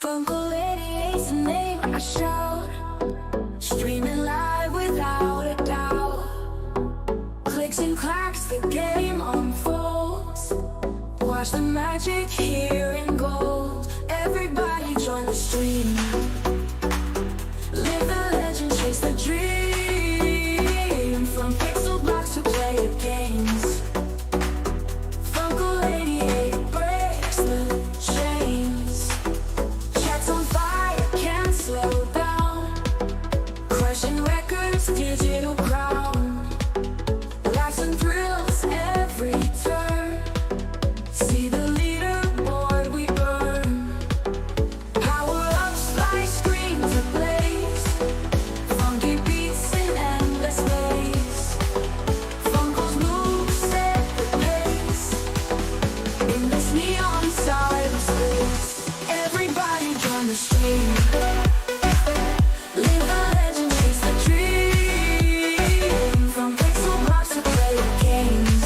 Funcle 88's the name I shout, streaming live without a doubt. Clicks and clacks, the game unfolds. Watch the magic here in gold. Everybody join the stream. Live the legend, chase the dream. From pixel blocks to player games. Funcle 88 breaks the chains. Chat's on fire, can't slow down. Crushing records, digital crown. Laughs and thrills every turn. See the leaderboard we burn. Power ups like screens ablaze. Funky beats in endless ways. Funkle's moves set the pace. In this neon cyberspace, everybody join the stream. Live the legend, chase the dream. From pixel blocks to player games.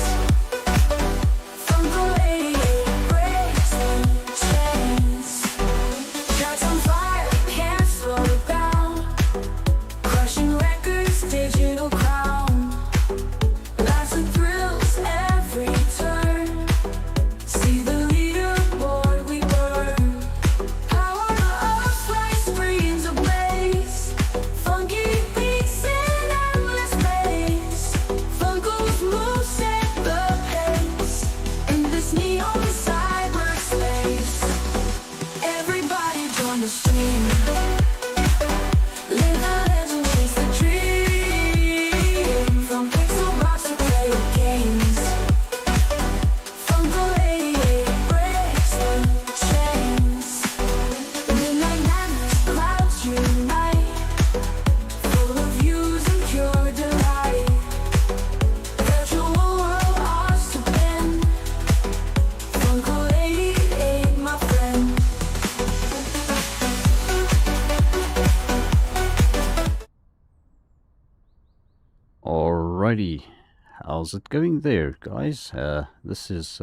Funcle 88 breaks the chains. Cats on fire, can't slow down. Crushing records, digital crown. Laughs and thrills every turn. See the leaderboard we burn. Power ups like screens ablaze. Funky beats in endless maze. Funkle's moves set the pace. In this neon cyberspace, everybody join the stream. Live the legend, chase the dream. From pixel blocks to player games. Funcle 88 breaks the chains. Midnight madness, clouds unite. Full of views and pure delight. Virtual world, ours to bend. Funcle 88, my friend. Alrighty, how's it going there, guys? This is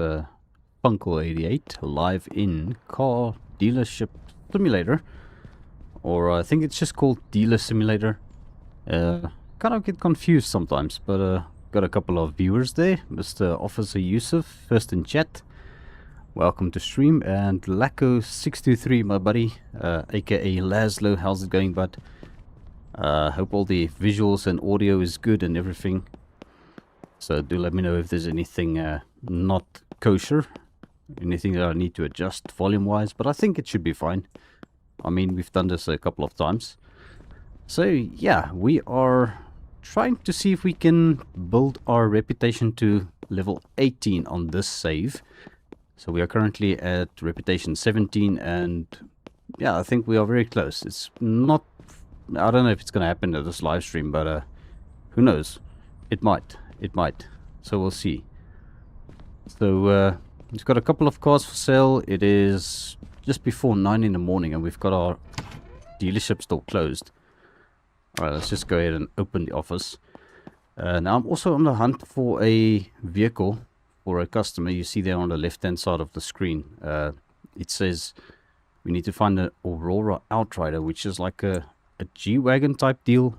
Funcle 88 live in Car Dealership Simulator, or I think it's just called Dealer Simulator. Kind of get confused sometimes, but got a couple of viewers there. Mr. Officer Yusuf, first in chat. Welcome to stream, and Lacko623, my buddy, aka Laszlo. How's it going, bud? Hope all the visuals and audio is good and everything. So do let me know if there's anything not kosher, anything that I need to adjust volume wise, but I think it should be fine. I mean, we've done this a couple of times. So yeah, we are trying to see if we can build our reputation to level 18 on this save. So we are currently at reputation 17, and yeah, I think we are very close. It's not, I don't know if it's going to happen at this live stream, but who knows? It might. So we'll see. So we've got a couple of cars for sale. It is just before 9 in the morning, and we've got our dealership still closed. Alright, let's just go ahead and open the office. Now I'm also on the hunt for a vehicle for a customer. You see there on the left hand side of the screen. It says we need to find an Aurora Outrider, which is like a G-Wagon type deal.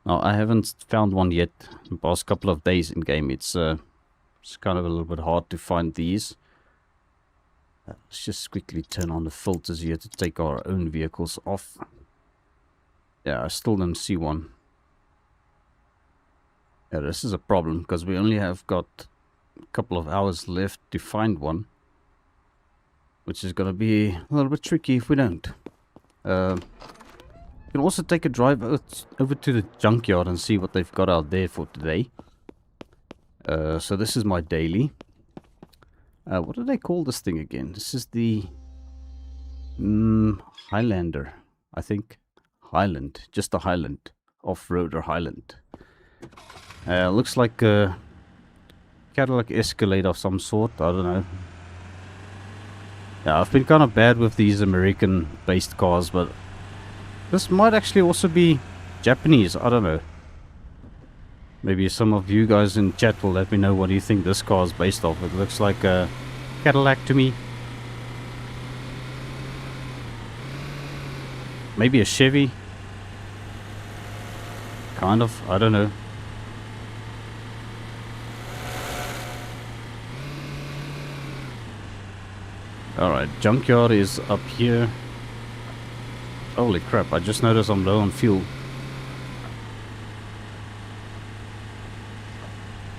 Now I haven't found one yet. The past couple of days in game, it's kind of a little bit hard to find these. Let's just quickly turn on the filters here to take our own vehicles off. Yeah, I still don't see one. Yeah, this is a problem because we only have got a couple of hours left to find one, which is going to be a little bit tricky if we don't. You can also take a drive over to the junkyard and see what they've got out there for today. So this is my daily. What do they call this thing again? This is the Highlander, I think. Highland, just a Highland, off-roader Highland. Looks like a Cadillac Escalade of some sort. I don't know. Yeah, I've been kind of bad with these American-based cars, but this might actually also be Japanese. I don't know. Maybe some of you guys in chat will let me know what do you think this car is based off. It looks like a Cadillac to me. Maybe a Chevy? Kind of, I don't know. Alright, junkyard is up here. Holy crap, I just noticed I'm low on fuel.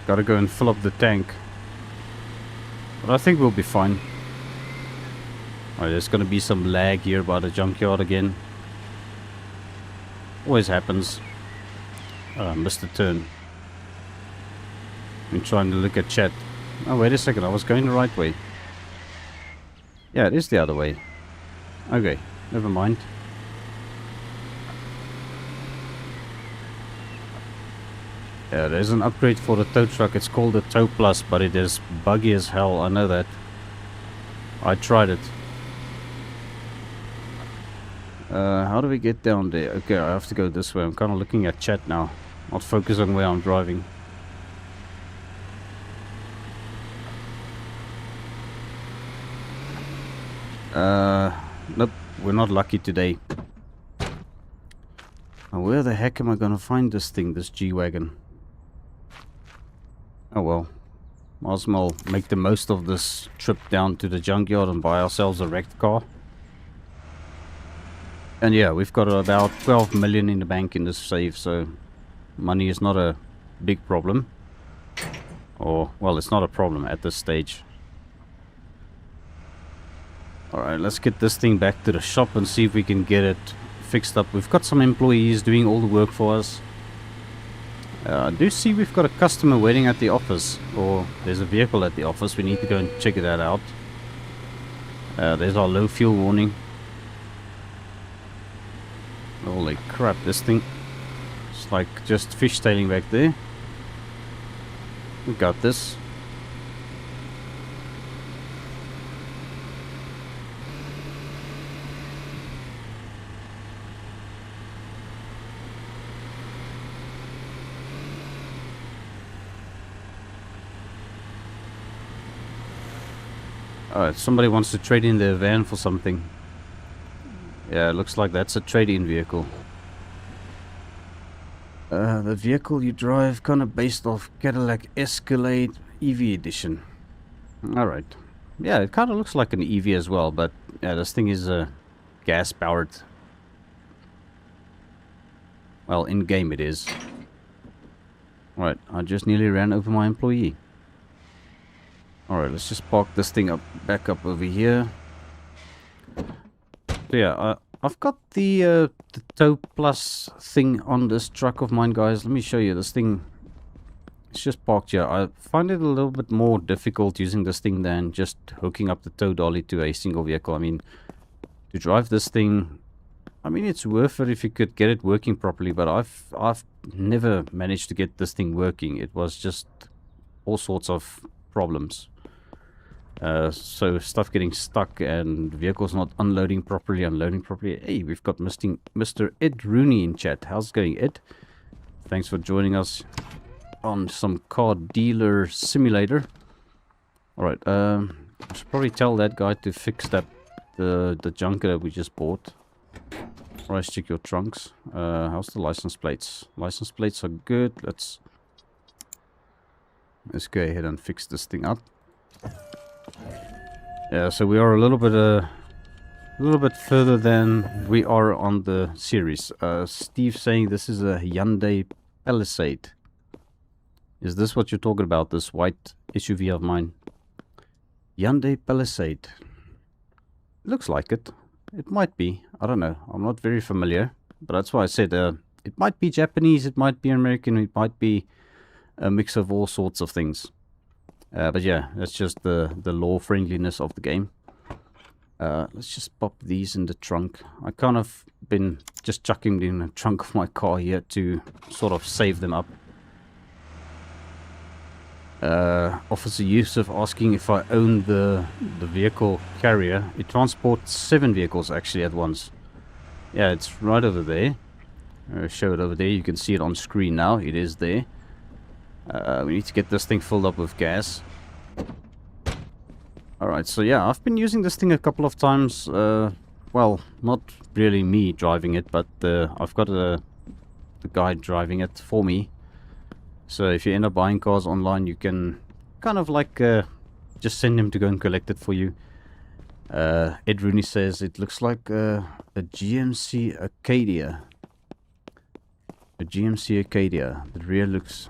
Gotta go and fill up the tank. But I think we'll be fine. Alright, there's gonna be some lag here by the junkyard again. Always happens. Missed a turn. I'm trying to look at chat. Oh, wait a second, I was going the right way. Yeah, it is the other way. Okay, never mind. Yeah, there's an upgrade for the tow truck. It's called the Tow Plus, but it is buggy as hell. I know that. I tried it. How do we get down there? Okay, I have to go this way. I'm kind of looking at chat now. Not focusing where I'm driving. Nope, we're not lucky today. Now, where the heck am I gonna find this thing, this G-Wagon? Oh well. Might as well make the most of this trip down to the junkyard and buy ourselves a wrecked car. And yeah, we've got about 12 million in the bank in this save, so money is not a big problem. Or, well, it's not a problem at this stage. Alright, let's get this thing back to the shop and see if we can get it fixed up. We've got some employees doing all the work for us. I do see we've got a customer waiting at the office. Or there's a vehicle at the office. We need to go and check that out. There's our low fuel warning. Holy crap, this thing. It's like just fishtailing back there. We got this. Alright, somebody wants to trade in their van for something. Yeah, it looks like that's a trade-in vehicle. The vehicle you drive kind of based off Cadillac Escalade EV edition. Alright. Yeah, it kind of looks like an EV as well, but yeah, this thing is gas powered. Well, in game it is. Alright, I just nearly ran over my employee. Alright, let's just park this thing up, back up over here. So yeah, I've got the Tow Plus thing on this truck of mine, guys. Let me show you this thing. It's just parked here. I find it a little bit more difficult using this thing than just hooking up the tow dolly to a single vehicle. I mean, to drive this thing, I mean, it's worth it if you could get it working properly, but I've never managed to get this thing working. It was just all sorts of problems. So stuff getting stuck and vehicles not unloading properly, unloading properly. Hey, we've got Mr. Ed Rooney in chat. How's it going, Ed? Thanks for joining us on some car dealer simulator. Alright, I should probably tell that guy to fix that the junker that we just bought. Alright, check your trunks. How's the license plates? License plates are good. Let's go ahead and fix this thing up. Yeah, so we are a little bit further than we are on the series. Steve saying this is a Hyundai Palisade. Is this what you're talking about? This white SUV of mine? Hyundai Palisade. Looks like it. It might be. I don't know. I'm not very familiar. But that's why I said it might be Japanese, it might be American, it might be a mix of all sorts of things. But yeah, that's just the law friendliness of the game. Let's just pop these in the trunk. I kind of been just chucking them in the trunk of my car here to sort of save them up. Officer Yusuf asking if I own the vehicle carrier. It transports 7 vehicles actually at once. Yeah, it's right over there. Show it over there. You can see it on screen now. It is there. We need to get this thing filled up with gas. Alright, so yeah, I've been using this thing a couple of times. well, not really me driving it, but I've got the guy driving it for me. So if you end up buying cars online, you can kind of like just send him to go and collect it for you. Ed Rooney says it looks like a GMC Acadia. A GMC Acadia. The rear looks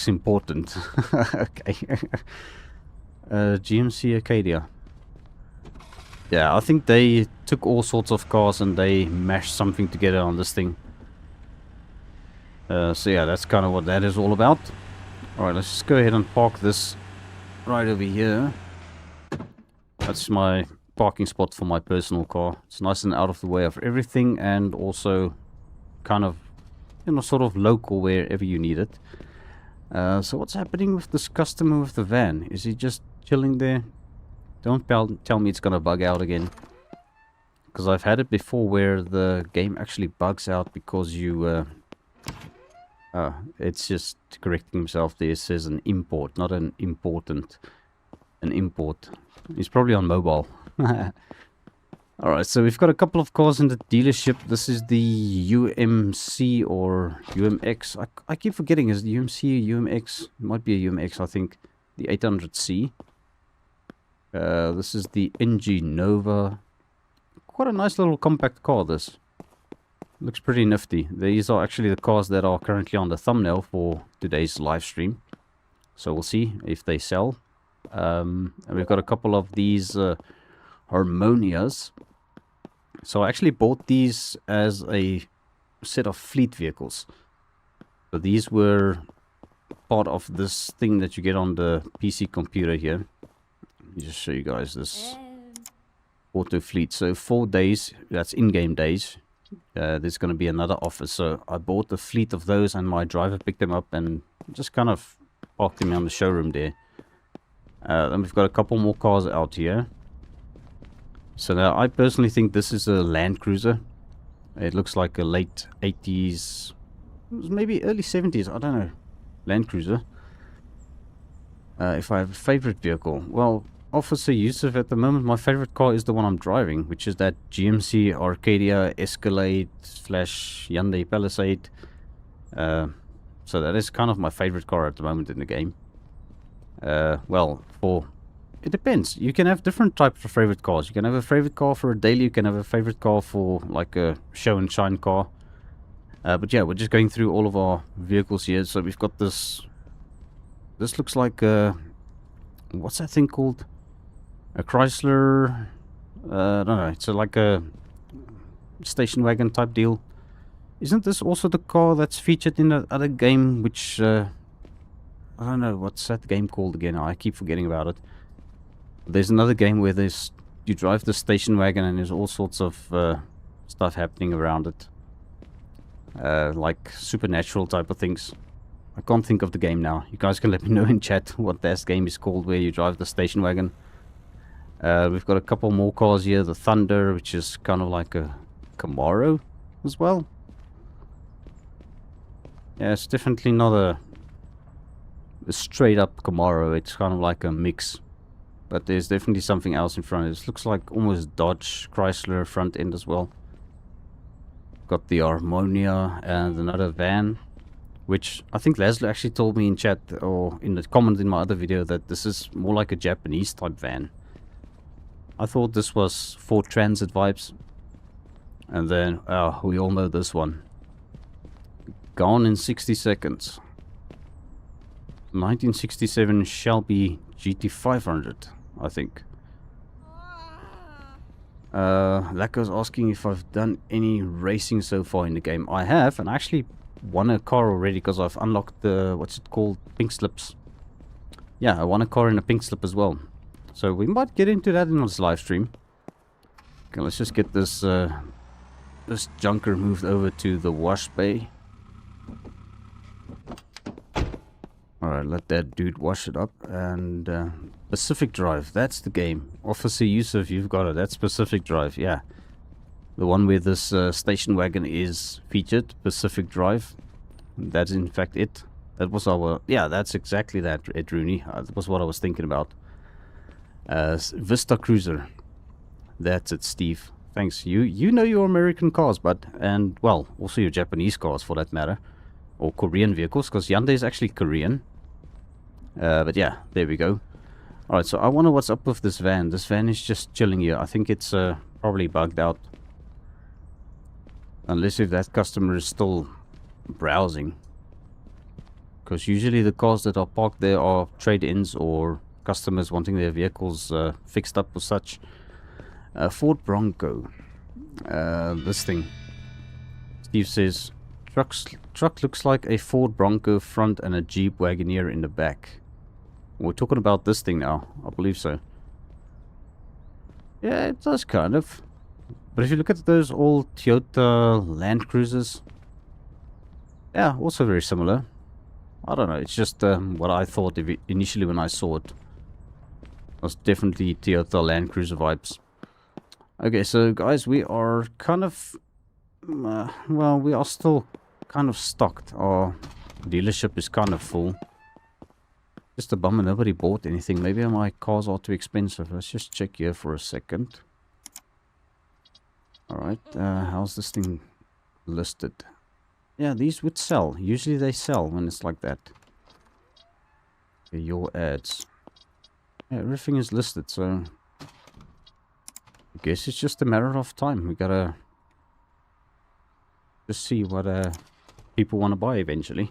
important. Okay. GMC Acadia. Yeah, I think they took all sorts of cars and they mashed something together on this thing. So yeah, that's kind of what that is all about. Alright, let's just go ahead and park this right over here. That's my parking spot for my personal car. It's nice and out of the way of everything, and also kind of, you know, sort of local wherever you need it. So what's happening with this customer with the van? Is he just chilling there? Don't tell me it's gonna bug out again. Because I've had it before where the game actually bugs out because you... it's just correcting himself there. It says an import, not an important. An import. He's probably on mobile. Alright, so we've got a couple of cars in the dealership. This is the UMC or UMX. I keep forgetting, is it UMC or UMX? It might be a UMX, I think. The 800C. This is the NG Nova. Quite a nice little compact car, this. Looks pretty nifty. These are actually the cars that are currently on the thumbnail for today's live stream. So we'll see if they sell. And we've got a couple of these Harmonias. So I actually bought these as a set of fleet vehicles. So these were part of this thing that you get on the PC computer here. Let me just show you guys this auto fleet. So 4 days, that's in-game days. There's going to be another offer. So I bought a fleet of those and my driver picked them up and just kind of parked them on the showroom there. Then we've got a couple more cars out here. So now I personally think this is a Land Cruiser. It looks like a late 80s, maybe early 70s, I don't know, Land Cruiser. If I have a favorite vehicle, well, Officer Yusuf, at the moment my favorite car is the one I'm driving, which is that GMC Arcadia Escalade / Hyundai Palisade. So that is kind of my favorite car at the moment in the game. Well, it depends. You can have different types of favorite cars. You can have a favorite car for a daily. You can have a favorite car for like a show and shine car. But yeah, we're just going through all of our vehicles here. So we've got this. This looks like what's that thing called? A Chrysler. I don't know. It's like a station wagon type deal. Isn't this also the car that's featured in that other game, which I don't know, what's that game called again? I keep forgetting about it. There's another game where you drive the station wagon and there's all sorts of stuff happening around it. Like supernatural type of things. I can't think of the game now. You guys can let me know in chat what that game is called where you drive the station wagon. We've got a couple more cars here. The Thunder, which is kind of like a Camaro as well. Yeah, it's definitely not a straight up Camaro. It's kind of like a mix. But there's definitely something else in front of it. This looks like almost Dodge Chrysler front end as well. Got the Harmonia and another van, which I think Leslie actually told me in chat or in the comment in my other video that this is more like a Japanese type van. I thought this was Ford Transit vibes. And then, we all know this one. Gone in 60 seconds. 1967 Shelby GT500, I think. Lacko's asking if I've done any racing so far in the game. I have, and I actually won a car already because I've unlocked the, what's it called, pink slips. Yeah, I won a car in a pink slip as well. So we might get into that in this live stream. Okay, let's just get this this junker moved over to the wash bay. Alright, let that dude wash it up. And Pacific Drive, that's the game. Officer Yusuf, you've got it. That's Pacific Drive, yeah. The one where this station wagon is featured, Pacific Drive. That's in fact it. That was our... Yeah, that's exactly that, Ed Rooney. That was what I was thinking about. Vista Cruiser. That's it, Steve. Thanks. You know your American cars, bud. And, well, also your Japanese cars for that matter. Or Korean vehicles, because Hyundai is actually Korean. But yeah, there we go. Alright, so I wonder what's up with this van. This van is just chilling here. I think it's probably bugged out. Unless if that customer is still browsing. Because usually the cars that are parked there are trade-ins or customers wanting their vehicles fixed up or such. Ford Bronco. This thing. Steve says, truck looks like a Ford Bronco front and a Jeep Wagoneer in the back. We're talking about this thing now. I believe so. Yeah, it does kind of. But if you look at those old Toyota Land Cruisers, yeah, also very similar. I don't know, it's just what I thought initially when I saw it. It was definitely Toyota Land Cruiser vibes. Okay, so guys, we are kind of... well, we are still kind of stocked. Our dealership is kind of full. Just a bummer, nobody bought anything. Maybe my cars are too expensive. Let's just check here for a second. Alright, how's this thing listed? Yeah, these would sell. Usually they sell when it's like that. Okay, your ads. Yeah, everything is listed, so... I guess it's just a matter of time. We gotta... just see what people want to buy eventually.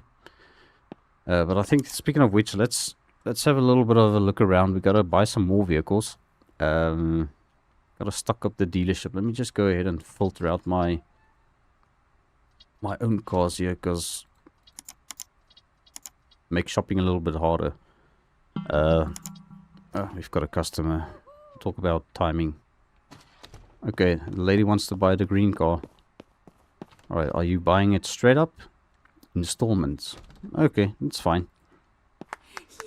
But I think, speaking of which, let's have a little bit of a look around. We gotta buy some more vehicles. Gotta stock up the dealership. Let me just go ahead and filter out my own cars here, because make shopping a little bit harder. Oh, we've got a customer. Talk about timing. Okay, the lady wants to buy the green car. Alright, are you buying it straight up? Installments. Okay, that's fine.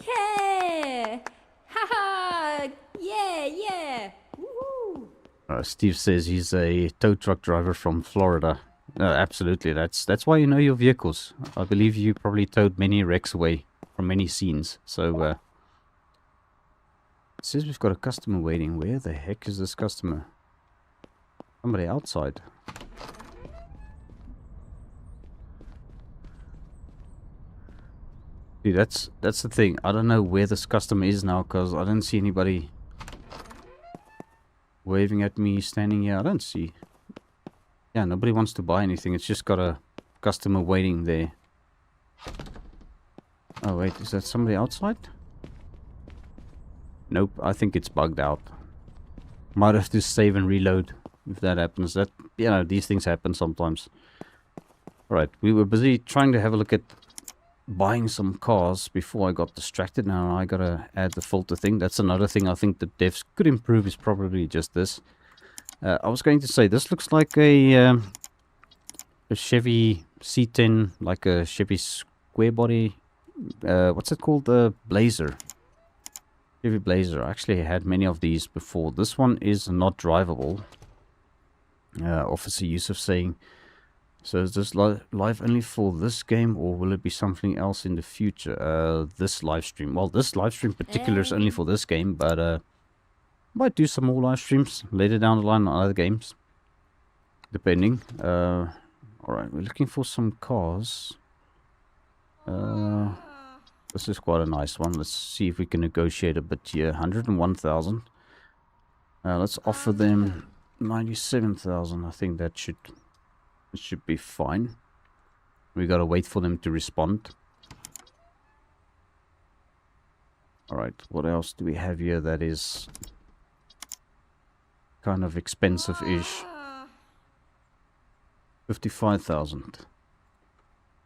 Yeah! Haha! Yeah, yeah! Woohoo! Steve says he's a tow truck driver from Florida. Absolutely, that's why you know your vehicles. I believe you probably towed many wrecks away from many scenes. So, it says we've got a customer waiting. Where the heck is this customer? Somebody outside. Dude, that's the thing. I don't know where this customer is now, because I don't see anybody waving at me standing here. I don't see. Yeah, nobody wants to buy anything. It's just got a customer waiting there. Oh, wait. Is that somebody outside? Nope. I think it's bugged out. Might have to save and reload if that happens. That, you know, these things happen sometimes. Alright. We were busy trying to have a look at buying some cars before I got distracted. Now I gotta add the filter thing. That's another thing I think the devs could improve, is probably just this. I was going to say, this looks like a Chevy C10, like a Chevy square body. What's it called? The Blazer. Chevy Blazer. I actually had many of these before. This one is not drivable. Officer Yusuf saying, so is this live only for this game, or will it be something else in the future? This live stream. Well, this live stream particular is only for this game, but might do some more live streams later down the line on other games, depending. Alright, we're looking for some cars. This is quite a nice one. Let's see if we can negotiate a bit here. 101,000. Let's offer them 97,000. I think that should be fine. We gotta wait for them to respond. Alright, what else do we have here that is kind of expensive-ish? 55,000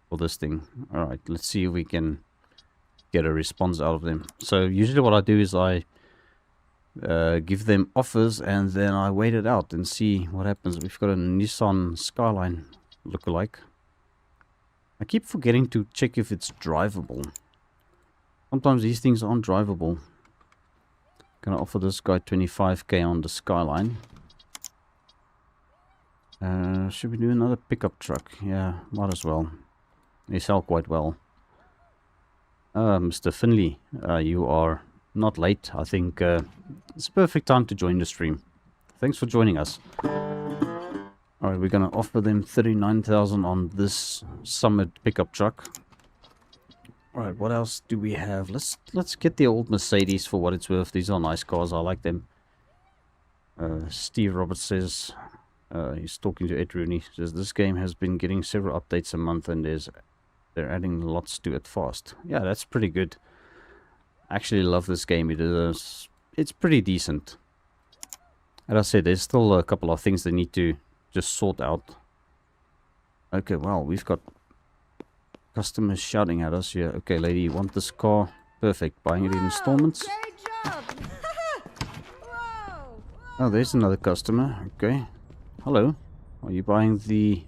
for this thing. Alright, let's see if we can get a response out of them. So usually what I do is I give them offers and then I wait it out and see what happens. We've got a Nissan Skyline lookalike. I keep forgetting to check if it's drivable. Sometimes these things aren't drivable. Gonna offer this guy 25k on the Skyline. Should we do another pickup truck? Yeah, might as well. They sell quite well. Mr. Finley, you are not late. I think it's a perfect time to join the stream. Thanks for joining us. Alright, we're gonna offer them 39,000 on this Summit pickup truck. Alright, what else do we have? Let's get the old Mercedes for what it's worth. These are nice cars, I like them. Steve Roberts says, he's talking to Ed Rooney, says this game has been getting several updates a month and they're adding lots to it fast. Yeah, that's pretty good. I actually love this game. It's pretty decent. As I said, there's still a couple of things they need to just sort out. Okay, well, we've got customers shouting at us here. Okay, lady, you want this car? Perfect. Buying it in installments. Great job! Whoa! Oh, there's another customer. Okay. Hello. Are you buying the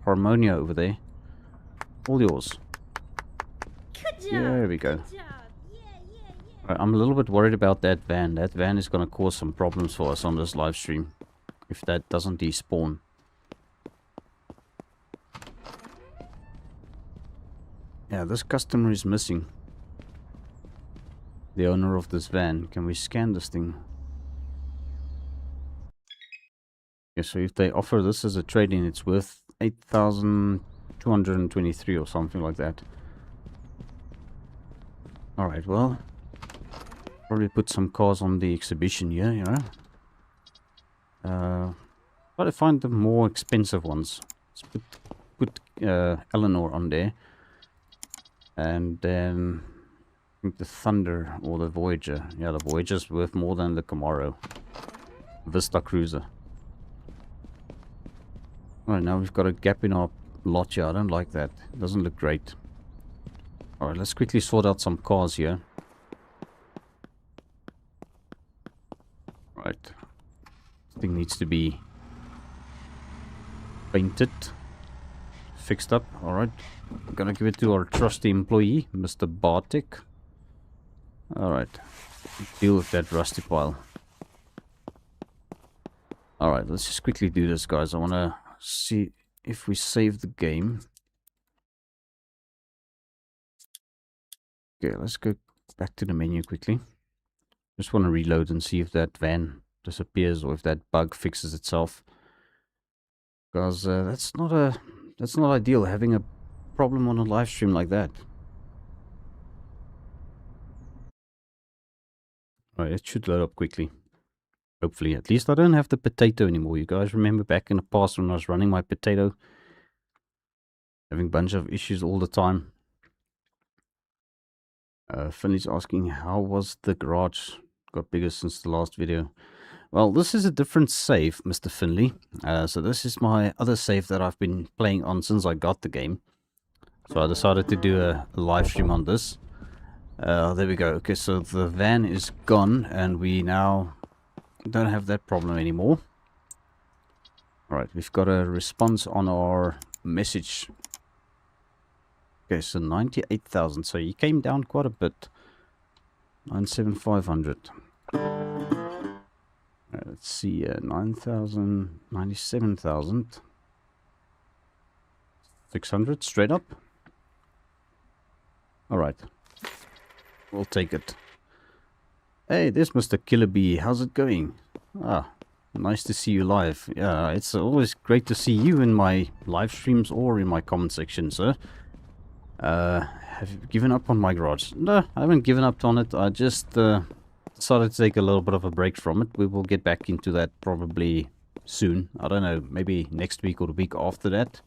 Harmonia over there? All yours. Good job! There we go. Good job! Yeah, yeah, yeah! Right, I'm a little bit worried about that van. That van is going to cause some problems for us on this live stream. If that doesn't despawn. Yeah, this customer is missing. The owner of this van. Can we scan this thing? Yeah, so if they offer this as a trade-in, it's worth 8,223 or something like that. Alright, well, probably put some cars on the exhibition here, you know. Try to find the more expensive ones. Let's put Eleanor on there. And then I think the Thunder or the Voyager. Yeah, the Voyager's worth more than the Camaro. Vista Cruiser. Alright, now we've got a gap in our lot here. I don't like that. It doesn't look great. Alright, let's quickly sort out some cars here. Right. This thing needs to be painted. Fixed up. Alright. I'm gonna give it to our trusty employee, Mr. Bartik. Alright. Deal with that rusty pile. Alright, let's just quickly do this, guys. I wanna see if we save the game. Okay, let's go back to the menu quickly. Just want to reload and see if that van disappears or if that bug fixes itself. Because that's not ideal, having a problem on a live stream like that. Alright, it should load up quickly. Hopefully. At least I don't have the potato anymore. You guys remember back in the past when I was running my potato? Having a bunch of issues all the time. Finley's asking, how was the garage? Got bigger since the last video. Well, this is a different save, Mr. Finley. So this is my other save that I've been playing on since I got the game. So I decided to do a live stream on this. There we go. Okay, so the van is gone and we now don't have that problem anymore. Alright, we've got a response on our message. Okay, so 98,000. So he came down quite a bit. 97,500. Let's see, 9,000, 97,000. 600 straight up. Alright. We'll take it. Hey, there's Mr. Killer Bee. How's it going? Ah, nice to see you live. Yeah, it's always great to see you in my live streams or in my comment section, sir. Have you given up on my garage? No, I haven't given up on it. I just decided to take a little bit of a break from it. We will get back into that probably soon. I don't know, maybe next week or the week after that.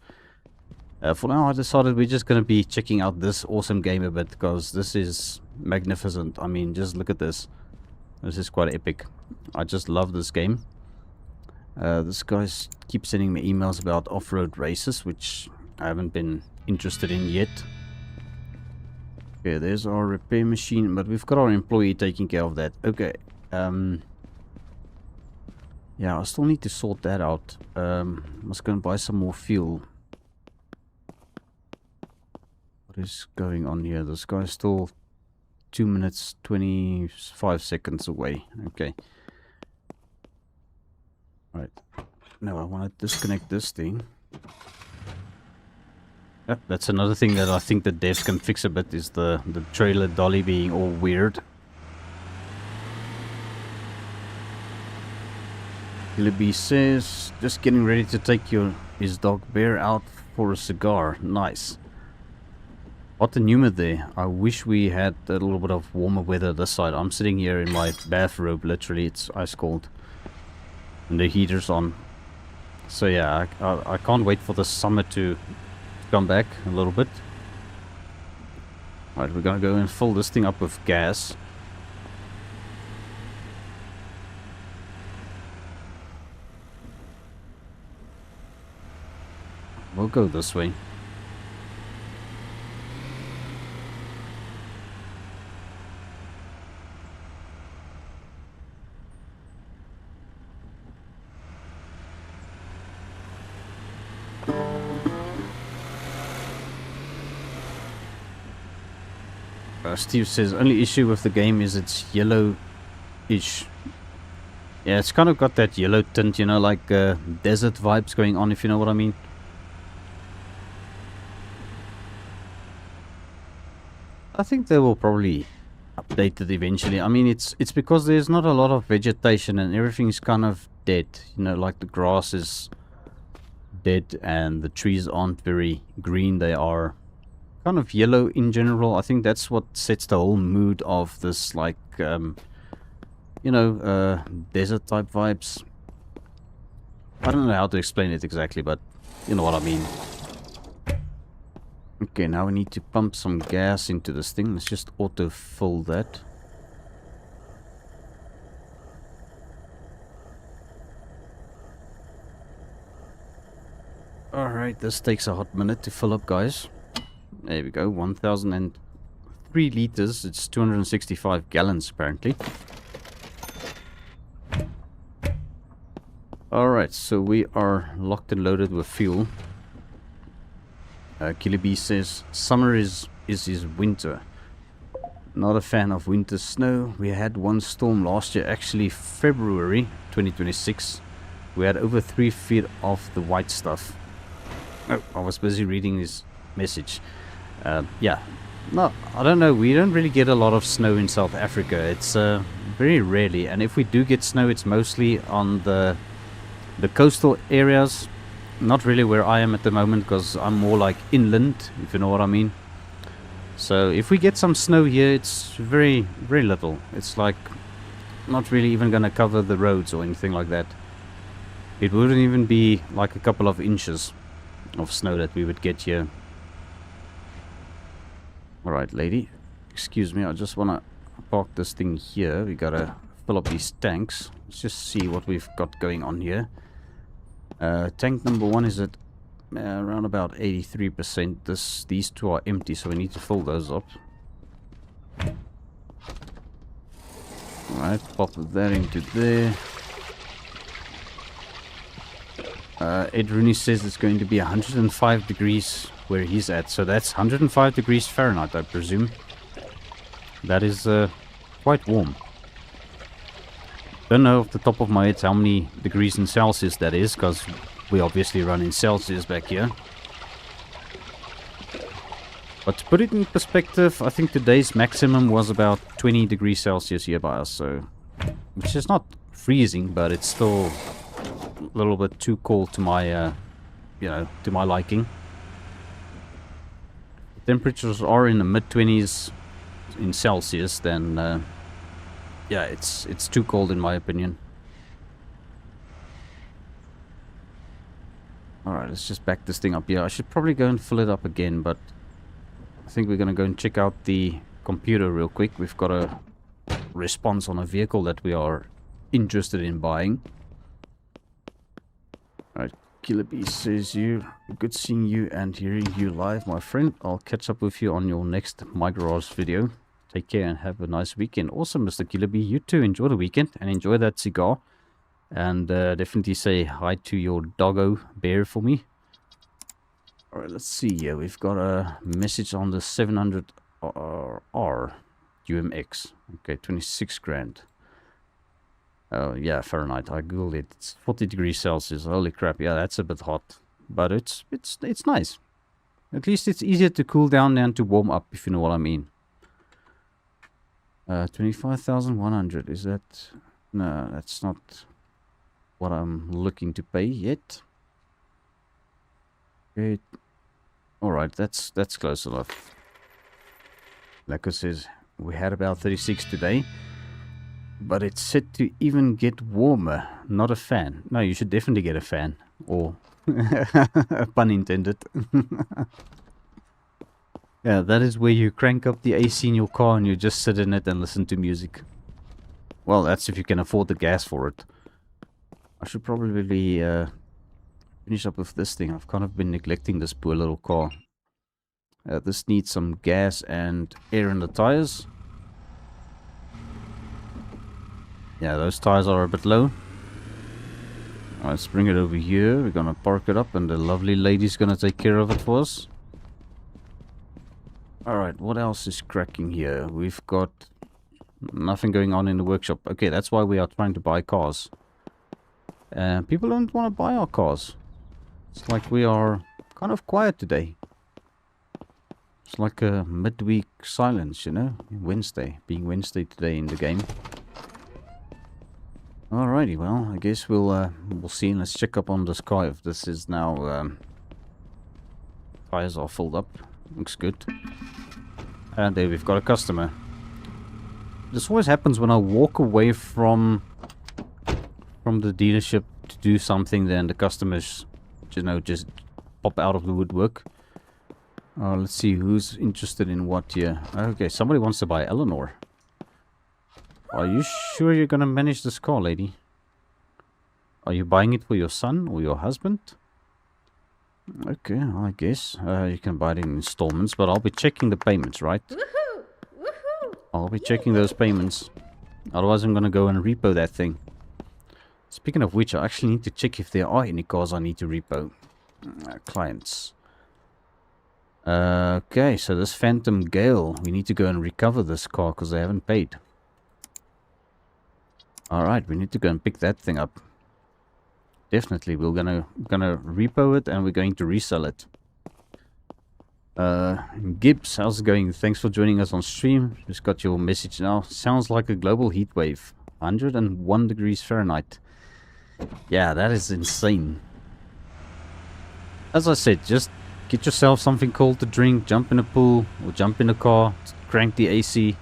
For now, I decided we're just going to be checking out this awesome game a bit because this is magnificent. I mean, just look at this. This is quite epic. I just love this game. This guy keeps sending me emails about off-road races, which I haven't been interested in yet. Okay, there's our repair machine, but we've got our employee taking care of that. Okay. Yeah, I still need to sort that out. Let's go and buy some more fuel. What is going on here? This guy's still 2 minutes 25 seconds away. Okay. Right. Now I want to disconnect this thing. Yep, that's another thing that I think the devs can fix a bit, is the trailer dolly being all weird. Gilliby says, just getting ready to take his dog Bear out for a cigar. Nice. Hot and humid there. I wish we had a little bit of warmer weather this side. I'm sitting here in my bathrobe, literally. It's ice cold. And the heater's on. So yeah, I can't wait for the summer to come back a little bit. Right, we're gonna go and fill this thing up with gas. We'll go this way. Steve says, only issue with the game is it's yellow-ish. Yeah, it's kind of got that yellow tint, you know, like desert vibes going on, if you know what I mean. I think they will probably update it eventually. I mean, it's because there's not a lot of vegetation and everything's kind of dead. You know, like the grass is dead and the trees aren't very green. They are kind of yellow in general. I think that's what sets the whole mood of this, like, you know, desert type vibes. I don't know how to explain it exactly, but you know what I mean. Okay, now we need to pump some gas into this thing. Let's just auto-fill that. Alright, this takes a hot minute to fill up, guys. There we go, 1003 liters. It's 265 gallons, apparently. Alright, so we are locked and loaded with fuel. Killiby says, summer is his winter. Not a fan of winter snow. We had one storm last year, actually February 2026. We had over 3 feet of the white stuff. Oh, I was busy reading this message. Yeah, no, I don't know. We don't really get a lot of snow in South Africa. It's very rarely, and if we do get snow, it's mostly on the coastal areas. Not really where I am at the moment, because I'm more like inland, if you know what I mean. So if we get some snow here, it's very, very little. It's like not really even gonna cover the roads or anything like that. It wouldn't even be like a couple of inches of snow that we would get here. Alright, lady, excuse me, I just want to park this thing here. We gotta fill up these tanks. Let's just see what we've got going on here. Tank number 1 is at around about 83%. These two are empty, so we need to fill those up. Alright, pop that into there. Ed Rooney says it's going to be 105 degrees where he's at, so that's 105 degrees Fahrenheit, I presume. That is quite warm. Don't know off the top of my head how many degrees in Celsius that is, because we obviously run in Celsius back here. But to put it in perspective, I think today's maximum was about 20 degrees Celsius here by us, so which is not freezing, but it's still a little bit too cold to my you know, to my liking. Temperatures are in the mid-20s in Celsius, then yeah, it's too cold in my opinion. Alright, let's just back this thing up here. I should probably go and fill it up again, but I think we're going to go and check out the computer real quick. We've got a response on a vehicle that we are interested in buying. Alright, Killer B says good seeing you and hearing you live, my friend. I'll catch up with you on your next My Garage video. Take care and have a nice weekend. Awesome, Mr. Killer B. You too. Enjoy the weekend and enjoy that cigar. And definitely say hi to your doggo Bear for me. Alright, let's see here. We've got a message on the 700R UMX. Okay, 26 grand. Oh, yeah, Fahrenheit. I googled it. It's 40 degrees Celsius. Holy crap. Yeah, that's a bit hot. But it's nice. At least it's easier to cool down than to warm up, if you know what I mean. 25,100. Is that... No, that's not... what I'm looking to pay yet. Okay. Alright, that's close enough. Like I said, we had about 36 today. But it's set to even get warmer. Not a fan. No, you should definitely get a fan. Or, pun intended. Yeah, that is where you crank up the AC in your car and you just sit in it and listen to music. Well, that's if you can afford the gas for it. I should probably finish up with this thing. I've kind of been neglecting this poor little car. This needs some gas and air in the tires. Yeah, those tires are a bit low. Let's bring it over here. We're gonna park it up and the lovely lady's gonna take care of it for us. Alright, what else is cracking here? We've got nothing going on in the workshop. Okay, that's why we are trying to buy cars. People don't want to buy our cars. It's like we are kind of quiet today. It's like a midweek silence, you know? Wednesday, being Wednesday today in the game. Alrighty, well, I guess we'll see. Let's check up on this car if this is now tires are filled up. Looks good. And there we've got a customer. This always happens when I walk away from the dealership to do something, then the customers, you know, just pop out of the woodwork. Let's see who's interested in what here. Okay, somebody wants to buy Eleanor. Are you sure you're gonna manage this car, lady? Are you buying it for your son or your husband? Okay, I guess you can buy it in installments, but I'll be checking the payments, right? Woohoo! Woohoo! I'll be checking those payments. Otherwise, I'm gonna go and repo that thing. Speaking of which, I actually need to check if there are any cars I need to repo. Clients. Okay, so this Phantom Gale, we need to go and recover this car because they haven't paid. Alright, we need to go and pick that thing up. Definitely, we're gonna repo it and we're going to resell it. Gibbs, how's it going? Thanks for joining us on stream. Just got your message now. Sounds like a global heat wave. 101 degrees Fahrenheit. Yeah, that is insane. As I said, just get yourself something cold to drink, jump in a pool, or jump in a car, crank the AC,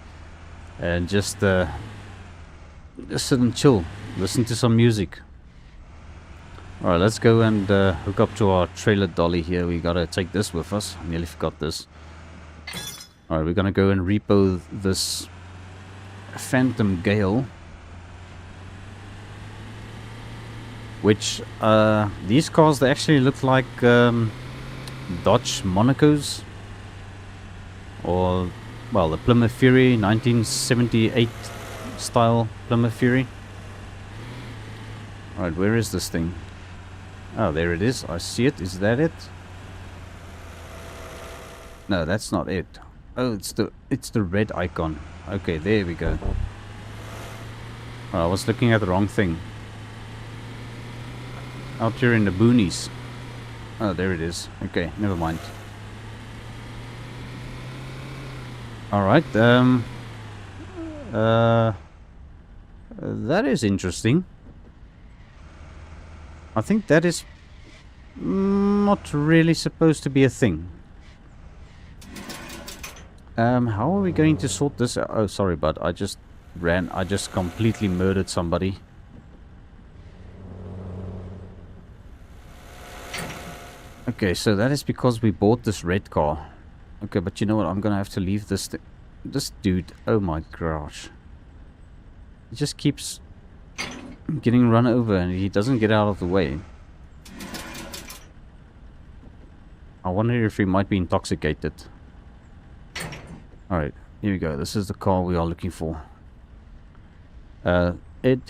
and just sit and chill. Listen to some music. Alright, let's go and hook up to our trailer dolly here. We gotta take this with us. I nearly forgot this. Alright, we're gonna go and repo this Phantom Gale. Which, these cars, they actually look like Dodge Monacos. Or, well, the Plymouth Fury, 1978 style Plymouth Fury. Alright, where is this thing? Oh, there it is. I see it. Is that it? No, that's not it. Oh, it's the red icon. Okay, there we go. Oh, I was looking at the wrong thing. Out here in the boonies. Oh, there it is. Okay, never mind. Alright, that is interesting. I think that is not really supposed to be a thing. How are we going to sort this out? Oh, sorry, bud. I just completely murdered somebody. Okay, so that is because we bought this red car. Okay, but you know what? I'm gonna have to leave this dude. Oh my gosh. He just keeps getting run over and he doesn't get out of the way. I wonder if he might be intoxicated. Alright, here we go. This is the car we are looking for.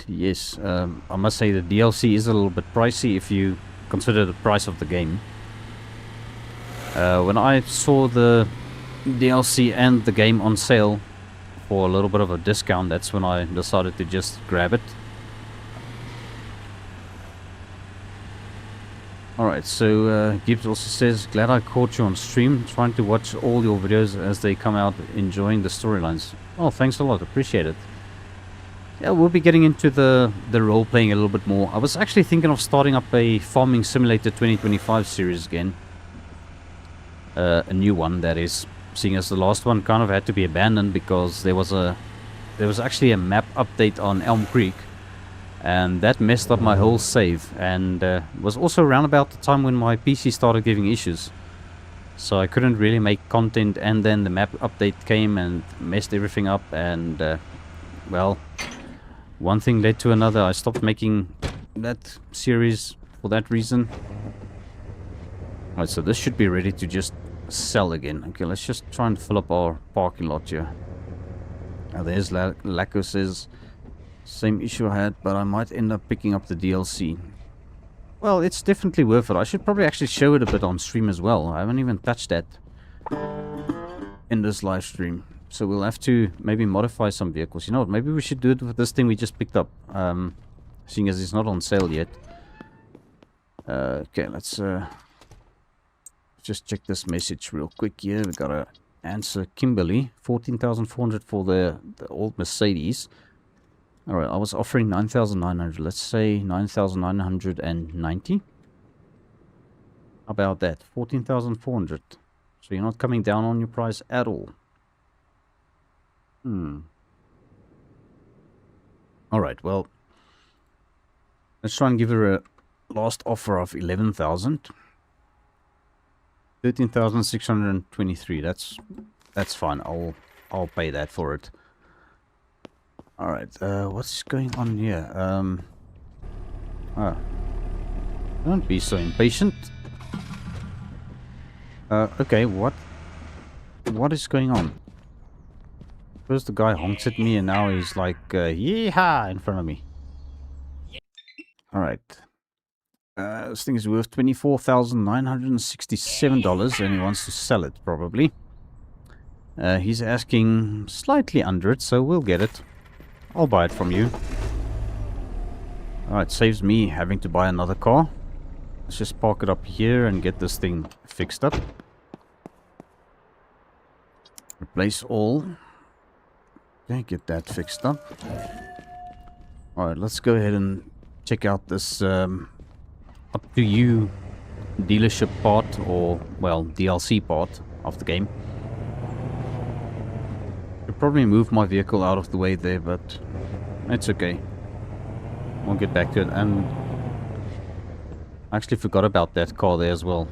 Yes, I must say the DLC is a little bit pricey if you consider the price of the game. When I saw the DLC and the game on sale for a little bit of a discount, that's when I decided to just grab it. Alright, so Gibbs also says, glad I caught you on stream, trying to watch all your videos as they come out, enjoying the storylines. Oh, thanks a lot, appreciate it. Yeah, we'll be getting into the role playing a little bit more. I was actually thinking of starting up a Farming Simulator 2025 series again. A new one, that is, seeing as the last one kind of had to be abandoned because there was actually a map update on Elm Creek, and that messed up my whole save, and was also around about the time when my PC started giving issues. So I couldn't really make content, and then the map update came and messed everything up, and well, one thing led to another. I stopped making that series for that reason. Alright, so this should be ready to just sell again. Okay, let's just try and fill up our parking lot here. Now there's Laco says, same issue I had, but I might end up picking up the DLC. Well, it's definitely worth it. I should probably actually show it a bit on stream as well. I haven't even touched that in this live stream. So we'll have to maybe modify some vehicles. You know what, maybe we should do it with this thing we just picked up. Seeing as it's not on sale yet. Okay, let's just check this message real quick here. We gotta answer Kimberly. 14,400 for the old Mercedes. Alright, I was offering 9,900. Let's say 9,990. How about that? 14,400. So you're not coming down on your price at all. Alright, well, let's try and give her a last offer of 11,000. 13,623. That's fine. I'll pay that for it. Alright, what's going on here? Don't be so impatient. Okay, what is going on? First the guy honks at me and now he's like, yeehaw, in front of me. Alright. This thing is worth $24,967 and he wants to sell it, probably. He's asking slightly under it, so we'll get it. I'll buy it from you. Alright, saves me having to buy another car. Let's just park it up here and get this thing fixed up. Replace all. Okay, get that fixed up. Alright, let's go ahead and check out this up to you dealership part, or, well, DLC part of the game. Could probably move my vehicle out of the way there, but it's okay. We'll get back to it. And I actually forgot about that car there as well.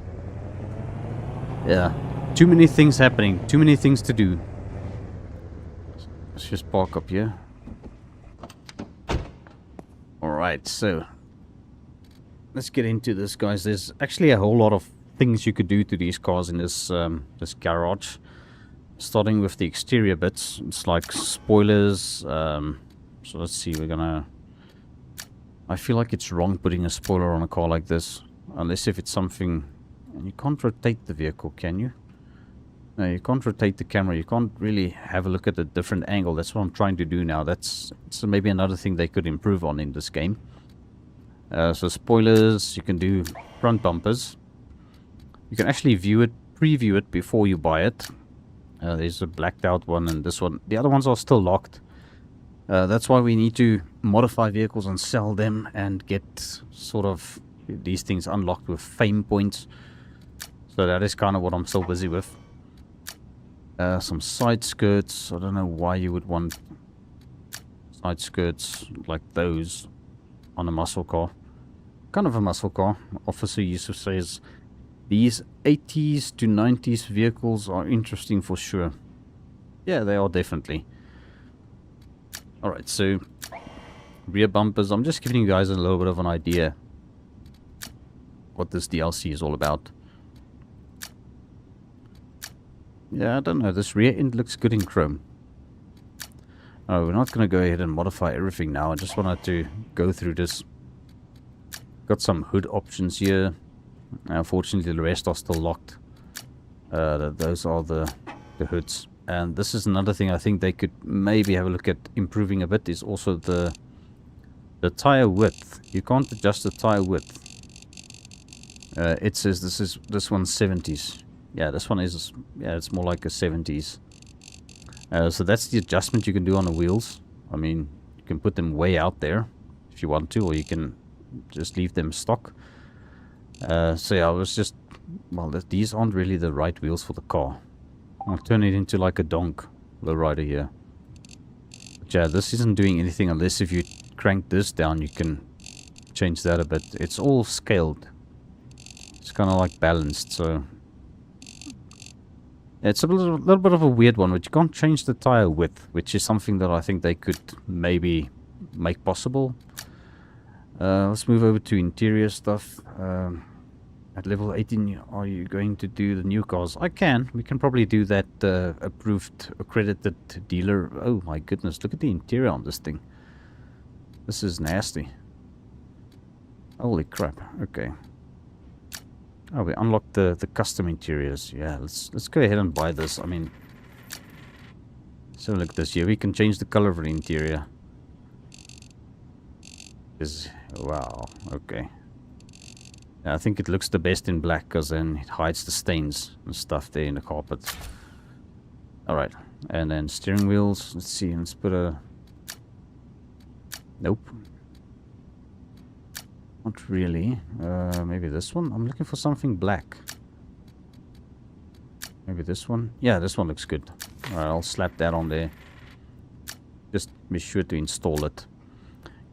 Yeah, too many things happening, too many things to do. Let's just park up here. Alright, so let's get into this, guys. There's actually a whole lot of things you could do to these cars in this this garage. Starting with the exterior bits, it's like spoilers. So let's see, we're gonna... I feel like it's wrong putting a spoiler on a car like this, unless if it's something... And you can't rotate the vehicle, can you? No, you can't rotate the camera. You can't really have a look at a different angle. That's what I'm trying to do now. That's maybe another thing they could improve on in this game. So spoilers, you can do front bumpers. You can actually view it, preview it before you buy it. There's a blacked out one and this one. The other ones are still locked. That's why we need to modify vehicles and sell them and get sort of these things unlocked with fame points. So that is kind of what I'm still busy with. Some side skirts. I don't know why you would want side skirts like those on a muscle car. Kind of a muscle car. Officer Yusuf says these 80s to 90s vehicles are interesting for sure. Yeah, they are definitely. Alright, so rear bumpers. I'm just giving you guys a little bit of an idea what this DLC is all about. Yeah, I don't know. This rear end looks good in chrome. Oh, we're not going to go ahead and modify everything now. I just wanted to go through this. Got some hood options here. Unfortunately, the rest are still locked. Those are the hoods. And this is another thing I think they could maybe have a look at improving a bit, is also the tire width. You can't adjust the tire width. It says this one's 70s. Yeah, this one is, yeah, it's more like a 70s. So that's the adjustment you can do on the wheels. I mean, you can put them way out there if you want to, or you can just leave them stock. So yeah, I was just, well, these aren't really the right wheels for the car. I'll turn it into like a donk, low rider here. But yeah, this isn't doing anything unless if you crank this down, you can change that a bit. It's all scaled. It's kind of like balanced, so it's a little bit of a weird one, but you can't change the tire width, which is something that I think they could maybe make possible. Let's move over to interior stuff. At level 18, are you going to do the new cars? I can. We can probably do that approved, accredited dealer. Oh my goodness, look at the interior on this thing. This is nasty. Holy crap. Okay. Oh, we unlocked the custom interiors. Yeah, let's go ahead and buy this. I mean, so look at this here. We can change the color of the interior. Wow. Okay. Yeah, I think it looks the best in black because then it hides the stains and stuff there in the carpet. Alright. And then steering wheels. Let's see. Let's put a... Nope. Not really. Maybe this one? I'm looking for something black. Maybe this one? Yeah, this one looks good. Alright, I'll slap that on there. Just be sure to install it.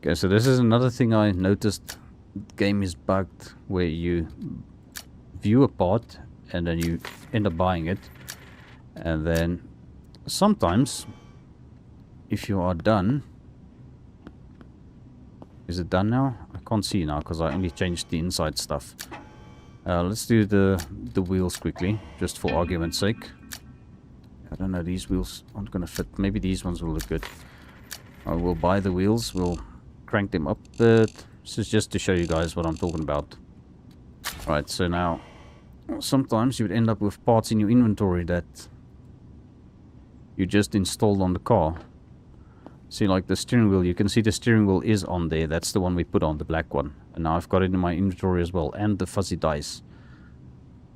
Okay, so this is another thing I noticed. The game is bugged where you view a part and then you end up buying it. And then sometimes, if you are done... Is it done now? I can't see now because I only changed the inside stuff. Let's do the wheels quickly, just for argument's sake. I don't know, these wheels aren't going to fit. Maybe these ones will look good. We'll buy the wheels, we'll crank them up a bit. This is just to show you guys what I'm talking about. Alright, so now, sometimes you would end up with parts in your inventory that you just installed on the car. See, like the steering wheel, you can see the steering wheel is on there. That's the one we put on, the black one. And now I've got it in my inventory as well. And the fuzzy dice.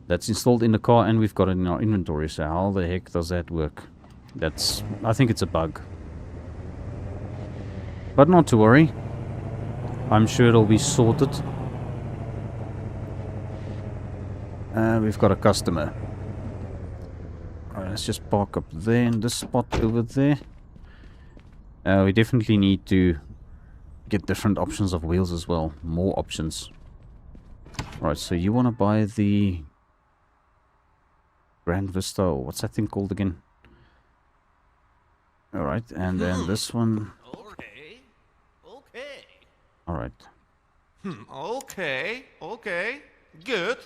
That's installed in the car and we've got it in our inventory. So how the heck does that work? I think it's a bug. But not to worry. I'm sure it'll be sorted. We've got a customer. Alright, let's just park up there in this spot over there. We definitely need to get different options of wheels as well. More options. Right, so you want to buy the Grand Vista, or what's that thing called again? Alright, and then this one. Okay. Alright. Okay. Good.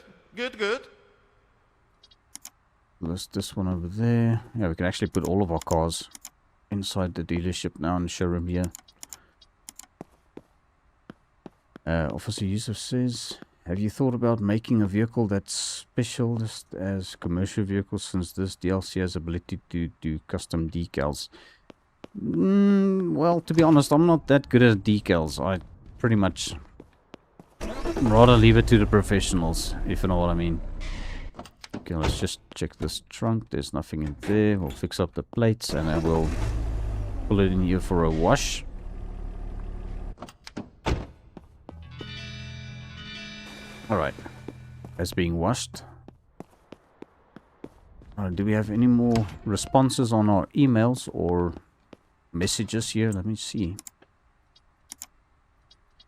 List this one over there. Yeah, we can actually put all of our cars inside the dealership now in the showroom here. Officer Yusuf says, have you thought about making a vehicle that's specialist as commercial vehicles, since this DLC has ability to do custom decals? Well, to be honest, I'm not that good at decals. I pretty much rather leave it to the professionals, if you know what I mean. Okay, let's just check this trunk. There's nothing in there. We'll fix up the plates and then we'll pull it in here for a wash. Alright. That's being washed. Do we have any more responses on our emails or messages here? Let me see.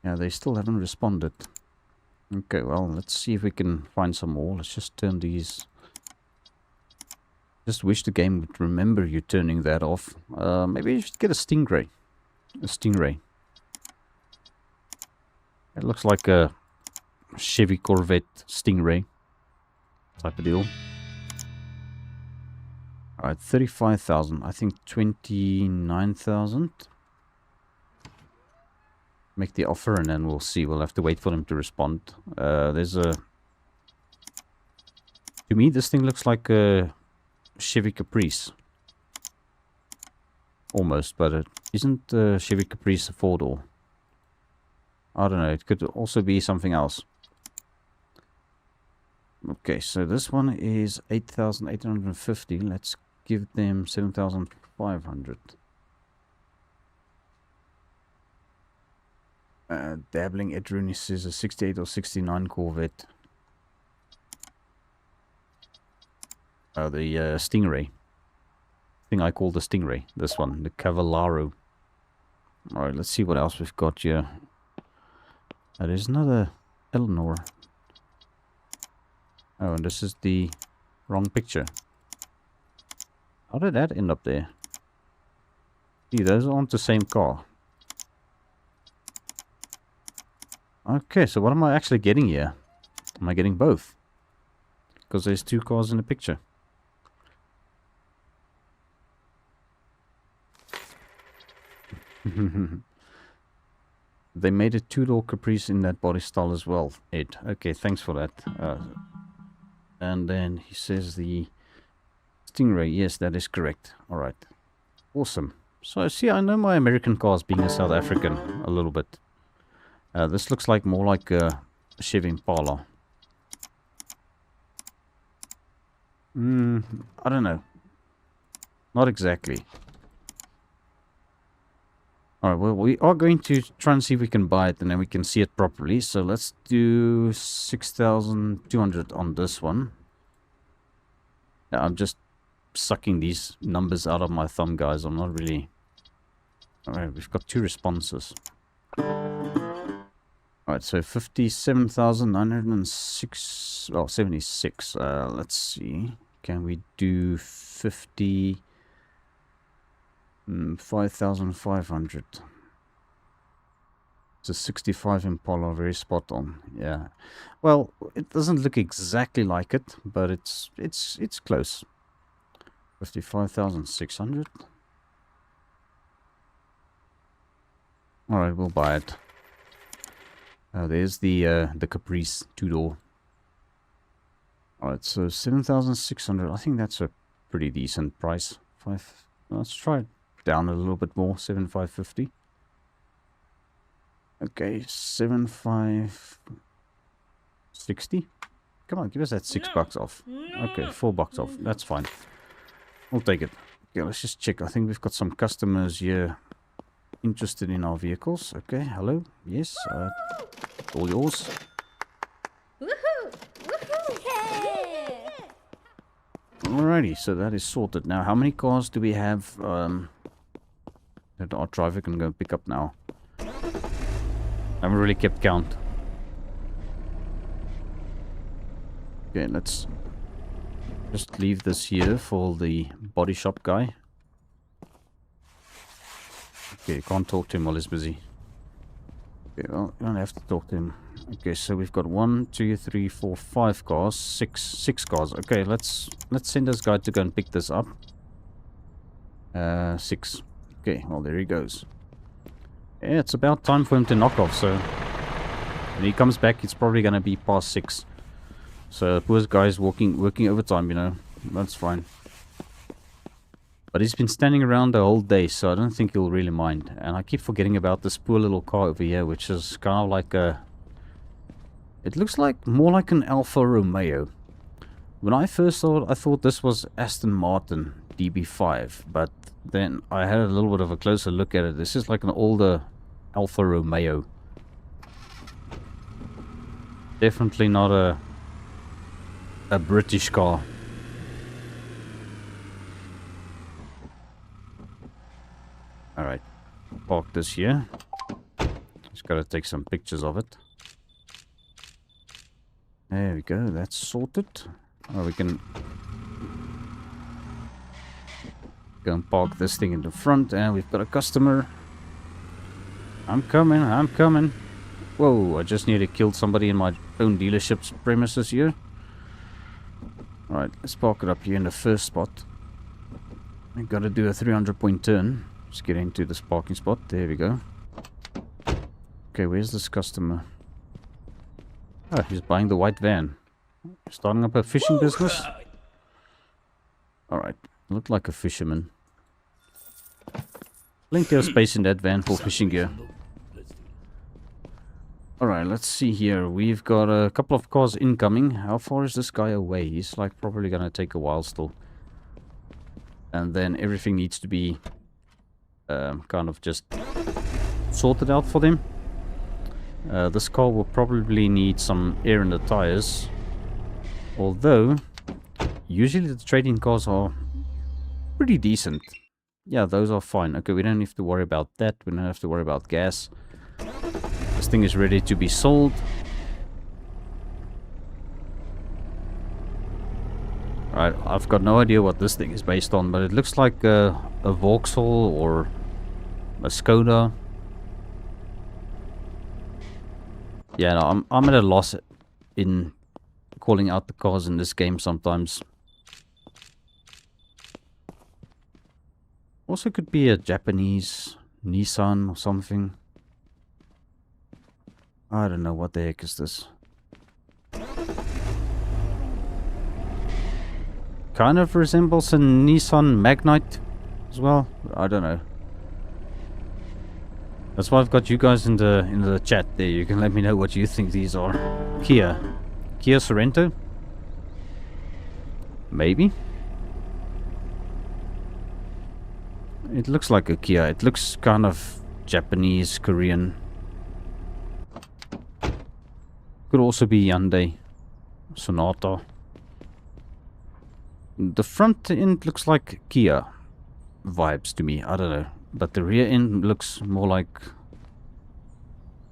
Yeah, they still haven't responded. Okay, well, let's see if we can find some more. Let's just turn these. Just wish the game would remember you turning that off. Maybe you should get a Stingray. A Stingray. It looks like a Chevy Corvette Stingray type of deal. Alright, 35,000. I think 29,000. Make the offer and then we'll see. We'll have to wait for them to respond. There's a... To me, this thing looks like a Chevy Caprice. Almost, but it isn't a Chevy Caprice a four-door. I don't know. It could also be something else. Okay, so this one is 8,850. Let's give them 7,500. Dabbling at Rooney says a 68 or 69 Corvette. Oh, the Stingray. Thing I call the Stingray. This one, the Cavallaro. Alright, let's see what else we've got here. There's another Eleanor. Oh, and this is the wrong picture. How did that end up there? See, those aren't the same car. Okay, so what am I actually getting here? Am I getting both? Because there's two cars in the picture. They made a two-door Caprice in that body style as well, Ed. Okay, thanks for that. And then he says the Stingray. Yes, that is correct. Alright. Awesome. So, see, I know my American cars being a South African a little bit. This looks like more like a Chevy Impala. I don't know. Not exactly. Alright, well, we are going to try and see if we can buy it and then we can see it properly. So let's do 6,200 on this one. Yeah, I'm just sucking these numbers out of my thumb, guys. I'm not really... Alright, we've got two responses. Alright, so 57,906... Well, 76. Let's see. Can we do 50... 5,500. It's a 65 Impala, very spot on. Yeah. Well, it doesn't look exactly like it, but it's close. 55,600. All right, we'll buy it. There's the Caprice two-door. All right, so 7,600. I think that's a pretty decent price. Let's try it down a little bit more. 7,550. Okay, 7,560. Come on, give us that $6 off. Okay, $4 off. That's fine. We'll take it. Okay, let's just check. I think we've got some customers here interested in our vehicles. Okay, hello. Yes, all yours. Woohoo! Woohoo! Yeah! Alrighty, so that is sorted. Now, how many cars do we have that our driver can go pick up now? I haven't really kept count. Okay, let's just leave this here for the body shop guy. Okay, can't talk to him while he's busy. Okay, well, you don't have to talk to him. Okay, so we've got 1, 2, 3, 4, 5 cars, six cars. Okay, let's send this guy to go and pick this up. 6. Okay, well, there he goes. Yeah, it's about time for him to knock off, so when he comes back, it's probably gonna be past 6. So poor guy's working overtime, you know. That's fine. But he's been standing around the whole day, so I don't think he'll really mind. And I keep forgetting about this poor little car over here, which is kind of like a... It looks like more like an Alfa Romeo. When I first saw it, I thought this was Aston Martin DB5, but then I had a little bit of a closer look at it. This is like an older Alfa Romeo. Definitely not a British car. Alright, park this here. Just gotta take some pictures of it. There we go, that's sorted. Oh, we can go and park this thing in the front, and we've got a customer. I'm coming. Whoa, I just nearly killed somebody in my own dealership's premises here. Alright, let's park it up here in the first spot. We've got to do a 300-point turn. Just get into this parking spot. There we go. Okay, where's this customer? Oh, he's buying the white van. Starting up a fishing business? Alright, look like a fisherman. Plenty of space in that van for fishing gear. Alright, let's see here. We've got a couple of cars incoming. How far is this guy away? He's like probably gonna take a while still. And then everything needs to be kind of just sorted out for them. This car will probably need some air in the tires. Although, usually the trading cars are pretty decent. Yeah, those are fine. Okay, we don't have to worry about that. We don't have to worry about gas. This thing is ready to be sold. Right, I've got no idea what this thing is based on, but it looks like a Vauxhall or a Skoda. Yeah, no, I'm at a loss in calling out the cars in this game sometimes. Also could be a Japanese Nissan or something. I don't know what the heck is this. Kind of resembles a Nissan Magnite as well. I don't know. That's why I've got you guys in the chat there. You can let me know what you think these are. Kia Sorento? Maybe? It looks like a Kia. It looks kind of Japanese, Korean. Could also be Hyundai Sonata. The front end looks like Kia vibes to me. I don't know. But the rear end looks more like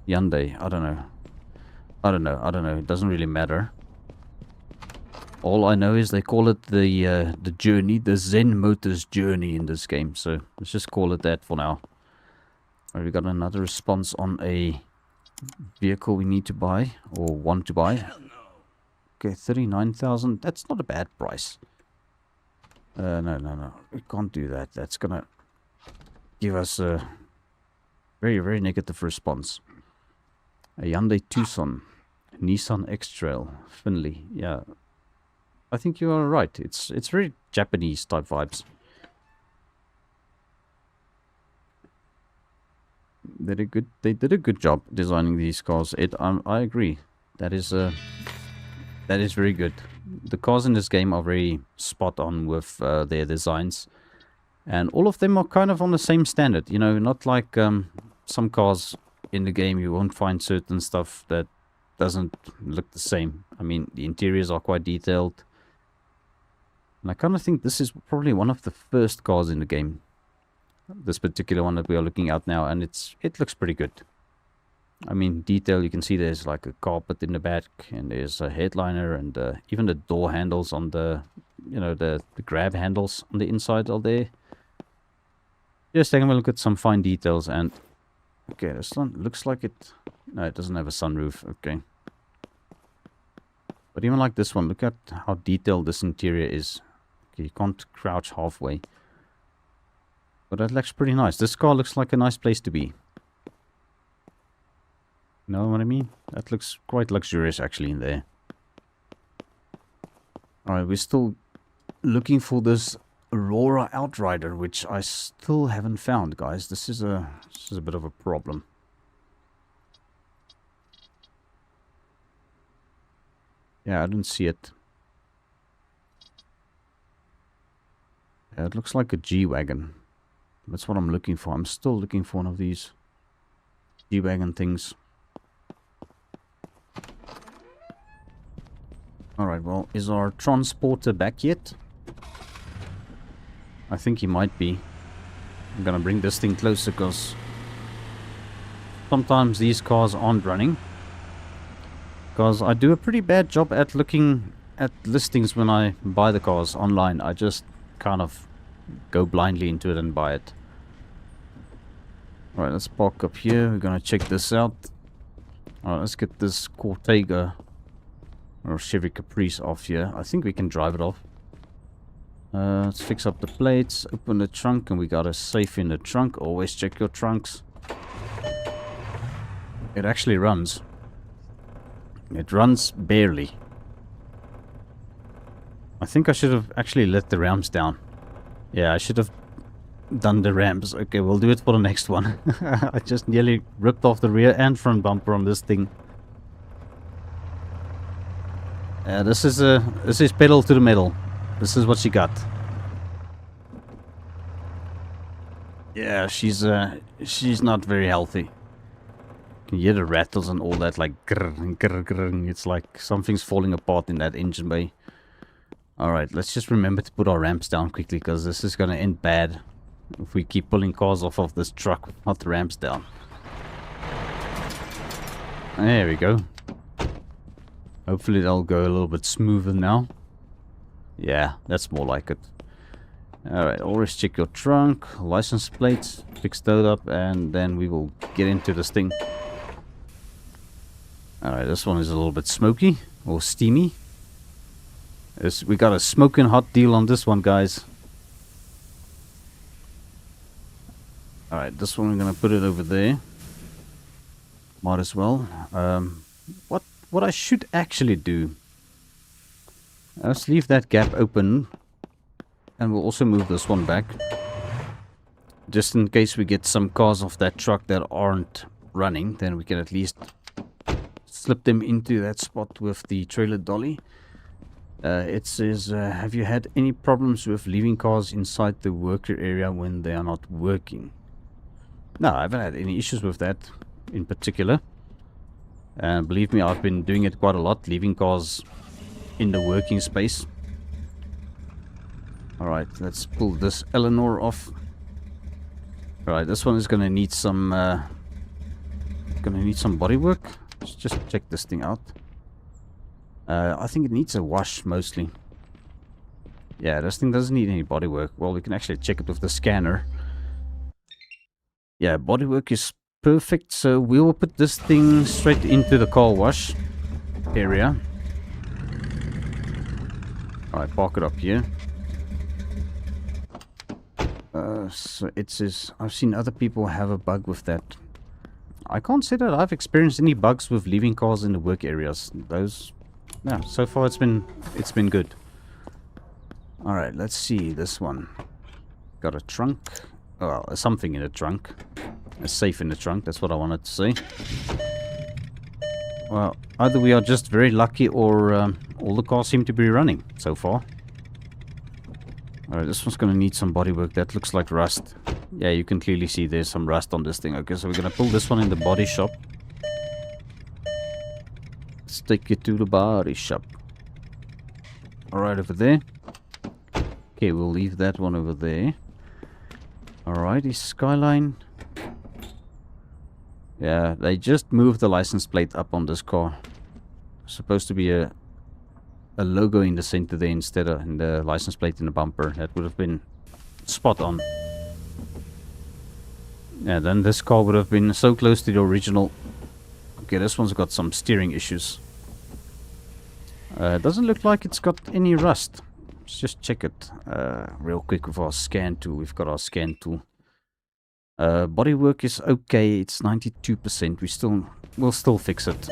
Hyundai. I don't know. It doesn't really matter. All I know is they call it the journey, the Zen Motors journey in this game. So let's just call it that for now. Alright, we got another response on a vehicle we need to buy or want to buy. Okay, 39,000. That's not a bad price. No. We can't do that. That's gonna give us a very, very negative response. A Hyundai Tucson, Nissan X-Trail, Finley. Yeah, I think you are right. It's very Japanese type vibes. They did a good job designing these cars. I agree. That is very good. The cars in this game are very spot on with their designs. And all of them are kind of on the same standard, you know, not like some cars in the game you won't find certain stuff that doesn't look the same. I mean, the interiors are quite detailed. And I kind of think this is probably one of the first cars in the game. This particular one that we are looking at now, and it looks pretty good. I mean, detail, you can see there's like a carpet in the back, and there's a headliner, and even the door handles on the, you know, the grab handles on the inside are there. Just taking a look at some fine details, and okay, this one looks like it. No, it doesn't have a sunroof. Okay, but even like this one, look at how detailed this interior is. Okay, you can't crouch halfway, but that looks pretty nice. This car looks like a nice place to be. You know what I mean? That looks quite luxurious actually in there. Alright, we're still looking for this Aurora Outrider, which I still haven't found, guys. This is a bit of a problem. Yeah, I don't see it. Yeah, it looks like a G-Wagon. That's what I'm looking for. I'm still looking for one of these G-Wagon things. Alright, well, is our transporter back yet? I think he might be. I'm gonna bring this thing closer because sometimes these cars aren't running. Because I do a pretty bad job at looking at listings when I buy the cars online. I just kind of go blindly into it and buy it. Alright, let's park up here. We're gonna check this out. Alright, let's get this Cortega or Chevy Caprice off here. I think we can drive it off. Let's fix up the plates, open the trunk, and we got a safe in the trunk. Always check your trunks. It actually runs. It runs barely. I think I should have actually let the ramps down. Yeah, I should have done the ramps. Okay, we'll do it for the next one. I just nearly ripped off the rear and front bumper on this thing. This is pedal to the metal. This is what she got. Yeah, she's not very healthy. You hear the rattles and all that, like grrr, grrr, grrr. It's like something's falling apart in that engine bay. Alright, let's just remember to put our ramps down quickly, because this is going to end bad if we keep pulling cars off of this truck without the ramps down. There we go. Hopefully they'll go a little bit smoother now. Yeah, that's more like it. Alright, always check your trunk, license plates, fix those up, and then we will get into this thing. Alright, this one is a little bit smoky, or steamy. We got a smoking hot deal on this one, guys. Alright, this one we're going to put it over there. Might as well. What I should actually do, let's leave that gap open, and we'll also move this one back, just in case we get some cars off that truck that aren't running. Then we can at least slip them into that spot with the trailer dolly. It says, have you had any problems with leaving cars inside the worker area when they are not working? No, I haven't had any issues with that in particular. And believe me, I've been doing it quite a lot, leaving cars in the working space. Alright, let's pull this Eleanor off. Alright, this one is gonna need some body work. Let's just check this thing out. I think it needs a wash mostly. Yeah, this thing doesn't need any body work. Well, we can actually check it with the scanner. Yeah, body work is perfect, so we will put this thing straight into the car wash area. Alright, park it up here. So it says, I've seen other people have a bug with that. I can't say that I've experienced any bugs with leaving cars in the work areas. Yeah, so far it's been good. Alright, let's see this one. Got a trunk. Well, something in the trunk. A safe in the trunk, that's what I wanted to say. Well, either we are just very lucky, or all the cars seem to be running so far. Alright, this one's going to need some body work. That looks like rust. Yeah, you can clearly see there's some rust on this thing. Okay, so we're going to pull this one in the body shop. Let's take it to the body shop. Alright, over there. Okay, we'll leave that one over there. Alrighty, Skyline. Yeah, they just moved the license plate up on this car. Supposed to be a logo in the center there instead of in the license plate in the bumper. That would have been spot on. Yeah, then this car would have been so close to the original. Okay, this one's got some steering issues. Doesn't look like it's got any rust. Let's just check it real quick with our scan tool. We've got our scan tool. Bodywork is okay. It's 92%. We'll still fix it.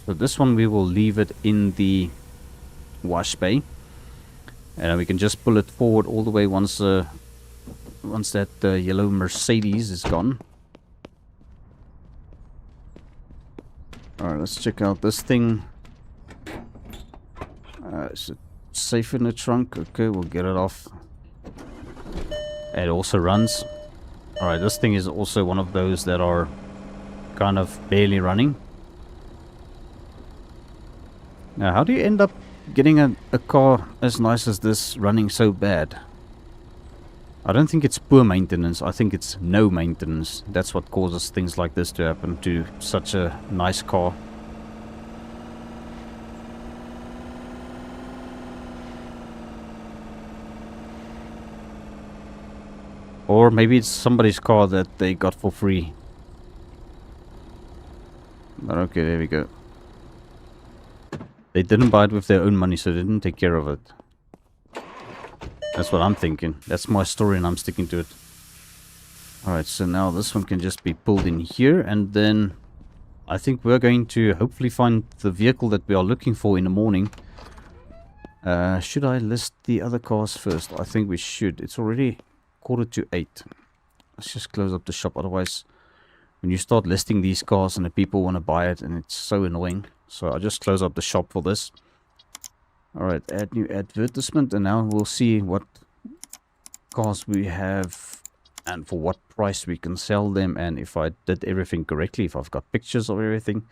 So this one we will leave it in the wash bay, and we can just pull it forward all the way once that yellow Mercedes is gone. Alright, let's check out this thing. Is it safe in the trunk? Okay, we'll get it off. It also runs. Alright, this thing is also one of those that are kind of barely running. Now, how do you end up getting a car as nice as this running so bad? I don't think it's poor maintenance. I think it's no maintenance. That's what causes things like this to happen to such a nice car. Or maybe it's somebody's car that they got for free. But okay, there we go. They didn't buy it with their own money, so they didn't take care of it. That's what I'm thinking. That's my story and I'm sticking to it. Alright, so now this one can just be pulled in here, and then I think we're going to hopefully find the vehicle that we are looking for in the morning. Should I list the other cars first? I think we should. It's already 7:45. Let's just close up the shop, otherwise when you start listing these cars and the people want to buy it, and it's so annoying. So I'll just close up the shop for this. Alright, add new advertisement, and now we'll see what cars we have and for what price we can sell them, and if I did everything correctly, if I've got pictures of everything.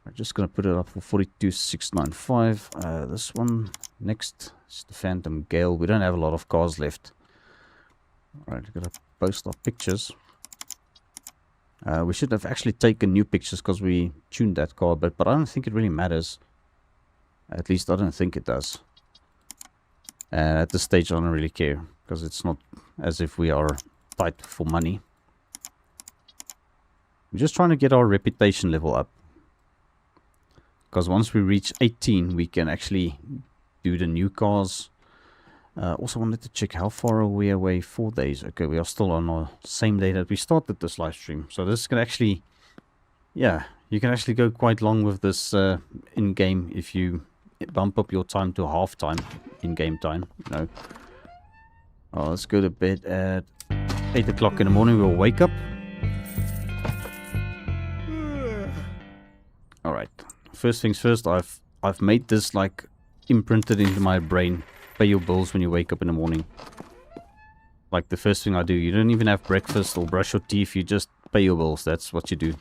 I'm just gonna put it up for 42,695. This one next is the Phantom Gale. We don't have a lot of cars left. Alright, we're gonna post our pictures. We should have actually taken new pictures because we tuned that car, but I don't think it really matters. At least I don't think it does. At this stage I don't really care, because it's not as if we are tight for money. I'm just trying to get our reputation level up. Because once we reach 18 we can actually do the new cars. Also wanted to check how far are we away. 4 days. Okay, we are still on our same day that we started this live stream. So this can actually, yeah, you can actually go quite long with this in-game if you bump up your time to half time, in-game time, you know. Oh, let's go to bed at 8 o'clock in the morning. We'll wake up. Alright, first things first, I've made this like imprinted into my brain. Pay your bills when you wake up in the morning. Like the first thing I do. You don't even have breakfast or brush your teeth. You just pay your bills. That's what you do.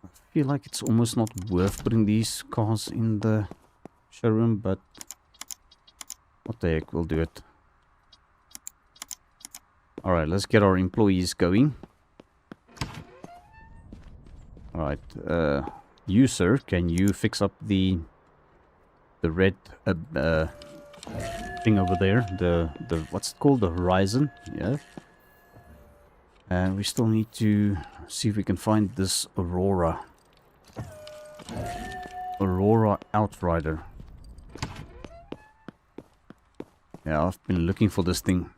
I feel like it's almost not worth putting these cars in the showroom, but what the heck, we'll do it. Alright, let's get our employees going. Alright, you sir, can you fix up the red thing over there, the what's it called, the horizon? Yeah. And we still need to see if we can find this Aurora Outrider. Yeah, I've been looking for this thing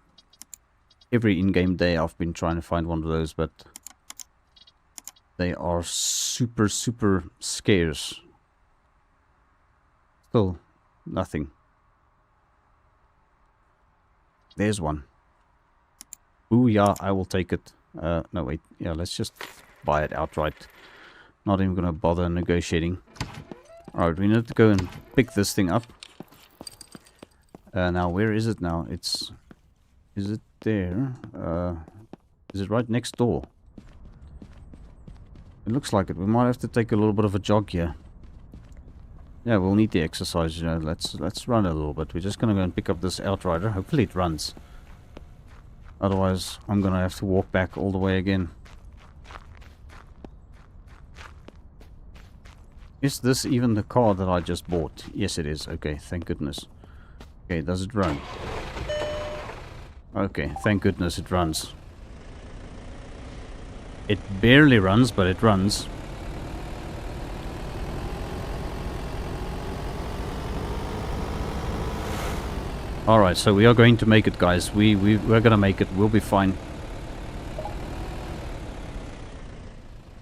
every in-game day. I've been trying to find one of those, but they are super scarce. Still nothing. There's one. Ooh, yeah, I will take it. No, wait. Yeah, let's just buy it outright. Not even gonna bother negotiating. Alright, we need to go and pick this thing up. Now, where is it now? Is it there? Is it right next door? It looks like it. We might have to take a little bit of a jog here. Yeah, we'll need the exercise, you know. Let's run a little bit. We're just gonna go and pick up this Outrider. Hopefully it runs. Otherwise, I'm gonna have to walk back all the way again. Is this even the car that I just bought? Yes, it is. Okay, thank goodness. Okay, does it run? Okay, thank goodness it runs. It barely runs, but it runs. Alright, so we are going to make it, guys. We're gonna make it. We'll be fine.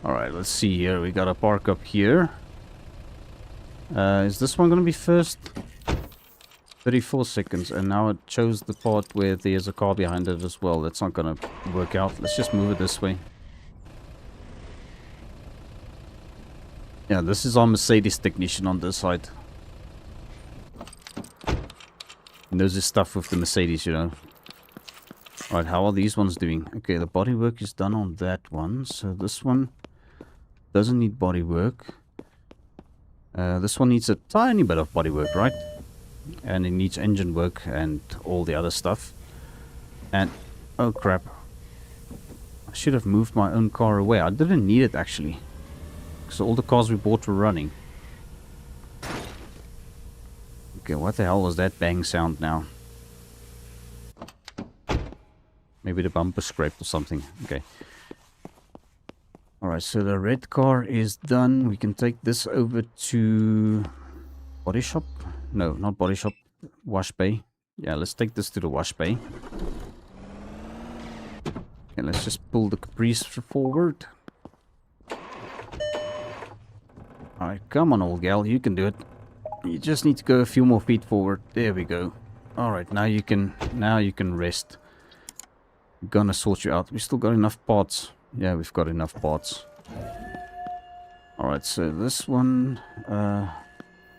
Alright, let's see here. We gotta park up here. Is this one gonna be first? 34 seconds, and now it shows the part where there's a car behind it as well. That's not gonna work out. Let's just move it this way. Yeah, this is our Mercedes technician on this side. He knows his stuff with the Mercedes, you know. Alright, how are these ones doing? Okay, the bodywork is done on that one. So this one doesn't need bodywork. This one needs a tiny bit of bodywork, right? And it needs engine work and all the other stuff. And, oh crap. I should have moved my own car away. I didn't need it actually. So all the cars we bought were running. Okay, what the hell was that bang sound now? Maybe the bumper scraped or something. Okay. Alright, so the red car is done. We can take this over to body shop. No, not body shop. Wash bay. Yeah, let's take this to the wash bay. Okay, let's just pull the Caprice forward. Alright, come on, old gal. You can do it. You just need to go a few more feet forward. There we go. Alright, now you can rest. I'm gonna sort you out. We still got enough parts. Yeah, we've got enough parts. Alright, so this one...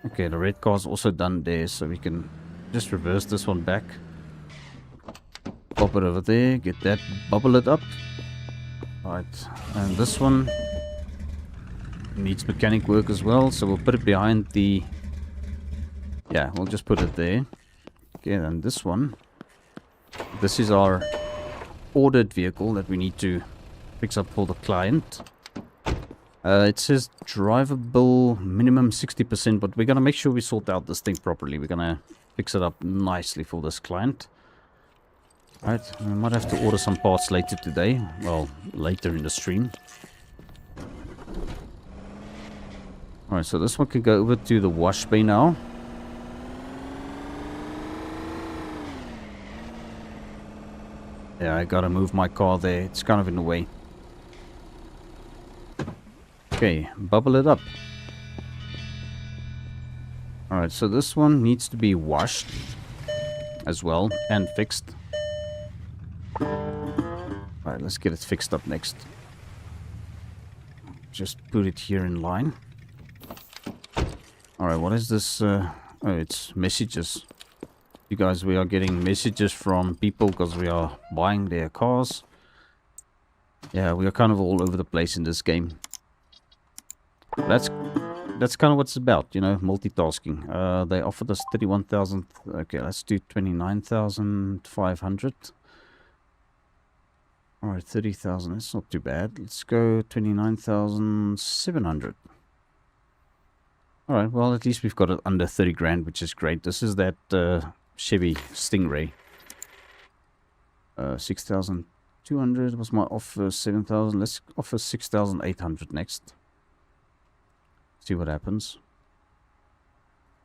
okay, the red car's also done there, so we can just reverse this one back. pop it over there, get that, bubble it up. Right, and this one needs mechanic work as well, so we'll put it behind the... Yeah, we'll just put it there. Okay, and this one, this is our ordered vehicle that we need to fix up for the client. It says drivable minimum 60%, but we're gonna make sure we sort out this thing properly. We're gonna fix it up nicely for this client. Right, we might have to order some parts later today. Well, later in the stream. Alright, so this one can go over to the wash bay now. Yeah, I gotta move my car there. It's kind of in the way. Okay, bubble it up. Alright, so this one needs to be washed as well and fixed. Alright, let's get it fixed up next. Just put it here in line. Alright, what is this? Oh, it's messages. You guys, we are getting messages from people because we are buying their cars. Yeah, we are kind of all over the place in this game. That's kind of what it's about, you know, multitasking. They offered us 31,000. Okay, let's do 29,500. Alright, 30,000. That's not too bad. Let's go 29,700. Alright, well, at least we've got it under 30 grand, which is great. This is that Chevy Stingray. 6,200 was my offer. 7,000. Let's offer 6,800 next. See what happens.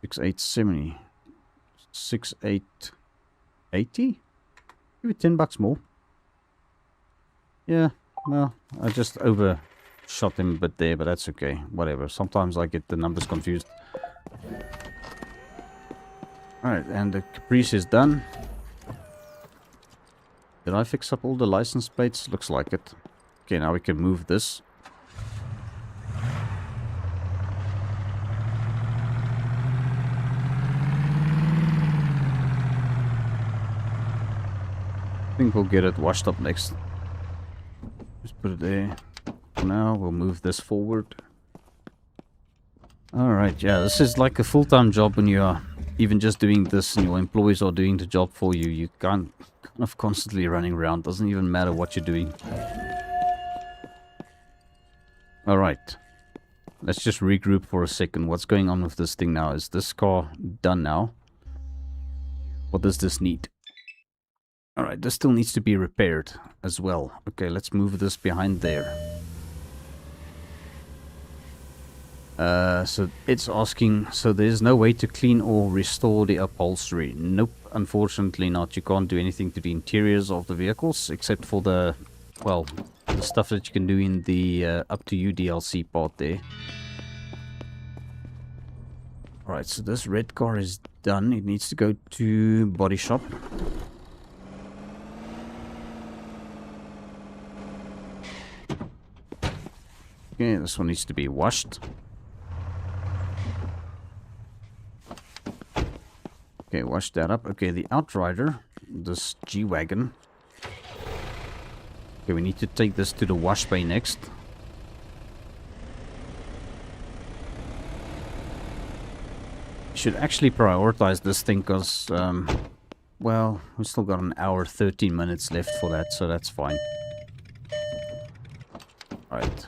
6,870. 6,880? Give it 10 bucks more. Yeah, well, I just overshot him a bit there, but that's okay. Whatever. Sometimes I get the numbers confused. Alright, and the Caprice is done. Did I fix up all the license plates? Looks like it. Okay, now we can move this. I think we'll get it washed up next. Just put it there. Now we'll move this forward. Alright, yeah, this is like a full-time job when you are even just doing this and your employees are doing the job for you. You can't kind of constantly running around. Doesn't even matter what you're doing. Alright. Let's just regroup for a second. What's going on with this thing now? Is this car done now? What does this need? Alright, this still needs to be repaired as well. Okay, let's move this behind there. So it's asking, so there's no way to clean or restore the upholstery. Nope, unfortunately not. You can't do anything to the interiors of the vehicles except for the, well, the stuff that you can do in the Up To You DLC part there. Alright, so this red car is done. It needs to go to body shop. Okay, this one needs to be washed. Okay, wash that up. Okay, the Outrider, this G-Wagon. Okay, we need to take this to the wash bay next. Should actually prioritize this thing because, well, we still got an hour, 13 minutes left for that, so that's fine. Alright.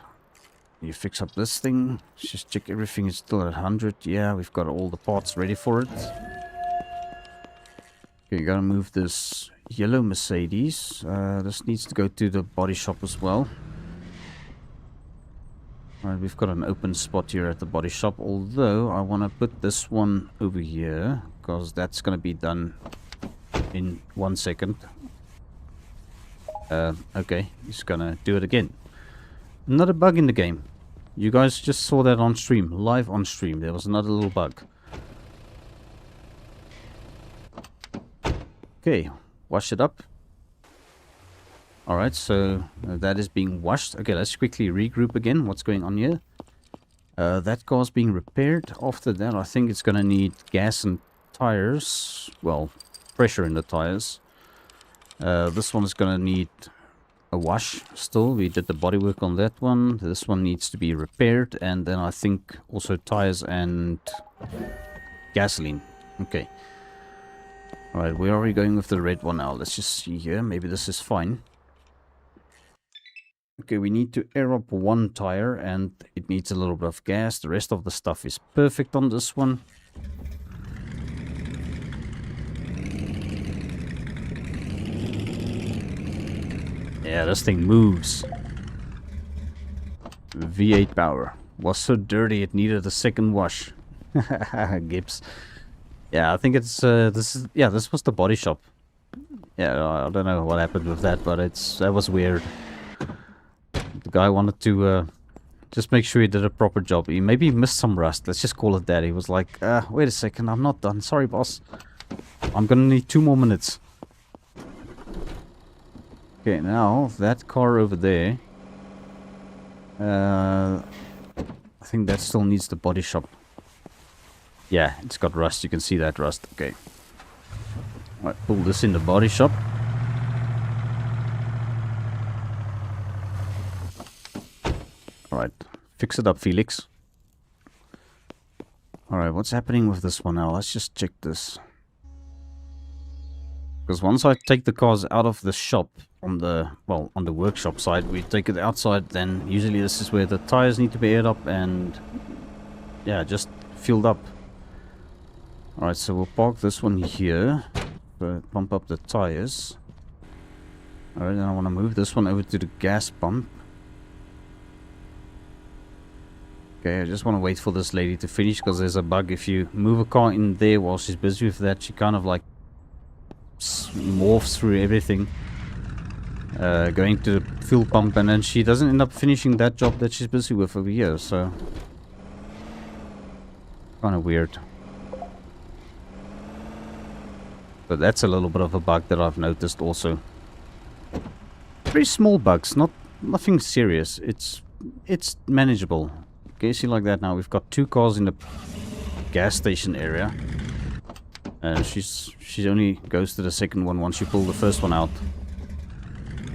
You fix up this thing. Just check everything is still at 100. Yeah, we've got all the parts ready for it. Okay, you gotta move this yellow Mercedes. This needs to go to the body shop as well. Alright, we've got an open spot here at the body shop. Although, I want to put this one over here. Because that's going to be done in 1 second. Okay, he's going to do it again. Another bug in the game. You guys just saw that on stream. Live on stream. There was another little bug. Okay, wash it up. Alright, so that is being washed. Okay, let's quickly regroup again. What's going on here? That car's being repaired. After that, I think it's going to need gas and tires. Well, pressure in the tires. This one is gonna need a wash still. We did the bodywork on that one. This one needs to be repaired, and then I think also tires and gasoline. Okay. Alright, where are we going with the red one now? Let's just see here. Maybe this is fine. Okay, we need to air up one tire, and it needs a little bit of gas. The rest of the stuff is perfect on this one. Yeah, this thing moves. V8 power. Was so dirty it needed a second wash. Gibbs. Yeah, I think it's this was the body shop. Yeah, I don't know what happened with that, but that was weird. The guy wanted to just make sure he did a proper job. He maybe missed some rust. Let's just call it that. He was like, wait a second, I'm not done. Sorry, boss. I'm gonna need 2 more minutes. Okay, now that car over there, I think that still needs the body shop. Yeah, it's got rust. You can see that rust. Okay. Alright, pull this in the body shop. Alright, fix it up, Felix. Alright, what's happening with this one now? Let's just check this. Because once I take the cars out of the shop, on the workshop side, we take it outside, then usually this is where the tires need to be aired up and, yeah, just filled up. Alright, so we'll park this one here, pump up the tires. Alright, then I want to move this one over to the gas pump. Okay, I just want to wait for this lady to finish, because there's a bug. If you move a car in there while she's busy with that, she kind of like morphs through everything, going to the fuel pump, and then she doesn't end up finishing that job that she's busy with over here, so kind of weird. But that's a little bit of a bug that I've noticed also. Very small bugs, nothing serious. It's manageable. Okay, see like that now. We've got 2 cars in the gas station area. And she only goes to the second one once you pull the first one out.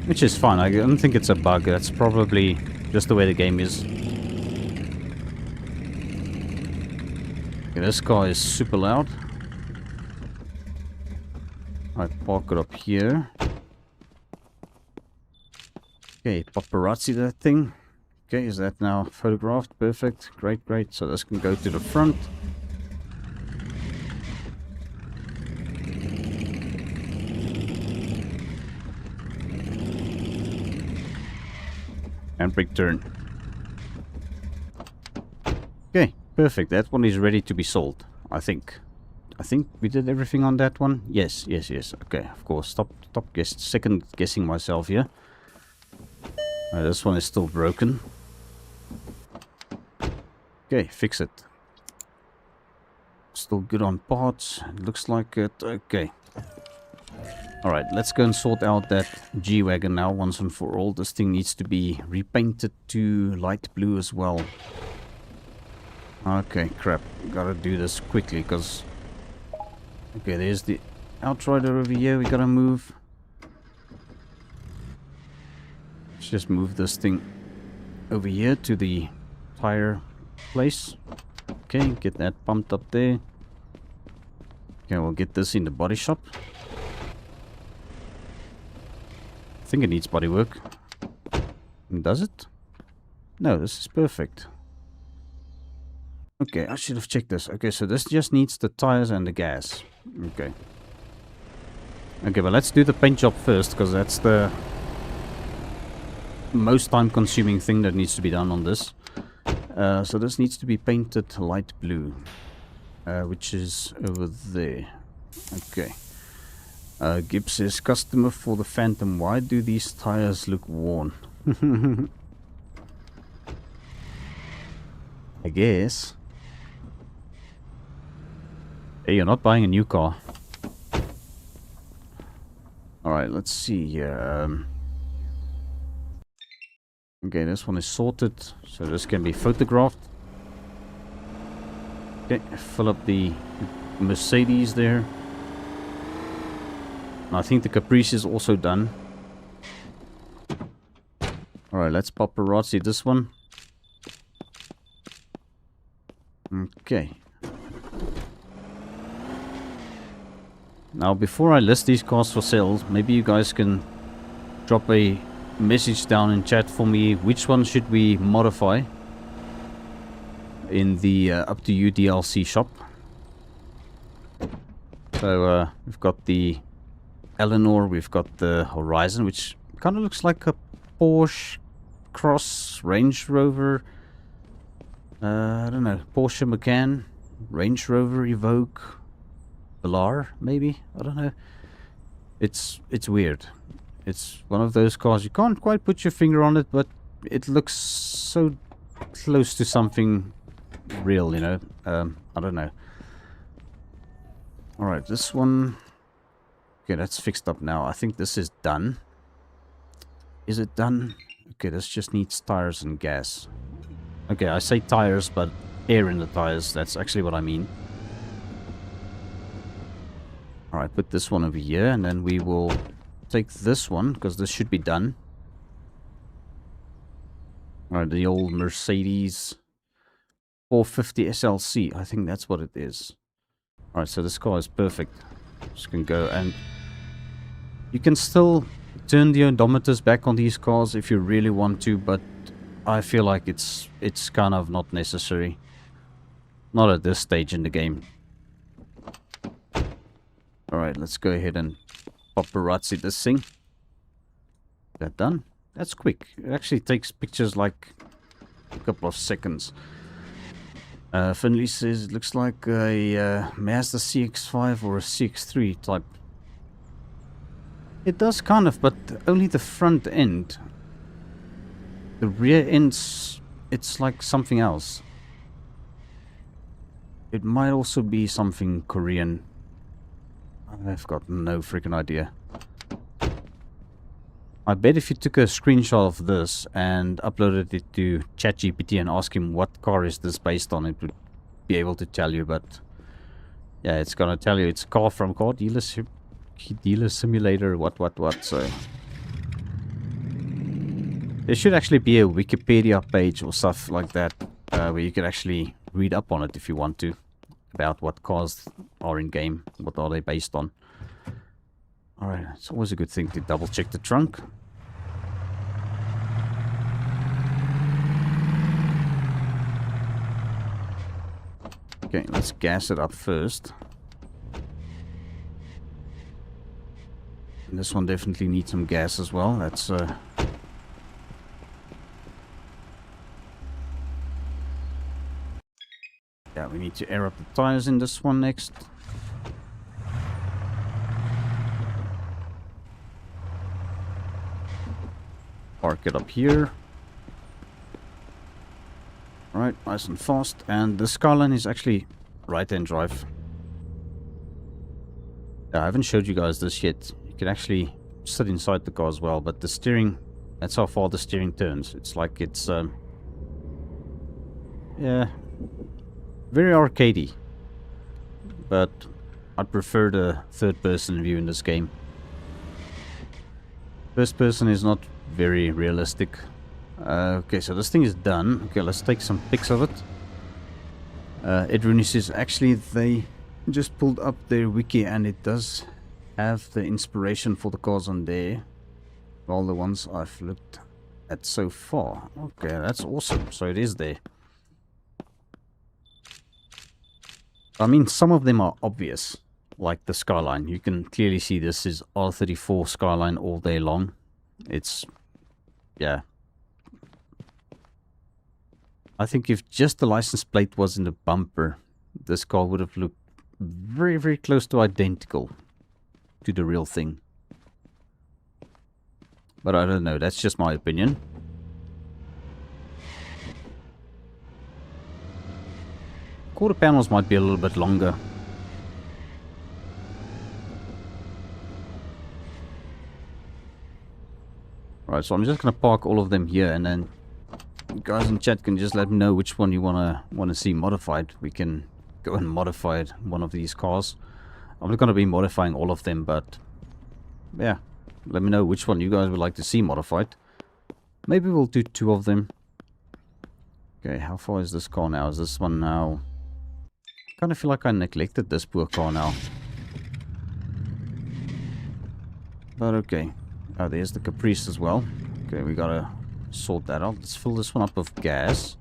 Which is fine. I don't think it's a bug. That's probably just the way the game is. Okay, this car is super loud. I park it up here. Okay, paparazzi that thing. Okay, is that now photographed? Perfect. Great, great. So this can go to the front. Handbrake turn. Okay, perfect. That one is ready to be sold, I think. I think we did everything on that one. Yes, yes, yes. Okay, of course. Stop second guessing myself here. This one is still broken. Okay, fix it. Still good on parts. It looks like it. Okay. Alright, let's go and sort out that G-Wagon now once and for all. This thing needs to be repainted to light blue as well. Okay, crap. Gotta do this quickly because... Okay, there's the Outrider over here. We gotta move. Let's just move this thing over here to the tire place. Okay, get that pumped up there. Okay, we'll get this in the body shop. I think it needs body work. Does it? No, this is perfect. Okay, I should have checked this. Okay, so this just needs the tires and the gas. Okay. Okay, but let's do the paint job first, because that's the most time consuming thing that needs to be done on this. So this needs to be painted light blue, which is over there. Okay. Gibbs says, customer for the Phantom, why do these tires look worn? I guess. Hey, you're not buying a new car. Alright, let's see here. Okay, this one is sorted, so this can be photographed. Okay, fill up the Mercedes there. I think the Caprice is also done. Alright, let's paparazzi this one. Okay. Now, before I list these cars for sale, maybe you guys can drop a message down in chat for me. Which one should we modify in the Up to You DLC shop? So, we've got the Eleanor, we've got the Horizon, which kind of looks like a Porsche Cross, Range Rover, I don't know, Porsche Macan, Range Rover Evoque, Velar, maybe? I don't know. It's weird. It's one of those cars, you can't quite put your finger on it, but it looks so close to something real, you know. I don't know. Alright, this one... Okay, that's fixed up now. I think this is done. Is it done? Okay, this just needs tires and gas. Okay, I say tires, but air in the tires. That's actually what I mean. Alright, put this one over here, and then we will take this one, because this should be done. Alright, the old Mercedes 450 SLC. I think that's what it is. Alright, so this car is perfect. Just can go, and you can still turn the odometers back on these cars if you really want to, but I feel like it's kind of not necessary. Not at this stage in the game. Alright, let's go ahead and paparazzi this thing. That done? That's quick. It actually takes pictures like a couple of seconds. Finley says it looks like a Mazda CX-5 or a CX-3 type. It does kind of, but only the front end. The rear end's, it's like something else. It might also be something Korean. I've got no freaking idea. I bet if you took a screenshot of this and uploaded it to ChatGPT and asked him what car is this based on, it would be able to tell you, but yeah, it's gonna tell you it's a car from Car Dealer Simulator, what, so there should actually be a Wikipedia page or stuff like that, where you can actually read up on it if you want to, about what cars are in game, what are they based on. Alright, it's always a good thing to double check the trunk. Okay, let's gas it up first. And this one definitely needs some gas as well. That's yeah, we need to air up the tires in this one next. Park it up here. Right, nice and fast. And the Skyline is actually right-hand drive. Yeah, I haven't showed you guys this yet. You can actually sit inside the car as well, but the steering, that's how far the steering turns. It's like it's, yeah, very arcadey. But I'd prefer the third-person view in this game. First person is not very realistic. Okay, so this thing is done. Okay, let's take some pics of it. Edwin says actually they just pulled up their wiki and it does have the inspiration for the cars on there. All the ones I've looked at so far. Okay, that's awesome. So it is there. I mean, some of them are obvious, like the Skyline. You can clearly see this is R34 Skyline all day long. It's, yeah. I think if just the license plate was in the bumper, this car would have looked very, very close to identical to the real thing. But I don't know, that's just my opinion. Quarter panels might be a little bit longer. Right, so I'm just going to park all of them here, and then you guys in chat can just let me know which one you wanna see modified. We can go and modify one of these cars. I'm not going to be modifying all of them, but yeah, let me know which one you guys would like to see modified. Maybe we'll do 2 of them. Okay, how far is this car now? Is this one now? I kind of feel like I neglected this poor car now. But okay. Oh, there's the Caprice as well. Okay, we gotta sort that out. Let's fill this one up with gas.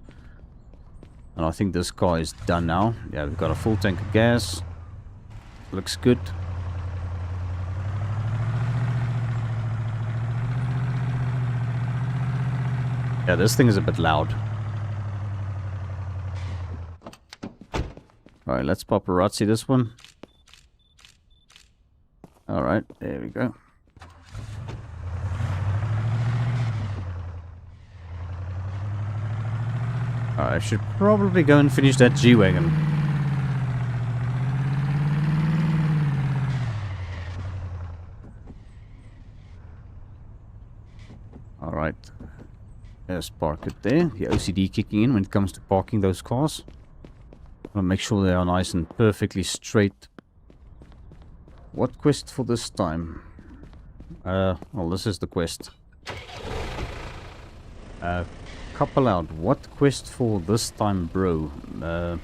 And I think this car is done now. Yeah, we've got a full tank of gas. Looks good. Yeah, this thing is a bit loud. Alright, let's paparazzi this one. Alright, there we go. I should probably go and finish that G-Wagon. Alright. Let's park it there. The OCD kicking in when it comes to parking those cars. I'll make sure they are nice and perfectly straight. What quest for this time? Well, this is the quest. Couple out. What quest for this time, bro? I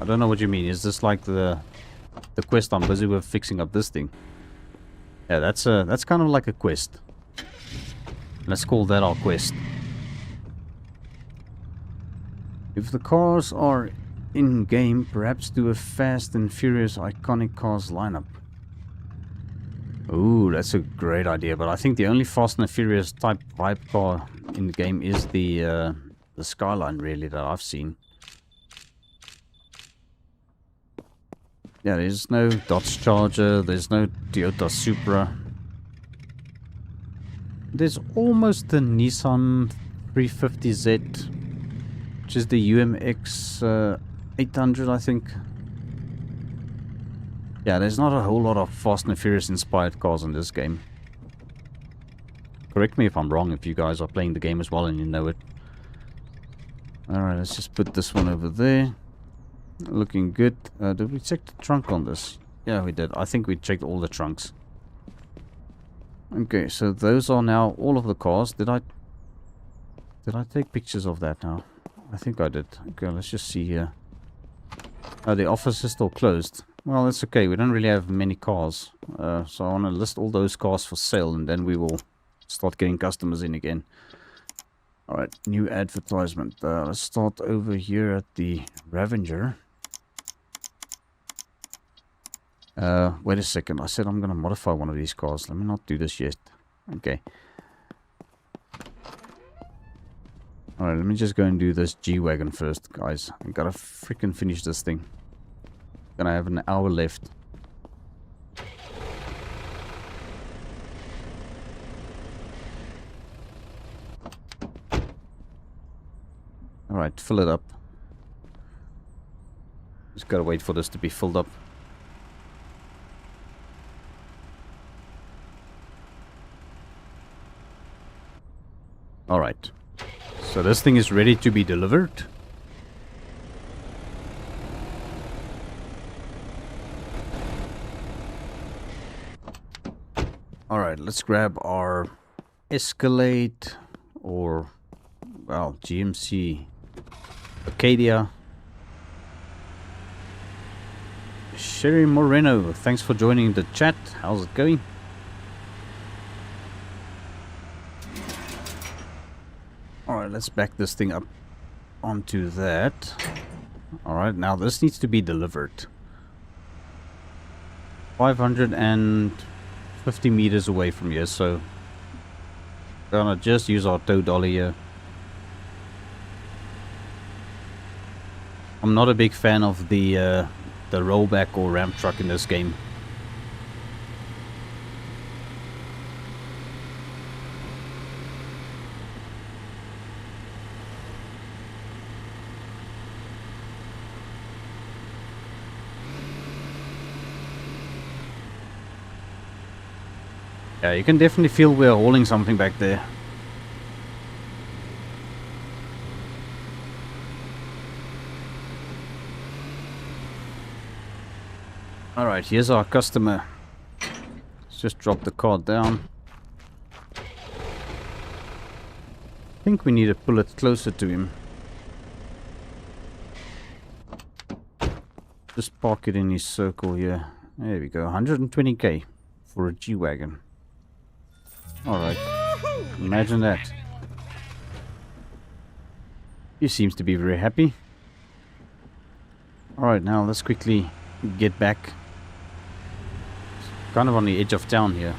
don't know what you mean. Is this like the quest I'm busy with fixing up this thing? Yeah, that's kind of like a quest. Let's call that our quest. If the cars are in game, perhaps do a Fast and Furious iconic cars lineup. Ooh, that's a great idea, but I think the only Fast and Furious type vibe car in the game is the Skyline, really, that I've seen. Yeah, there's no Dodge Charger, there's no Toyota Supra. There's almost the Nissan 350Z, which is the UMX 800, I think. Yeah, there's not a whole lot of Fast and Furious inspired cars in this game. Correct me if I'm wrong, if you guys are playing the game as well and you know it. Alright, let's just put this one over there. Looking good. Did we check the trunk on this? Yeah, we did. I think we checked all the trunks. Okay, so those are now all of the cars. Did I take pictures of that now? I think I did. Okay, let's just see here. Oh, the office is still closed. Well, that's okay. We don't really have many cars. So I want to list all those cars for sale, and then we will start getting customers in again. Alright, new advertisement. Let's start over here at the Ravenger. Wait a second. I said I'm going to modify one of these cars. Let me not do this yet. Okay. Alright, let me just go and do this G-Wagon first, guys. I gotta freaking finish this thing. Gonna have an hour left. Alright, fill it up. Just gotta wait for this to be filled up. Alright. So this thing is ready to be delivered. Alright, let's grab our Escalade or, well, GMC Acadia. Sherry Moreno, thanks for joining the chat. How's it going? Alright, let's back this thing up onto that. Alright, now this needs to be delivered. 550 meters away from here, so gonna just use our tow dolly here. I'm not a big fan of the rollback or ramp truck in this game. Yeah, you can definitely feel we're hauling something back there. Alright, here's our customer. Let's just drop the car down. I think we need to pull it closer to him. Just park it in his circle here. There we go. 120k for a G-Wagon. Alright. Imagine that. He seems to be very happy. Alright, now let's quickly get back. Kind of on the edge of town here.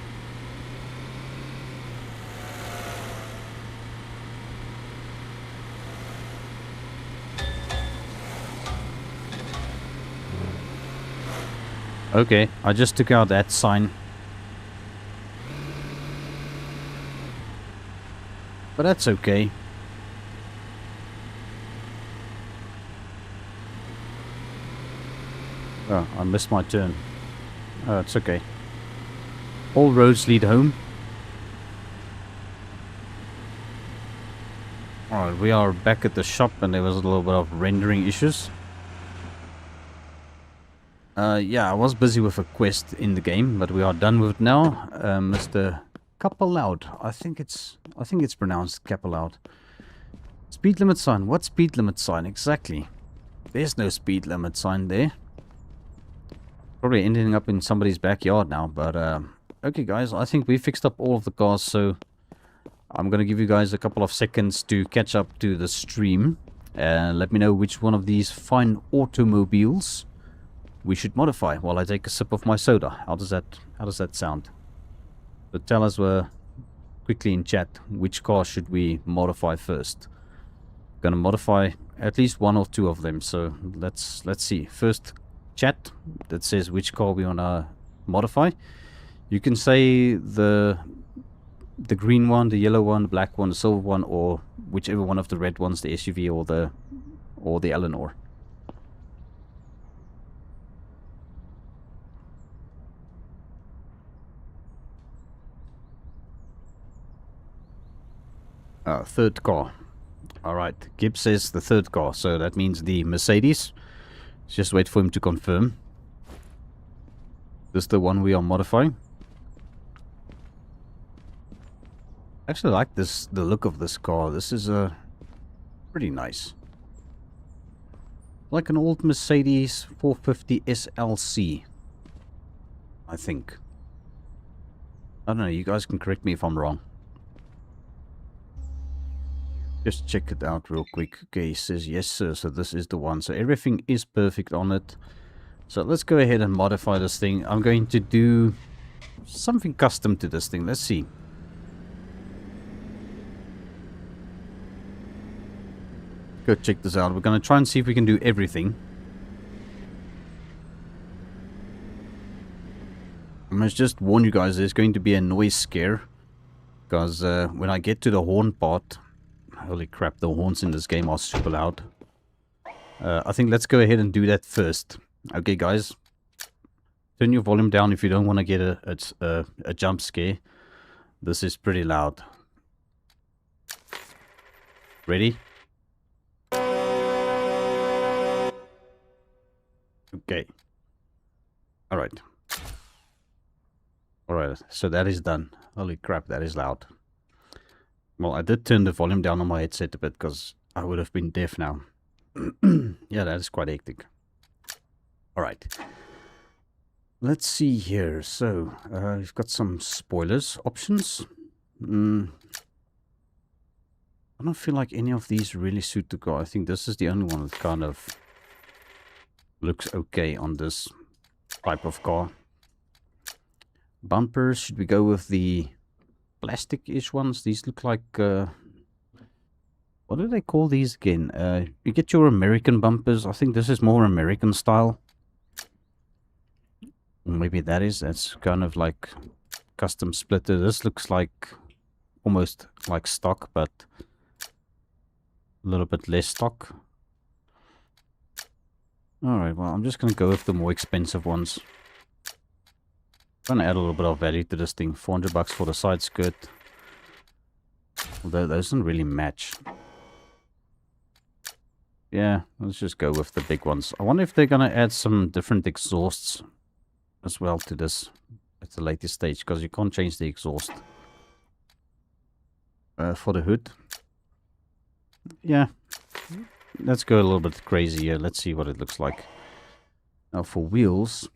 Okay, I just took out that sign. But that's okay. Oh, I missed my turn. Oh, it's okay. All roads lead home. Alright, we are back at the shop and there was a little bit of rendering issues. Yeah, I was busy with a quest in the game, but we are done with it now. Mr. Capaloud. I think it's pronounced Capaloud. Speed limit sign. What speed limit sign? Exactly. There's no speed limit sign there. Probably ending up in somebody's backyard now, but okay guys, I think we fixed up all of the cars, so I'm gonna give you guys a couple of seconds to catch up to the stream and let me know which one of these fine automobiles we should modify while I take a sip of my soda. How does that sound? So tell us quickly in chat which car should we modify first. Gonna modify at least one or two of them, so let's see. First chat that says which car we wanna modify. You can say the green one, the yellow one, the black one, the silver one, or whichever one of the red ones, the SUV or the Eleanor. Third car. Alright, Gibbs says the third car, so that means the Mercedes. Let's just wait for him to confirm. This is the one we are modifying. I actually like the look of this car. This is pretty nice. Like an old Mercedes 450 SLC, I think. I don't know, you guys can correct me if I'm wrong. Just check it out real quick. Okay, he says yes sir, so this is the one. So everything is perfect on it. So let's go ahead and modify this thing. I'm going to do something custom to this thing. Let's see. Go check this out. We're going to try and see if we can do everything. I must just warn you guys, there's going to be a noise scare. Because when I get to the horn part... Holy crap, the horns in this game are super loud. I think let's go ahead and do that first. Okay, guys. Turn your volume down if you don't want to get a jump scare. This is pretty loud. Ready? Okay. Alright. Alright, so that is done. Holy crap, that is loud. Well, I did turn the volume down on my headset a bit because I would have been deaf now. Yeah, that is quite hectic. Alright. Let's see here. So, we've got some spoilers options. I don't feel like any of these really suit the car. I think this is the only one that kind of looks okay on this type of car. Bumpers, should we go with the plastic-ish ones? These look like what do they call these again? You get your American bumpers. I think this is more American style. Maybe that's kind of like custom splitter. This looks like almost like stock, but a little bit less stock. Alright, well, I'm just gonna go with the more expensive ones. Trying to add a little bit of value to this thing. 400 bucks for the side skirt. Although those don't really match. Yeah, let's just go with the big ones. I wonder if they're gonna add some different exhausts as well to this. at the latest stage, because you can't change the exhaust. For the hood, yeah, let's go a little bit crazy here. Let's see what it looks like. Now for wheels,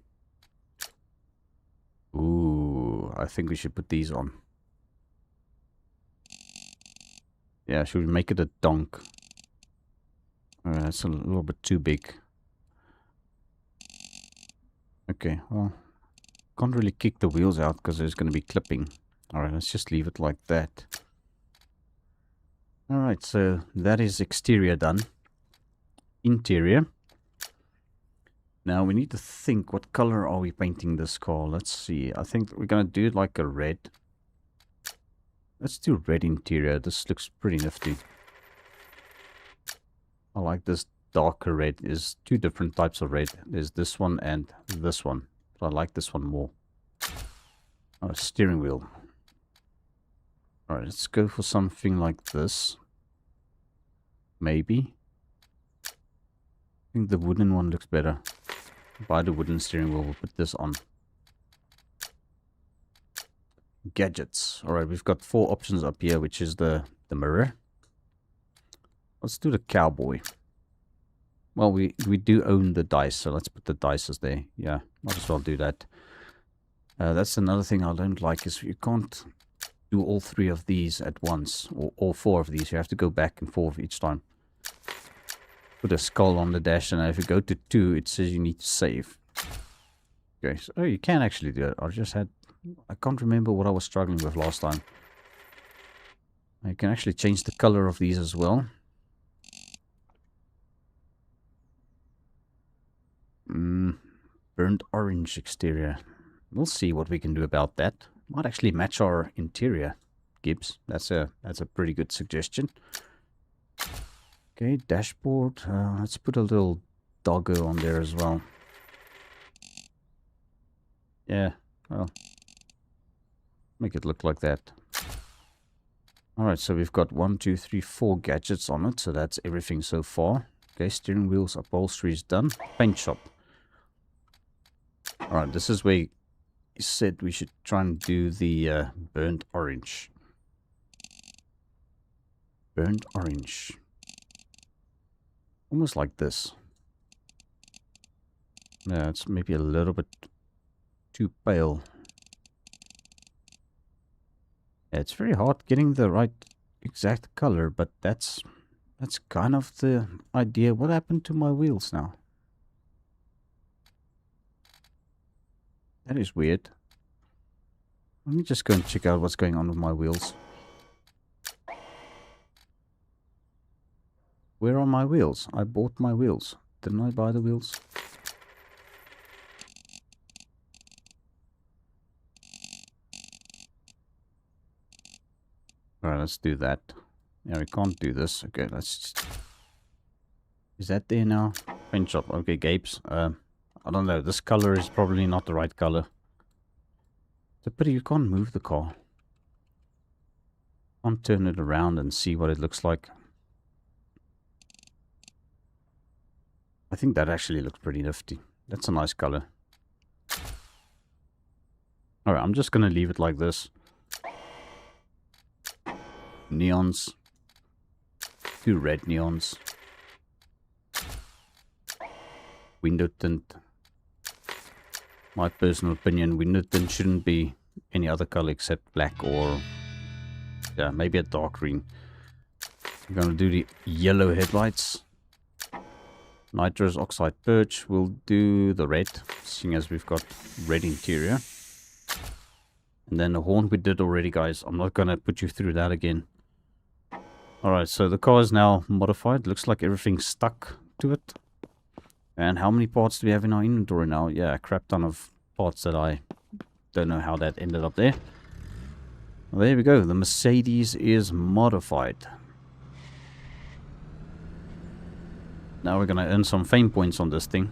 ooh, I think we should put these on. Yeah, should we make it a donk? That's a little bit too big. Okay, well, can't really kick the wheels out because there's going to be clipping. Alright, let's just leave it like that. Alright, so that is exterior done. Interior. Now we need to think, what color are we painting this car? Let's see. I think we're going to do it like a red. Let's do red interior. This looks pretty nifty. I like this darker red. There's two different types of red. There's this one and this one. But I like this one more. Oh, steering wheel. Alright, let's go for something like this. Maybe. I think the wooden one looks better. Buy the wooden steering wheel. We'll put this on. Gadgets. Alright, we've got 4 options up here, which is the mirror. Let's do the cowboy. Well, we do own the dice, so let's put the dices there. Yeah, might as well do that. That's another thing I don't like, is you can't do all 3 of these at once, or all 4 of these. You have to go back and forth each time. Put a skull on the dash, and if you go to 2, it says you need to save. Okay, so oh, you can actually do it. I can't remember what I was struggling with last time. You can actually change the color of these as well. Burnt orange exterior. We'll see what we can do about that. Might actually match our interior, Gibbs. That's a pretty good suggestion. Okay, dashboard. Let's put a little doggo on there as well. Yeah, well, make it look like that. Alright, so we've got 1, 2, 3, 4 gadgets on it. So that's everything so far. Okay, steering wheels, upholstery is done. Paint shop. Alright, this is where you said we should try and do the burnt orange. Burnt orange. Almost like this. Yeah, it's maybe a little bit too pale. Yeah, it's very hard getting the right exact color, but that's kind of the idea. What happened to my wheels now? That is weird. Let me just go and check out what's going on with my wheels. Where are my wheels? I bought my wheels. Didn't I buy the wheels? Alright, let's do that. Yeah, we can't do this. Okay, let's just... Is that there now? Paint shop. Okay, Gapes. I don't know. This color is probably not the right color. It's a pity you can't move the car. Can't turn it around and see what it looks like. I think that actually looks pretty nifty. That's a nice color. Alright, I'm just going to leave it like this. Neons. 2 red neons. Window tint. My personal opinion, window tint shouldn't be any other color except black or... yeah, maybe a dark green. I'm going to do the yellow headlights. Nitrous oxide perch. We'll do the red, seeing as we've got red interior. And then the horn we did already, guys. I'm not going to put you through that again. Alright, so the car is now modified. Looks like everything's stuck to it. And how many parts do we have in our inventory now? Yeah, a crap ton of parts that I don't know how that ended up there. Well, there we go. The Mercedes is modified. Now we're going to earn some fame points on this thing.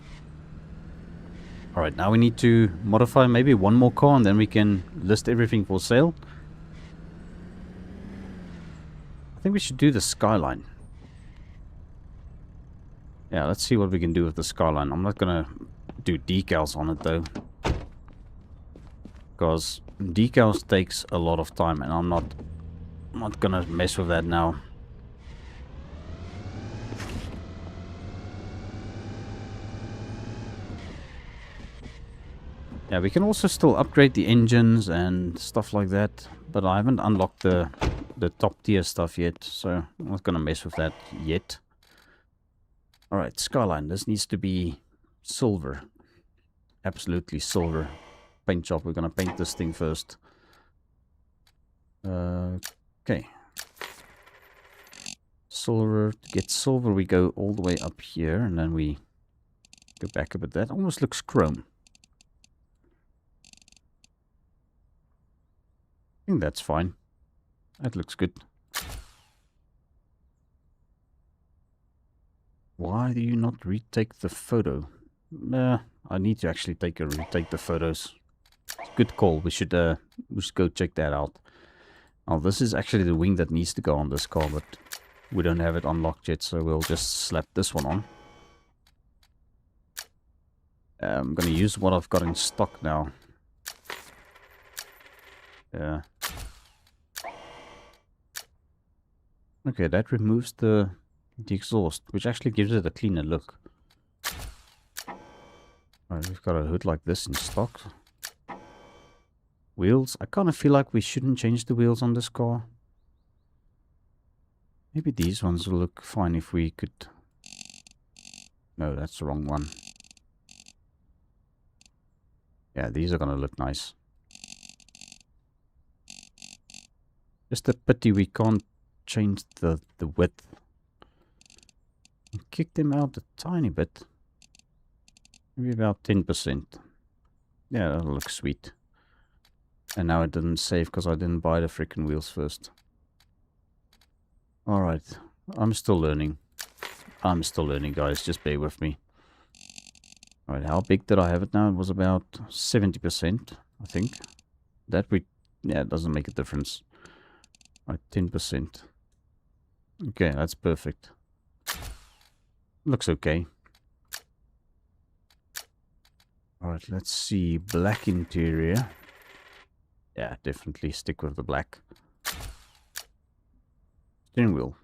Alright, now we need to modify maybe one more car and then we can list everything for sale. I think we should do the Skyline. Yeah, let's see what we can do with the Skyline. I'm not going to do decals on it though. because decals takes a lot of time, and I'm not gonna mess with that now. Yeah, we can also still upgrade the engines and stuff like that, but I haven't unlocked the top tier stuff yet, so I'm not gonna mess with that yet. Alright, skyline. This needs to be silver. Absolutely silver. Paint job. We're gonna paint this thing first. Okay. Silver. To get silver, we go all the way up here, and then we go back a bit. That almost looks chrome. I think that's fine. That looks good. Why do you not retake the photo? I need to actually retake the photos. Good call. We should go check that out. Oh, this is actually the wing that needs to go on this car, but we don't have it unlocked yet, so we'll just slap this one on. I'm gonna use what I've got in stock now. Yeah. Okay, that removes the exhaust, which actually gives it a cleaner look. Alright, we've got a hood like this in stock. Wheels. I kind of feel like we shouldn't change the wheels on this car. Maybe these ones will look fine if we could... No, that's the wrong one. Yeah, these are gonna look nice. Just a pity we can't change the width. Kick them out a tiny bit. Maybe about 10%. Yeah, that'll look sweet. And now it didn't save because I didn't buy the freaking wheels first. Alright, I'm still learning. I'm still learning, guys. Just bear with me. Alright, how big did I have it now? It was about 70%, I think. Yeah, it doesn't make a difference. Alright, 10%. Okay, that's perfect. Looks okay. Alright, let's see. Black interior. Yeah, definitely stick with the black. Steering wheel.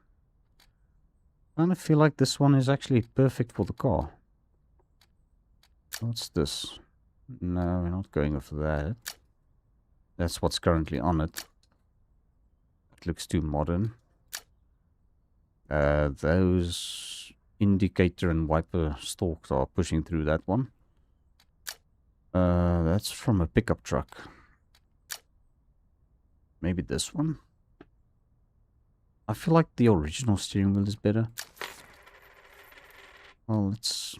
I kind of feel like this one is actually perfect for the car. What's this? No, we're not going for that. That's what's currently on it. It looks too modern. Those indicator and wiper stalks are pushing through that one. That's from a pickup truck. Maybe this one? I feel like the original steering wheel is better. Well, let's...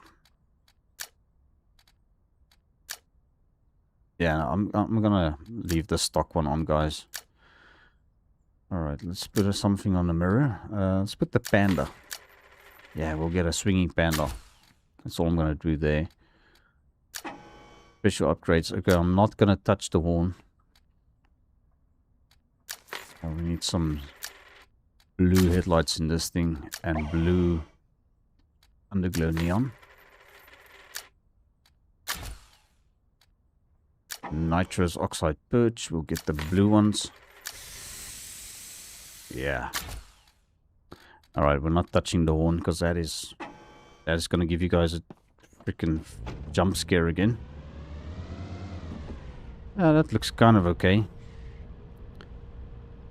Yeah, I'm gonna leave the stock one on, guys. Alright, let's put something on the mirror. Let's put the panda. Yeah, we'll get a swinging panda. That's all I'm gonna do there. Special upgrades. Okay, I'm not gonna touch the horn. Oh, we need some blue headlights in this thing and blue underglow neon. Nitrous oxide perch. We'll get the blue ones. Yeah. Alright, we're not touching the horn because that is going to give you guys a freaking jump scare again. Yeah, that looks kind of okay.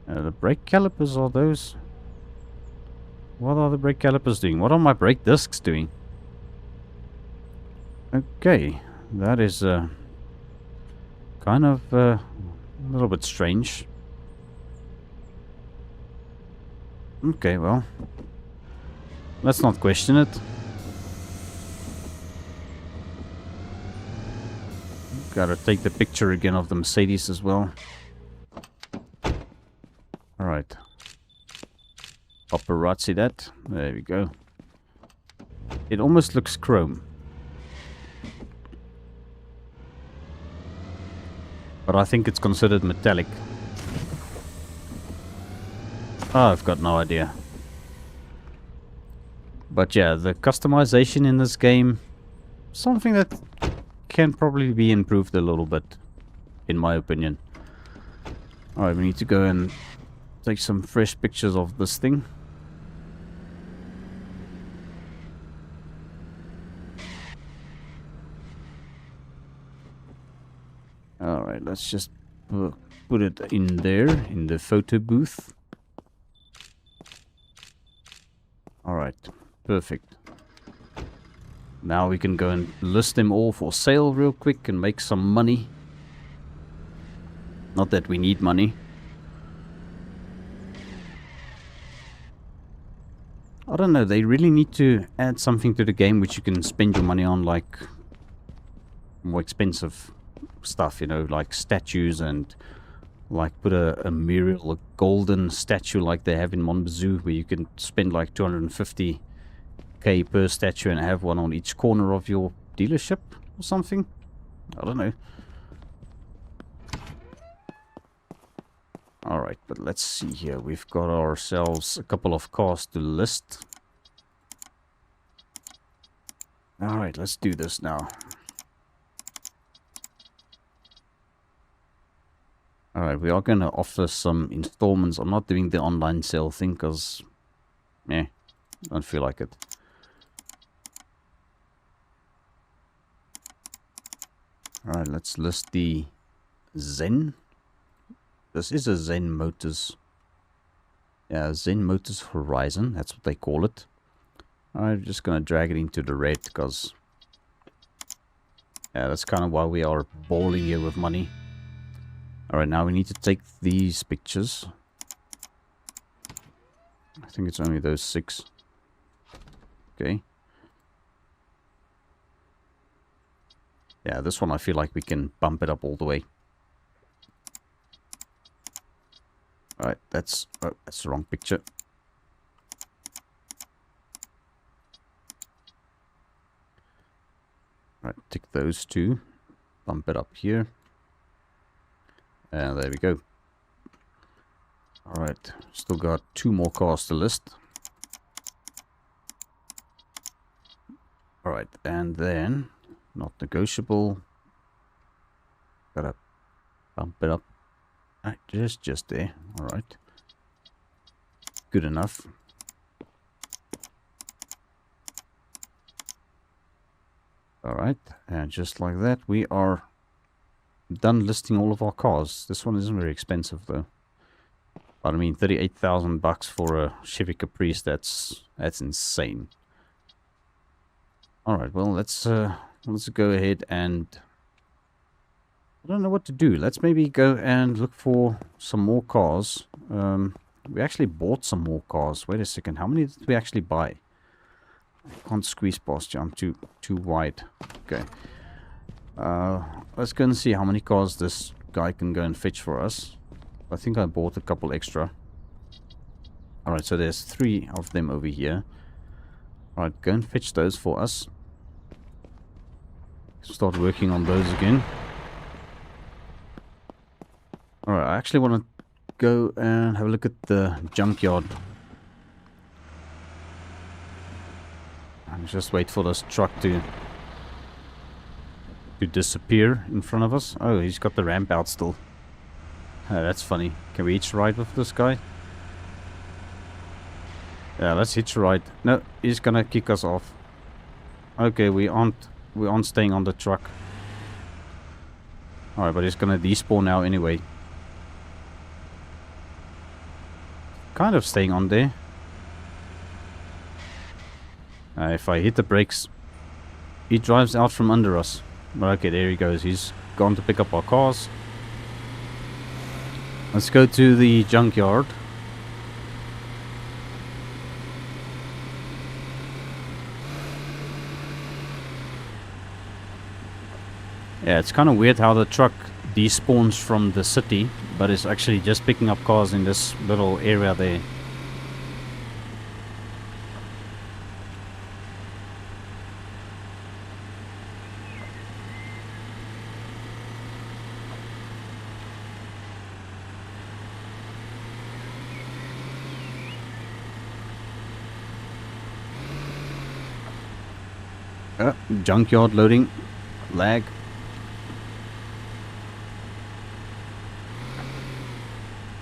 The brake calipers are those. What are the brake calipers doing? What are my brake discs doing? Okay, that is kind of a little bit strange. Okay, well, let's not question it. Gotta take the picture again of the Mercedes as well. Alright. Paparazzi that. There we go. It almost looks chrome. But I think it's considered metallic. Oh, I've got no idea. But yeah, the customization in this game, something that can probably be improved a little bit. in my opinion. Alright, we need to go and take some fresh pictures of this thing. Alright, let's just put it in there, in the photo booth. Alright, perfect. Now we can go and list them all for sale real quick and make some money. Not that we need money. I don't know, they really need to add something to the game which you can spend your money on, like more expensive stuff, you know, like statues, and like put a mural, a golden statue like they have in Monbazoo, where you can spend like 250k per statue and have one on each corner of your dealership or something. I don't know. Alright, but let's see here. We've got ourselves a couple of cars to list. Alright, let's do this now. Alright, we are going to offer some installments. I'm not doing the online sale thing because, I don't feel like it. Alright, let's list the Zen. This is a Zen Motors. Yeah, Zen Motors Horizon. That's what they call it. I'm just going to drag it into the red because, yeah, that's kind of why we are balling here with money. Alright, now we need to take these pictures. I think it's only those 6. Okay. Yeah, this one I feel like we can bump it up all the way. Alright, that's the wrong picture. Alright, tick those 2. Bump it up here. And there we go. Alright, still got 2 more cars to list. Alright, and then, not negotiable. Gotta bump it up. Alright, just there. Alright. Good enough. Alright, and just like that, we are done listing all of our cars. This one isn't very expensive though. But I mean, 38,000 bucks for a Chevy Caprice, that's insane. Alright, well, let's go ahead and I don't know what to do. Let's maybe go and look for some more cars. We actually bought some more cars. Wait a second. How many did we actually buy? I can't squeeze past you. I'm too wide. Okay. Let's go and see how many cars this guy can go and fetch for us. I think I bought a couple extra. Alright, so there's 3 of them over here. Alright, go and fetch those for us. Start working on those again. Alright, I actually want to go and have a look at the junkyard. And just wait for this truck to disappear in front of us. Oh, he's got the ramp out still. That's funny. Can we hitch a ride with this guy? Yeah, let's hitch a ride. No, he's gonna kick us off. Okay, we aren't staying on the truck. Alright, but he's gonna despawn now anyway. Kind of staying on there. If I hit the brakes, he drives out from under us. But okay, there he goes. He's gone to pick up our cars. Let's go to the junkyard. Yeah, it's kind of weird how the truck despawns from the city, but it's actually just picking up cars in this little area there. Junkyard loading. Lag.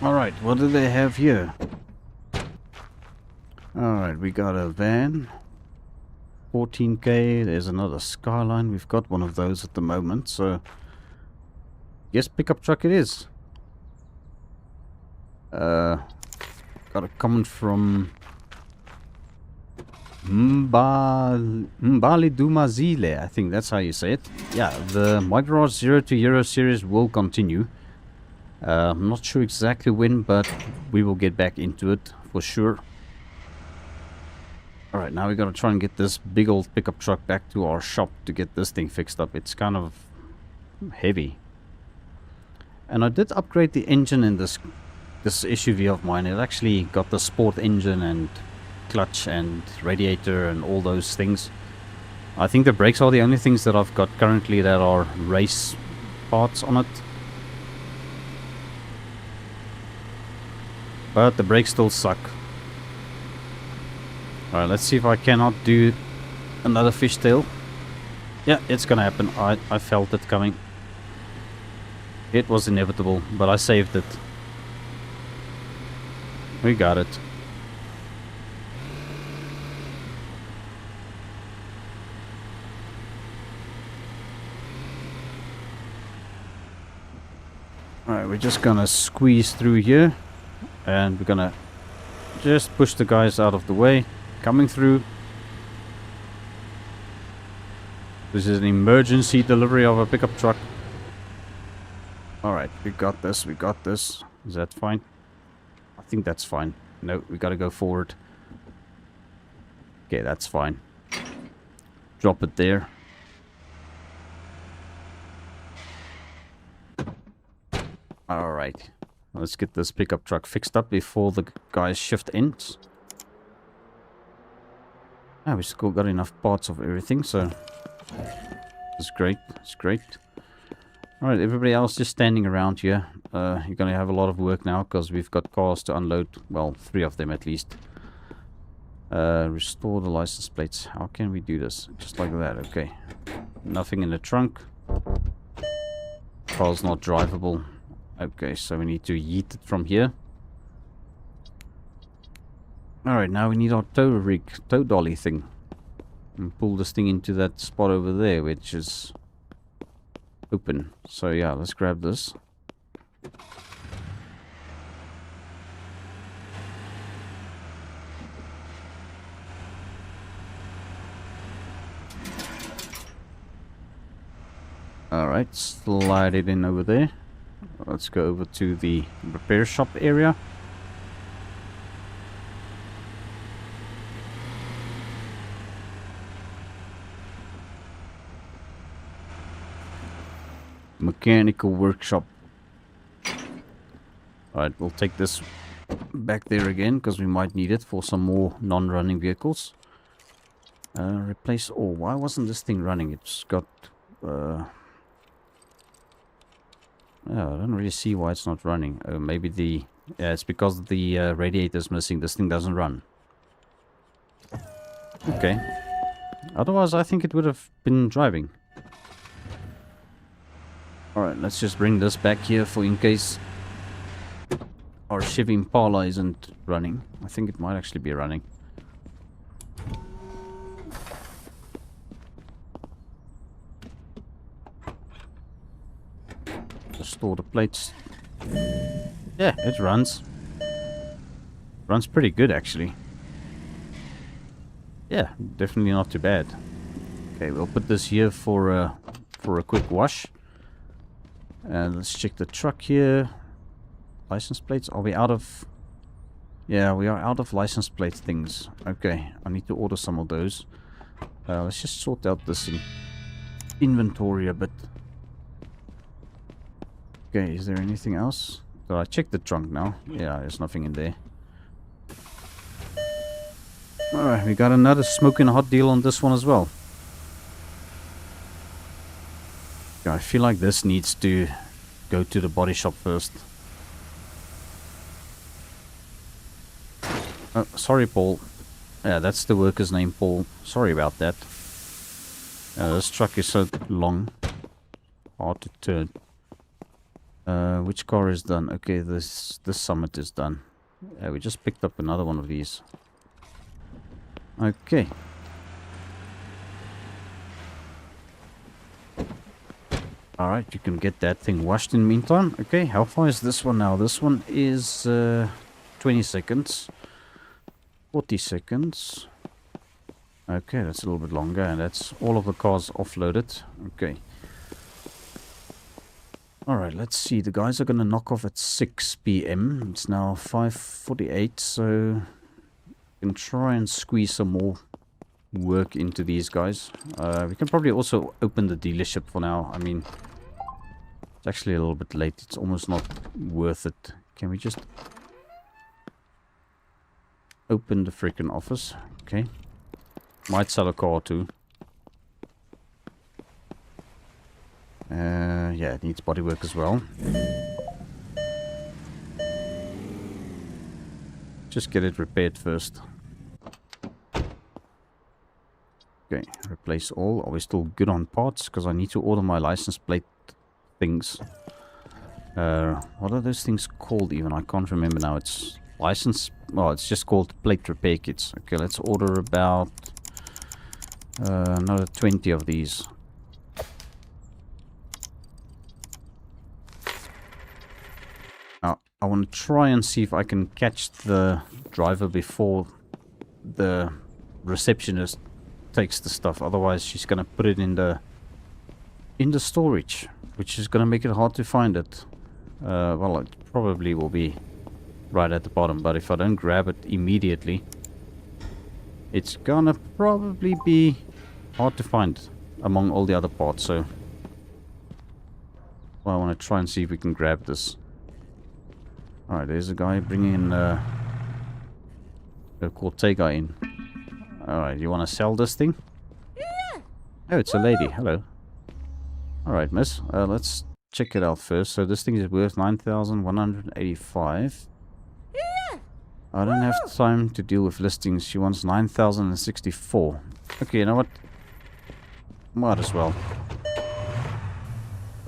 Alright, what do they have here? Alright, we got a van. 14k, there's another Skyline. We've got one of those at the moment, so yes, pickup truck it is. Got a comment from Mbali Dumazile, I think that's how you say it. Yeah, the My Garage 0 to Euro series will continue. I'm not sure exactly when, but we will get back into it for sure. Alright, now we gotta try and get this big old pickup truck back to our shop to get this thing fixed up. It's kind of heavy. And I did upgrade the engine in this SUV of mine. It actually got the sport engine and clutch and radiator and all those things. I think the brakes are the only things that I've got currently that are race parts on it. But the brakes still suck. Alright, let's see if I cannot do another fishtail. Yeah, it's gonna happen. I felt it coming. It was inevitable, but I saved it. We got it. Alright, we're just gonna squeeze through here. And we're gonna just push the guys out of the way. Coming through. This is an emergency delivery of a pickup truck. Alright, we got this, we got this. Is that fine? I think that's fine. No, we gotta go forward. Okay, that's fine. Drop it there. Alright. Let's get this pickup truck fixed up before the guys' shift ends. Ah, we still got enough parts of everything, so it's great. It's great. Alright, everybody else just standing around here. You're gonna have a lot of work now because we've got cars to unload. Well, 3 of them at least. Restore the license plates. How can we do this? Just like that, okay. Nothing in the trunk. Car's not drivable. Okay, so we need to yeet it from here. Alright, now we need our tow dolly thing. And pull this thing into that spot over there, which is open. So yeah, let's grab this. Alright, slide it in over there. Let's go over to the repair shop area. Mechanical workshop. Alright, we'll take this back there again because we might need it for some more non-running vehicles. Replace all. Why wasn't this thing running? It's got... Yeah, I don't really see why it's not running. Maybe the... Yeah, it's because the radiator's missing. This thing doesn't run. Okay. Otherwise, I think it would have been driving. Alright, let's just bring this back here for in case our Chevy Impala isn't running. I think it might actually be running. Restore the plates. Yeah, it runs. Runs pretty good actually. Yeah, definitely not too bad. Okay, we'll put this here for a quick wash. And let's check the truck here. License plates. Are we out of... Yeah, we are out of license plate things. Okay, I need to order some of those. Let's just sort out this inventory a bit. Okay, is there anything else? So I checked the trunk now. Yeah, there's nothing in there. Alright, we got another smoking hot deal on this one as well. I feel like this needs to go to the body shop first. Oh, sorry, Paul. Yeah, that's the worker's name, Paul. Sorry about that. This truck is so long. Hard to turn. Which car is done? Okay, this Summit is done. Yeah, we just picked up another one of these. Okay. Alright, you can get that thing washed in the meantime. Okay, how far is this one now? This one is 20 seconds. 40 seconds. Okay, that's a little bit longer, and that's all of the cars offloaded. Okay. Alright, let's see. The guys are going to knock off at 6 p.m. It's now 5:48, so we can try and squeeze some more work into these guys. We can probably also open the dealership for now. I mean, it's actually a little bit late. It's almost not worth it. Can we just open the freaking office? Okay. Might sell a car too. Yeah, it needs bodywork as well. Just get it repaired first. Okay, replace all. Are we still good on parts? Because I need to order my license plate things. What are those things called even? I can't remember now. It's license... Well, it's just called plate repair kits. Okay, let's order about... another 20 of these. Now, I want to try and see if I can catch the driver before the receptionist takes the stuff. Otherwise, she's going to put it in the storage, which is going to make it hard to find it. Well, it probably will be right at the bottom, but if I don't grab it immediately, it's gonna probably be hard to find among all the other parts. So well, I want to try and see if we can grab this. Alright, there's a guy bringing a Cortega in. Alright, you want to sell this thing? Oh, it's a lady. Hello. Alright, miss. Let's check it out first. So this thing is worth 9,185. I don't have time to deal with listings. She wants 9,064. Okay, you know what? Might as well.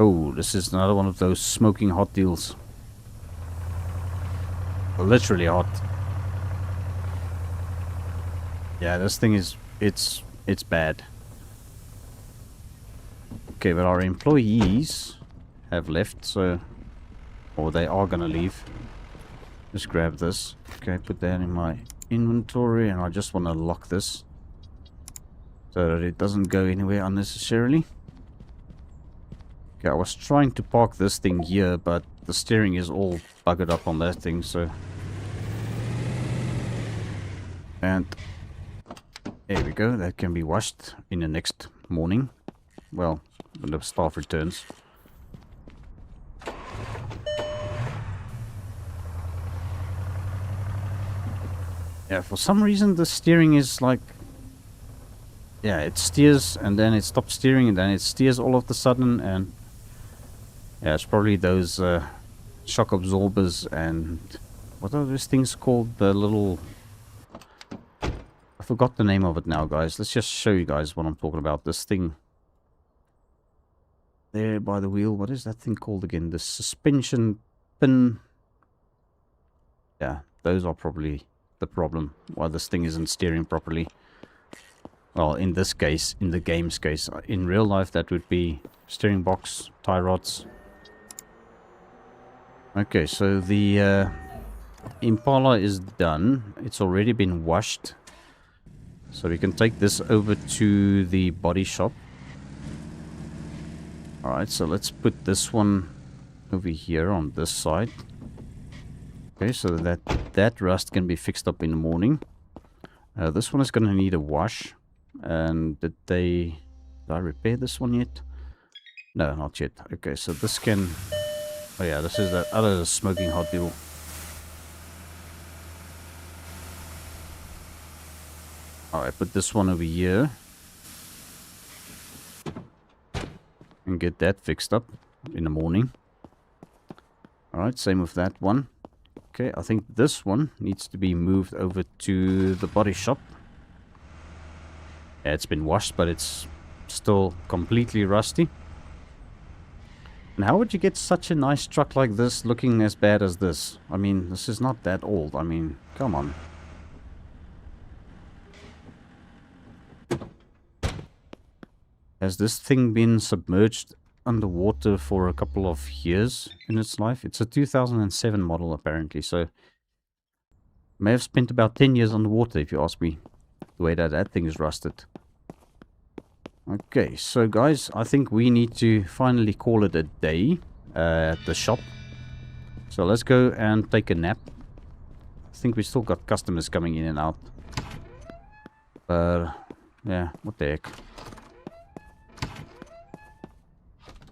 Oh, this is another one of those smoking hot deals. Literally hot. Yeah, this thing is... It's bad. Okay, but our employees have left, so... Or they are gonna leave. Just grab this. Okay, put that in my inventory, and I just want to lock this so that it doesn't go anywhere unnecessarily. Okay, I was trying to park this thing here, but the steering is all buggered up on that thing, so... And there we go, that can be washed in the next morning. Well, when the staff returns. Yeah, for some reason the steering is like... Yeah, it steers and then it stops steering and then it steers all of a sudden, and... Yeah, it's probably those shock absorbers and... What are those things called? The little... I forgot the name of it now, guys. Let's just show you guys what I'm talking about. This thing... There by the wheel. What is that thing called again? The suspension pin... Yeah, those are probably... the problem why this thing isn't steering properly. Well, in this case, in the game's case, in real life that would be steering box, tie rods. Okay, so the Impala is done. It's already been washed, so we can take this over to the body shop. Alright, so let's put this one over here on this side. Okay, so that rust can be fixed up in the morning. This one is going to need a wash. And did I repair this one yet? No, not yet. Okay, so this can... Oh yeah, this is that other smoking hot deal. Alright, put this one over here. And get that fixed up in the morning. Alright, same with that one. Okay, I think this one needs to be moved over to the body shop. Yeah, it's been washed, but it's still completely rusty. And how would you get such a nice truck like this looking as bad as this? I mean, this is not that old. I mean, come on. Has this thing been submerged underwater for a couple of years in its life? It's a 2007 model apparently, so may have spent about 10 years underwater if you ask me, the way that that thing is rusted. Okay, so guys, I think we need to finally call it a day at the shop. So let's go and take a nap. I think we still got customers coming in and out. But yeah, what the heck.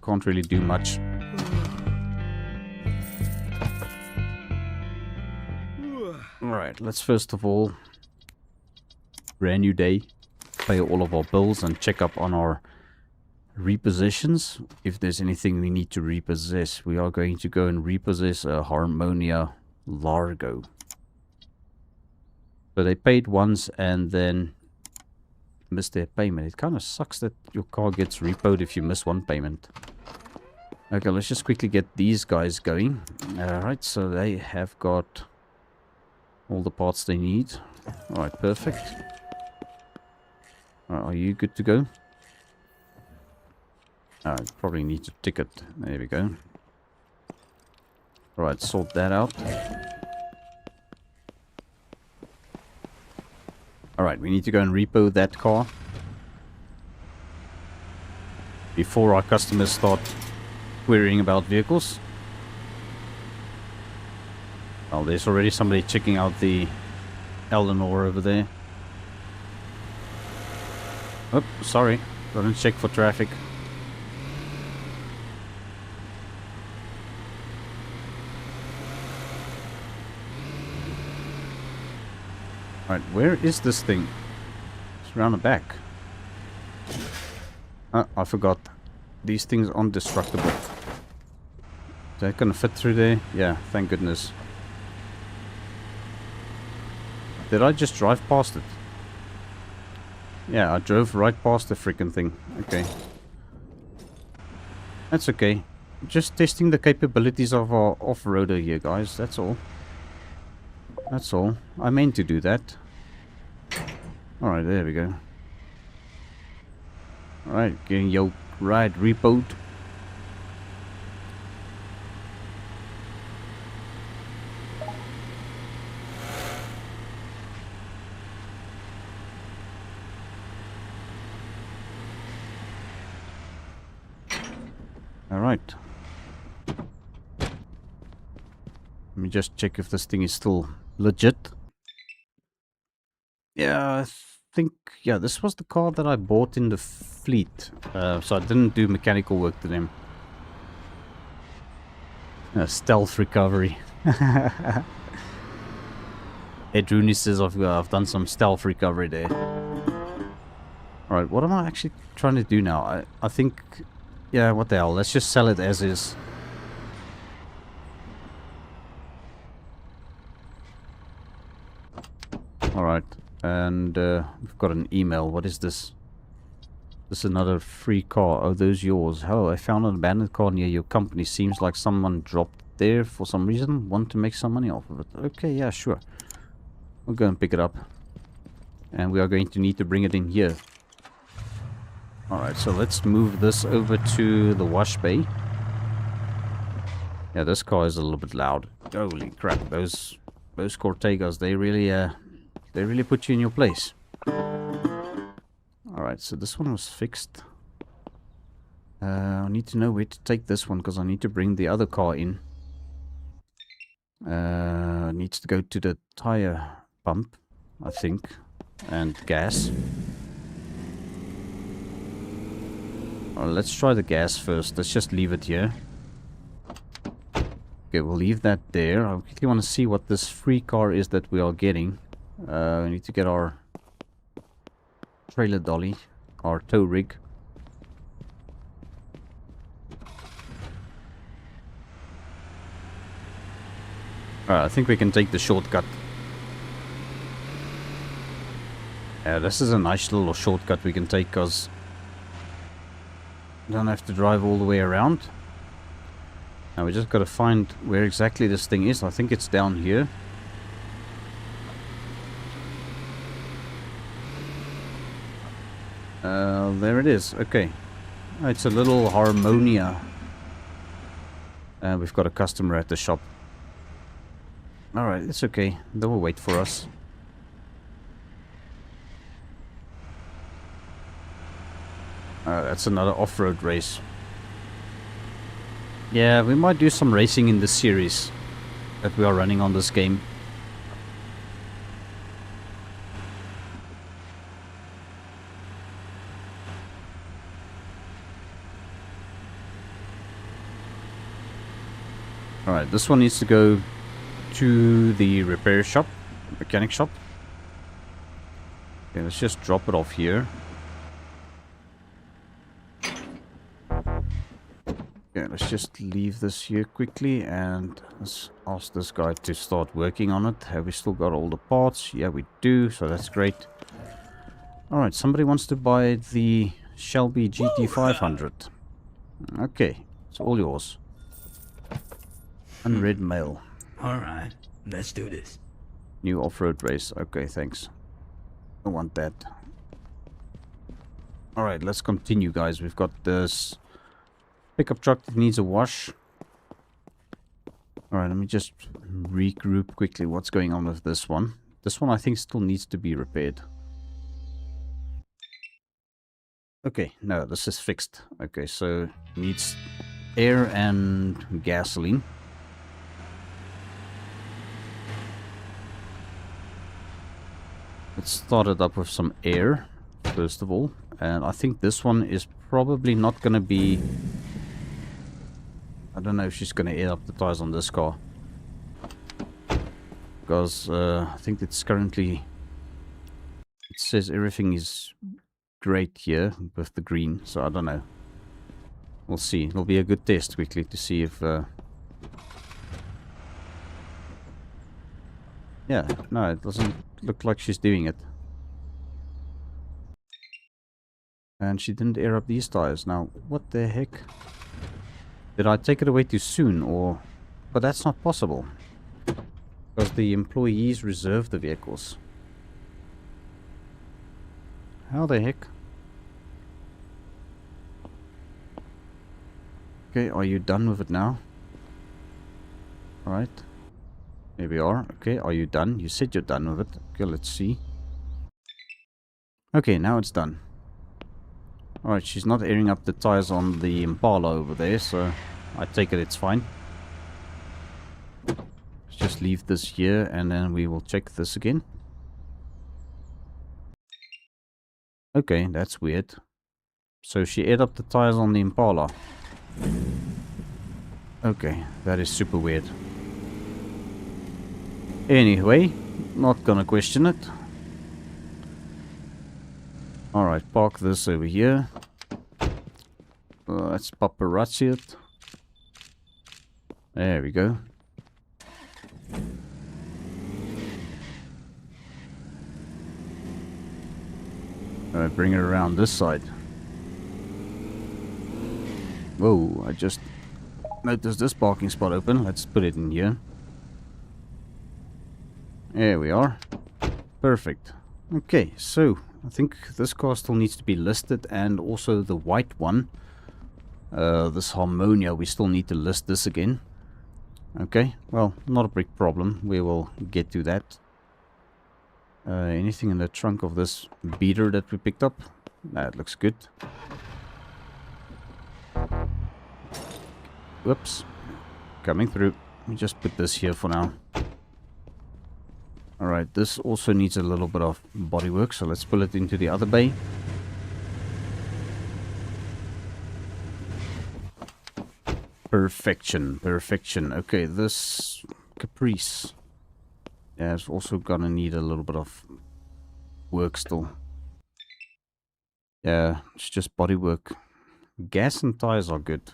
Can't really do much. Alright, let's first of all, brand new day, pay all of our bills and check up on our repossessions. If there's anything we need to repossess, we are going to go and repossess a Harmonia Largo. So they paid once and then missed their payment. It kind of sucks that your car gets repoed if you miss one payment. Okay, let's just quickly get these guys going. Alright, so they have got all the parts they need. Alright, perfect. Are you good to go? Probably need a ticket. There we go. Alright, sort that out. Alright, we need to go and repo that car before our customers start querying about vehicles. Well, there's already somebody checking out the Eleanor over there. Oh, sorry. Gotta check for traffic. Alright, where is this thing? It's around the back. I forgot. These things aren't destructible. Is that gonna fit through there? Yeah, thank goodness. Did I just drive past it? Yeah, I drove right past the freaking thing. Okay. That's okay. Just testing the capabilities of our off-roader here, guys. That's all. That's all. I meant to do that. Alright, there we go. Alright, getting your ride repoed. Alright. Let me just check if this thing is still legit. Yeah, I think, yeah, this was the car that I bought in the fleet. So I didn't do mechanical work to them. Stealth recovery. Ed Rooney says I've done some stealth recovery there. Alright, what am I actually trying to do now? I think, yeah, what the hell, let's just sell it as is. Alright, and we've got an email. What is this? This is another free car. Oh, those yours. Hello, I found an abandoned car near your company. Seems like someone dropped there for some reason. Want to make some money off of it. Okay, yeah, sure. We'll go and pick it up. And we are going to need to bring it in here. Alright, so let's move this over to the wash bay. Yeah, this car is a little bit loud. Holy crap, those Cortegas, they really put you in your place. Alright, so this one was fixed. I need to know where to take this one because I need to bring the other car in. Needs to go to the tire pump, I think, and gas. Let's try the gas first. Let's just leave it here. Okay, we'll leave that there. I quickly want to see what this free car is that we are getting. We need to get our trailer dolly, our tow rig. I think we can take the shortcut. Yeah, this is a nice little shortcut we can take because we don't have to drive all the way around. Now we just got to find where exactly this thing is. I think it's down here. There it is. Okay. It's a little Harmonia. We've got a customer at the shop. Alright, it's okay. They will wait for us. That's another off-road race. Yeah, we might do some racing in this series that we are running on this game. Alright, this one needs to go to the repair shop, mechanic shop. Okay, let's just drop it off here. Okay, let's just leave this here quickly and let's ask this guy to start working on it. Have we still got all the parts? Yeah, we do, so that's great. Alright, somebody wants to buy the Shelby GT500. Okay, it's all yours. Unread mail. Alright, let's do this. New off-road race. Okay, thanks. I want that. Alright, let's continue, guys. We've got this pickup truck that needs a wash. Alright, let me just regroup quickly what's going on with this one. This one I think still needs to be repaired. Okay, no, this is fixed. Okay, so needs air and gasoline. Let's start it up with some air, first of all. And I think this one is probably not going to be... I don't know if she's going to air up the tires on this car. Because I think it's currently... It says everything is great here with the green, so I don't know. We'll see. It'll be a good test quickly to see if... Yeah, no, it doesn't look like she's doing it. And she didn't air up these tires. Now, what the heck? Did I take it away too soon, or... But that's not possible. Because the employees reserve the vehicles. How the heck? Okay, are you done with it now? Alright. Here we are. Okay, are you done? You said you're done with it. Okay, let's see. Okay, now it's done. Alright, she's not airing up the tires on the Impala over there, so I take it it's fine. Let's just leave this here and then we will check this again. Okay, that's weird. So she aired up the tires on the Impala. Okay, that is super weird. Anyway, not gonna question it. Alright, park this over here. Let's paparazzi it. There we go. Alright, bring it around this side. Whoa, I just noticed this parking spot open. Let's put it in here. There we are. Perfect. Okay, so I think this car still needs to be listed, and also the white one. This Harmonia, we still need to list this again. Okay, well, not a big problem. We will get to that. Anything in the trunk of this beater that we picked up? That looks good. Whoops. Coming through. Let me just put this here for now. Alright, this also needs a little bit of bodywork, so let's pull it into the other bay. Perfection, perfection. Okay, this Caprice. Yeah, it's also gonna need a little bit of work still. Yeah, it's just bodywork. Gas and tires are good.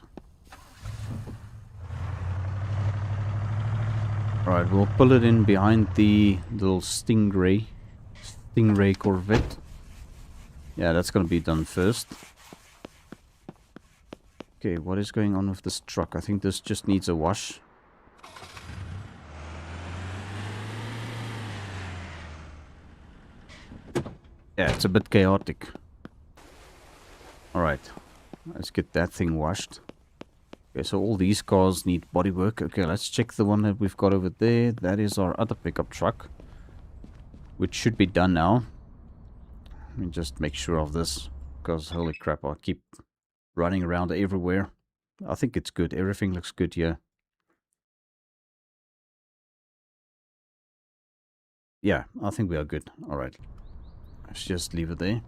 Alright, we'll pull it in behind the little Stingray Corvette. Yeah, that's gonna be done first. Okay, what is going on with this truck? I think this just needs a wash. Yeah, it's a bit chaotic. Alright, let's get that thing washed. Okay, so all these cars need bodywork. Okay, let's check the one that we've got over there. That is our other pickup truck, which should be done now. Let me just make sure of this, because holy crap, I keep running around everywhere. I think it's good. Everything looks good here. Yeah, I think we are good. Alright. Let's just leave it there.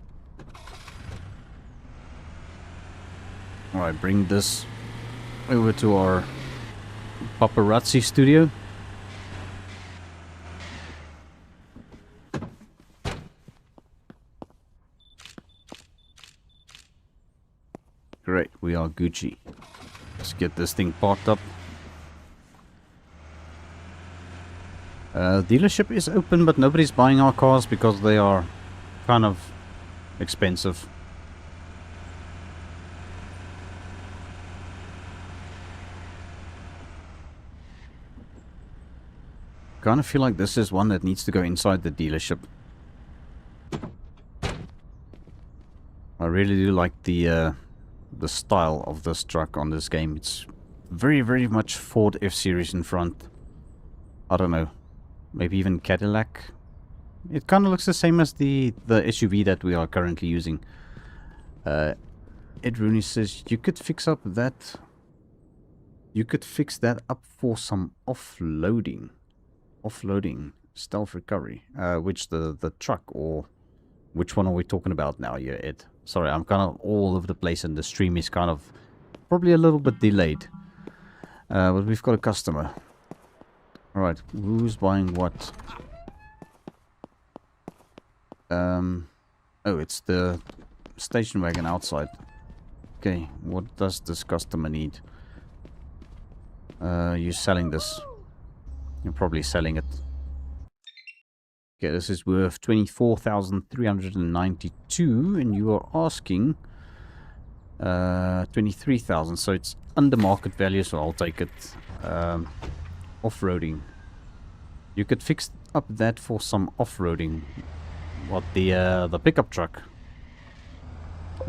Alright, bring this over to our paparazzi studio. Great, we are Gucci. Let's get this thing parked up. Dealership is open, but nobody's buying our cars because they are kind of expensive. Kind of feel like this is one that needs to go inside the dealership. I really do like the style of this truck on this game. It's very, very much Ford F-Series in front. I don't know. Maybe even Cadillac. It kind of looks the same as the SUV that we are currently using. Ed Rooney says you could fix up that. You could fix that up for some offloading. Offloading stealth recovery. Which the truck, or which one are we talking about now here, Ed? Sorry, I'm kind of all over the place and the stream is kind of probably a little bit delayed. But we've got a customer. Alright, who's buying what? Oh, it's the station wagon outside. Okay, what does this customer need? You're selling this. You're probably selling it. Okay, this is worth 24,392 and you are asking 23,000, so it's under market value, so I'll take it. Off-roading. You could fix up that for some off-roading. What, the pickup truck?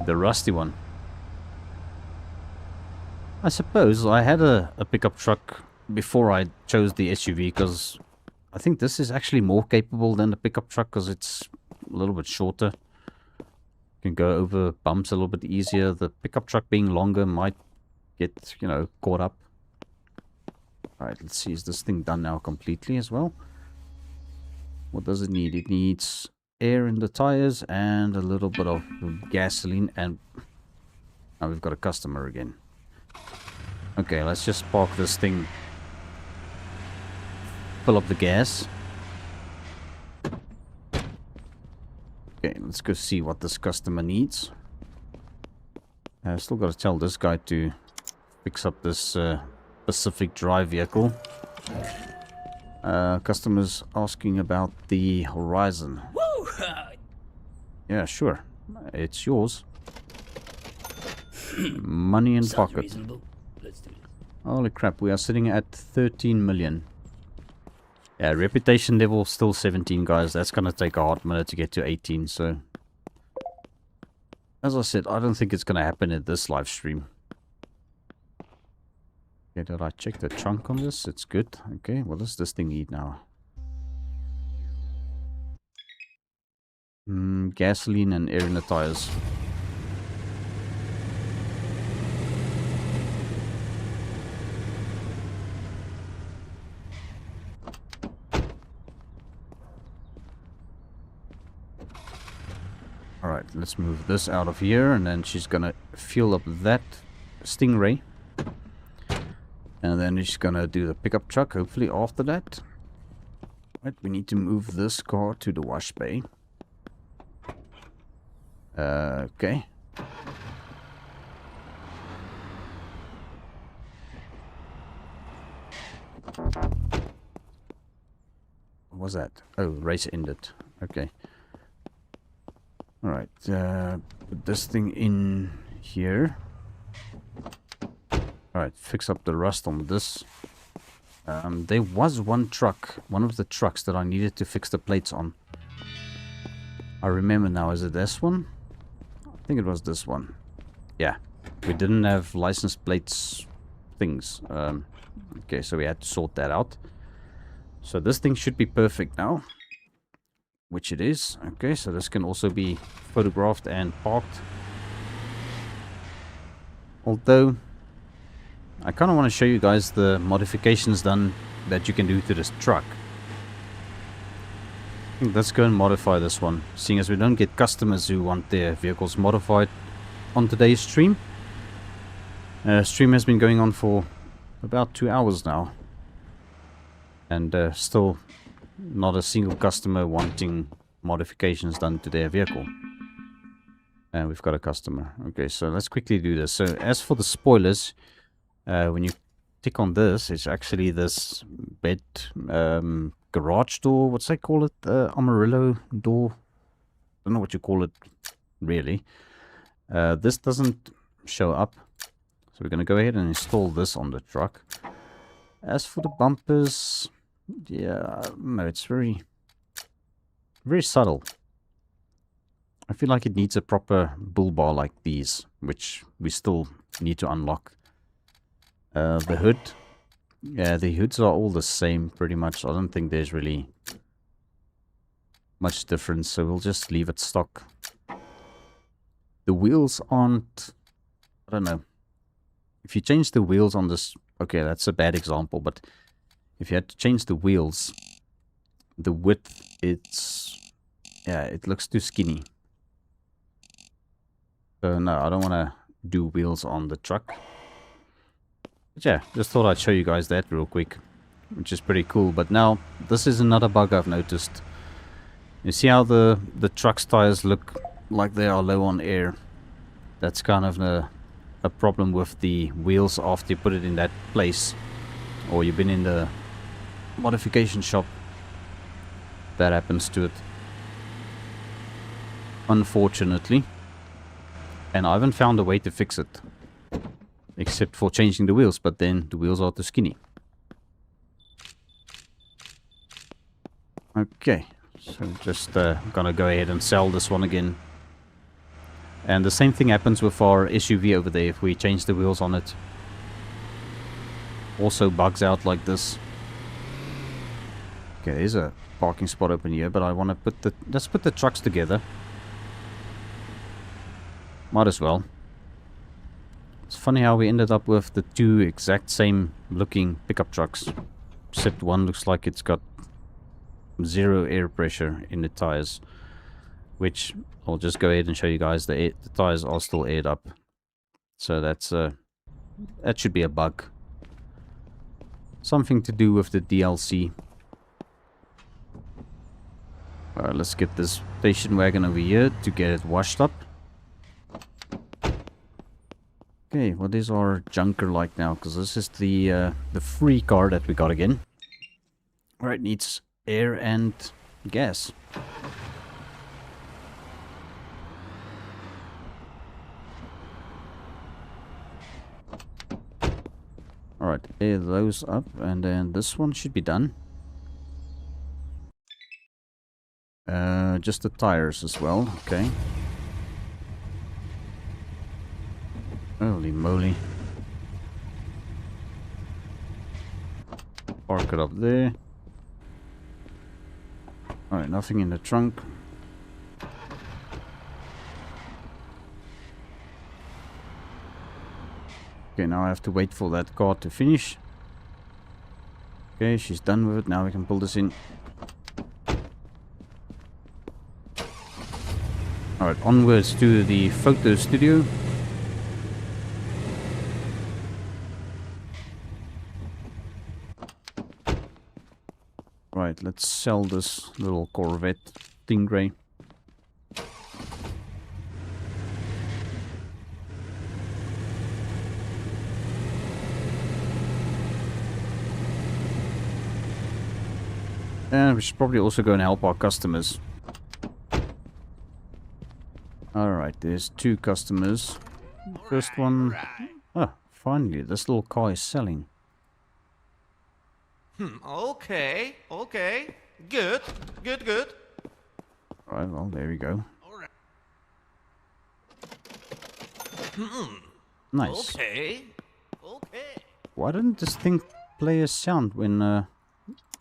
The rusty one. I suppose I had a pickup truck before I chose the SUV, because I think this is actually more capable than the pickup truck because it's a little bit shorter. Can go over bumps a little bit easier. The pickup truck being longer might get, you know, caught up. Alright, let's see. Is this thing done now completely as well? What does it need? It needs air in the tires and a little bit of gasoline. And now we've got a customer again. Okay, let's just park this thing. Fill up the gas. Okay, let's go see what this customer needs. I've still got to tell this guy to fix up this Pacific Drive vehicle. Customers asking about the Horizon. Woo! Yeah, sure. It's yours. Money in Sounds pocket. reasonable. Let's do this. Holy crap, we are sitting at 13 million. Yeah, reputation level still 17, guys. That's gonna take a hot minute to get to 18, so... As I said, I don't think it's gonna happen in this live stream. Okay, did I check the trunk on this? It's good. Okay, what does this thing need now? Gasoline and air in the tires. Alright, let's move this out of here, and then she's gonna fuel up that Stingray. And then she's gonna do the pickup truck, hopefully after that. Right, we need to move this car to the wash bay. Okay. What was that? Oh, race ended. Okay. Alright, put this thing in here. Alright, fix up the rust on this. There was one of the trucks that I needed to fix the plates on. I remember now, is it this one? I think it was this one. Yeah, we didn't have license plates things. Okay, so we had to sort that out. So this thing should be perfect now. Which it is. Okay, so this can also be photographed and parked. Although, I kind of want to show you guys the modifications done that you can do to this truck. Let's go and modify this one, seeing as we don't get customers who want their vehicles modified on today's stream. Stream has been going on for about 2 hours now, and still not a single customer wanting modifications done to their vehicle. And we've got a customer. Okay, so let's quickly do this. So as for the spoilers, when you tick on this, it's actually this bed garage door. What's they call it? Amarillo door. I don't know what you call it really. This doesn't show up, so we're going to go ahead and install this on the truck. As for the bumpers, yeah, no, it's very subtle. I feel like it needs a proper bull bar like these, which we still need to unlock. The hood, yeah, the hoods are all the same pretty much. I don't think there's really much difference, so we'll just leave it stock. The wheels aren't, I don't know. If you change the wheels on this, okay, that's a bad example, but if you had to change the wheels, the width, yeah, it looks too skinny. So no, I don't want to do wheels on the truck. But yeah, just thought I'd show you guys that real quick, which is pretty cool. But now, this is another bug I've noticed. You see how the truck's tires look like they are low on air? That's kind of a problem with the wheels after you put it in that place, or you've been in the modification shop. That happens to it, unfortunately. And I haven't found a way to fix it, except for changing the wheels, but then the wheels are too skinny. Okay, so just gonna go ahead and sell this one again. And the same thing happens with our SUV over there if we change the wheels on it. Also bugs out like this. Okay, there's a parking spot open here, but I want to put let's put the trucks together. Might as well. It's funny how we ended up with the two exact same looking pickup trucks, except one looks like it's got zero air pressure in the tires, which I'll just go ahead and show you guys. The tires are still aired up, so that should be a bug. Something to do with the DLC. Alright, let's get this station wagon over here to get it washed up. Okay, what is our junker like now? Because this is the free car that we got again. Alright, needs air and gas. Alright, air those up, and then this one should be done. Just the tires as well, okay. Holy moly. Park it up there. Alright, nothing in the trunk. Okay, now I have to wait for that car to finish. Okay, she's done with it. Now we can pull this in. Alright, onwards to the photo studio. Right, let's sell this little Corvette Stingray. And we should probably also go and help our customers. Alright, there's two customers. First one... finally, this little car is selling. Okay, okay. Good, good, good. Right, well, there we go. Alright. Nice. Okay, okay. Why didn't this thing play a sound when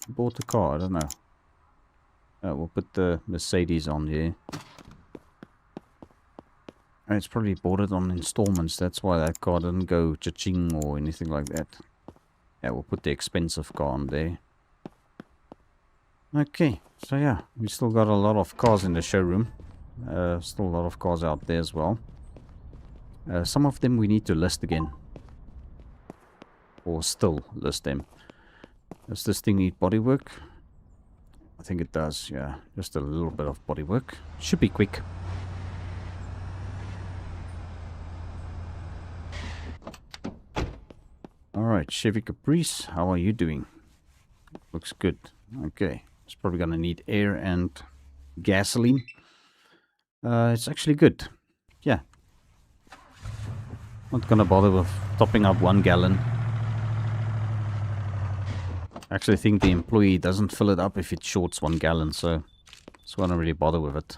bought the car? I don't know. We'll put the Mercedes on here. It's probably bought it on installments. That's why that car didn't go cha-ching or anything like that. Yeah, we'll put the expensive car on there. Okay, so yeah, we still got a lot of cars in the showroom. Still a lot of cars out there as well. Some of them we need to list again. Or still list them. Does this thing need bodywork? I think it does, yeah. Just a little bit of bodywork. Should be quick. Alright, Chevy Caprice, how are you doing? Looks good. Okay, it's probably gonna need air and gasoline. It's actually good. Yeah. Not gonna bother with topping up 1 gallon. I actually think the employee doesn't fill it up if it shorts 1 gallon, so I don't really bother with it.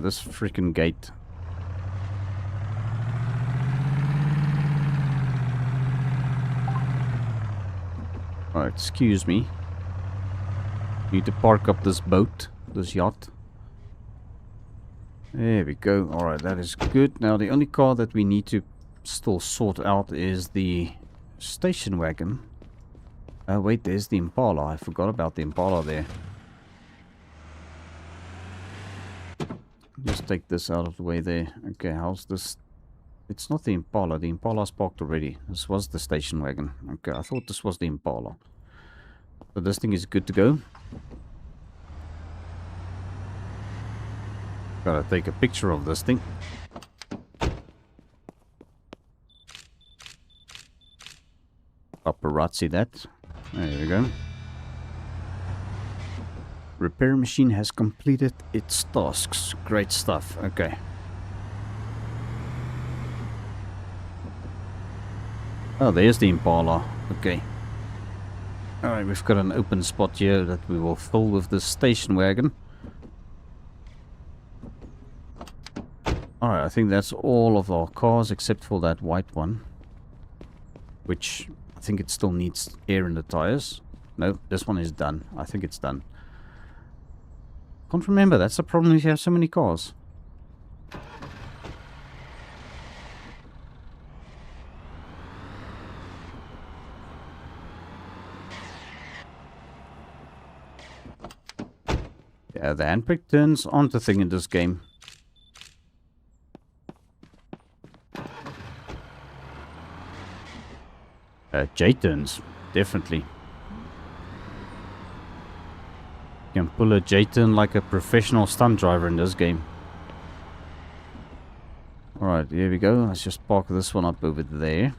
This freaking gate. Alright, excuse me. Need to park up this boat, this yacht. There we go. Alright, that is good. Now the only car that we need to still sort out is the station wagon. Wait, there's the Impala. I forgot about the Impala there. Just take this out of the way there. Okay, how's this? It's not the Impala. The Impala's parked already. This was the station wagon. Okay, I thought this was the Impala. So this thing is good to go. Gotta take a picture of this thing. Paparazzi that. There we go. Repair machine has completed its tasks. Great stuff. Okay. Oh, there's the Impala. Okay. Alright, we've got an open spot here that we will fill with the station wagon. Alright, I think that's all of our cars except for that white one. Which, I think it still needs air in the tires. No, this one is done. I think it's done. Can't remember, that's the problem if you have so many cars. Yeah, the handbrake turns on the thing in this game. J-turns, definitely. You can pull a J-turn like a professional stunt driver in this game. Alright, here we go. Let's just park this one up over there.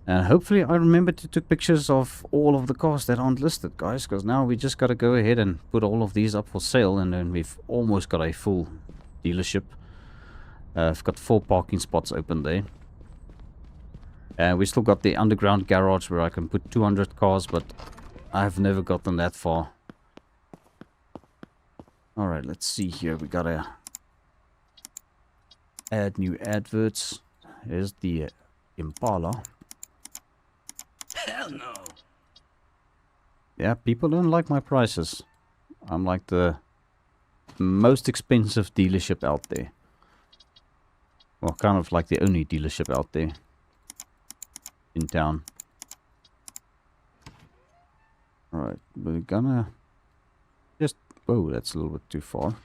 And hopefully I remember to take pictures of all of the cars that aren't listed, guys. Because now we just got to go ahead and put all of these up for sale. And then we've almost got a full dealership. I've got 4 parking spots open there. We still got the underground garage where I can put 200 cars, but I've never gotten that far. Alright, let's see here. We gotta add new adverts. Here's the Impala. Hell no. Yeah, people don't like my prices. I'm like the most expensive dealership out there. Well, kind of like the only dealership out there in town. Alright, we're gonna just... Whoa, that's a little bit too far.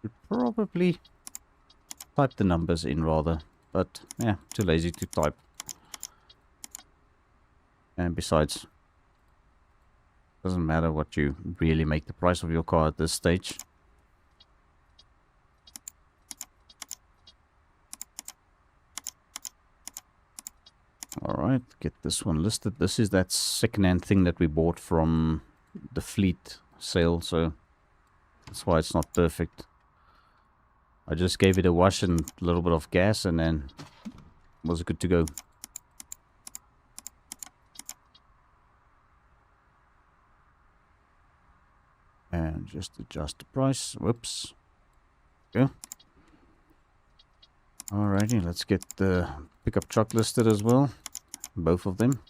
Should probably type the numbers in rather. But, yeah, too lazy to type. And besides, doesn't matter what you really make the price of your car at this stage. Alright, get this one listed. This is that second-hand thing that we bought from the fleet sale, so that's why it's not perfect. I just gave it a wash and a little bit of gas and then it was good to go. And just adjust the price. Whoops. Go. Alrighty, let's get the pickup truck listed as well. Both of them.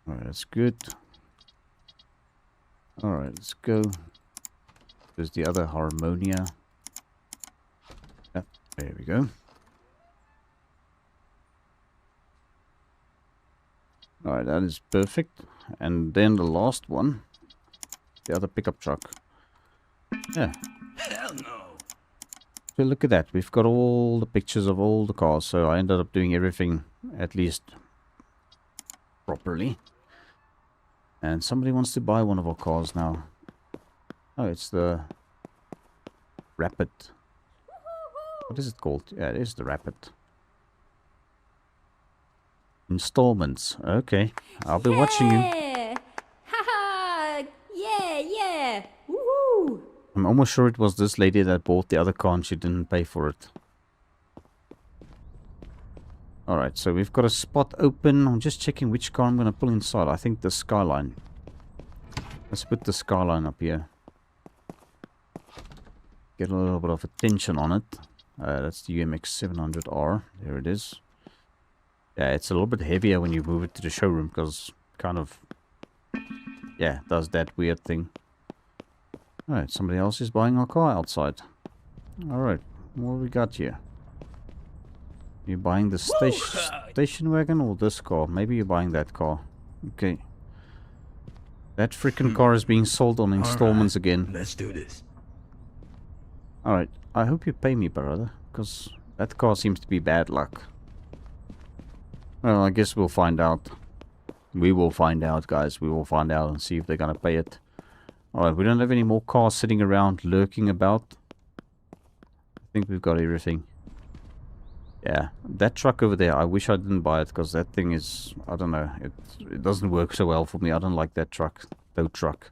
Alright, that's good. Alright, let's go. There's the other Harmonia. Yep, there we go. Alright, that is perfect. And then the last one. The other pickup truck. Yeah. Hell no. So look at that. We've got all the pictures of all the cars. So I ended up doing everything at least properly. And somebody wants to buy one of our cars now. Oh, it's the Rapid. What is it called? Yeah, it is the Rapid. Installments. Okay. I'll be watching you. Yeah! Haha! Yeah, yeah! Woohoo! I'm almost sure it was this lady that bought the other car and she didn't pay for it. Alright, so we've got a spot open. I'm just checking which car I'm going to pull inside. I think the Skyline. Let's put the Skyline up here. Get a little bit of attention on it. That's the UMX 700R. There it is. Yeah, it's a little bit heavier when you move it to the showroom because kind of, yeah, does that weird thing. Alright, somebody else is buying our car outside. Alright, what we got here? You're buying the station wagon or this car? Maybe you're buying that car. Okay. That freaking car is being sold on installments again. Let's do this. Alright, I hope you pay me, brother, because that car seems to be bad luck. Well, I guess we'll find out. We will find out, guys. We will find out and see if they're gonna pay it. Alright, we don't have any more cars sitting around lurking about. I think we've got everything. Yeah, that truck over there, I wish I didn't buy it because that thing is, I don't know, it doesn't work so well for me. I don't like that truck, tow truck.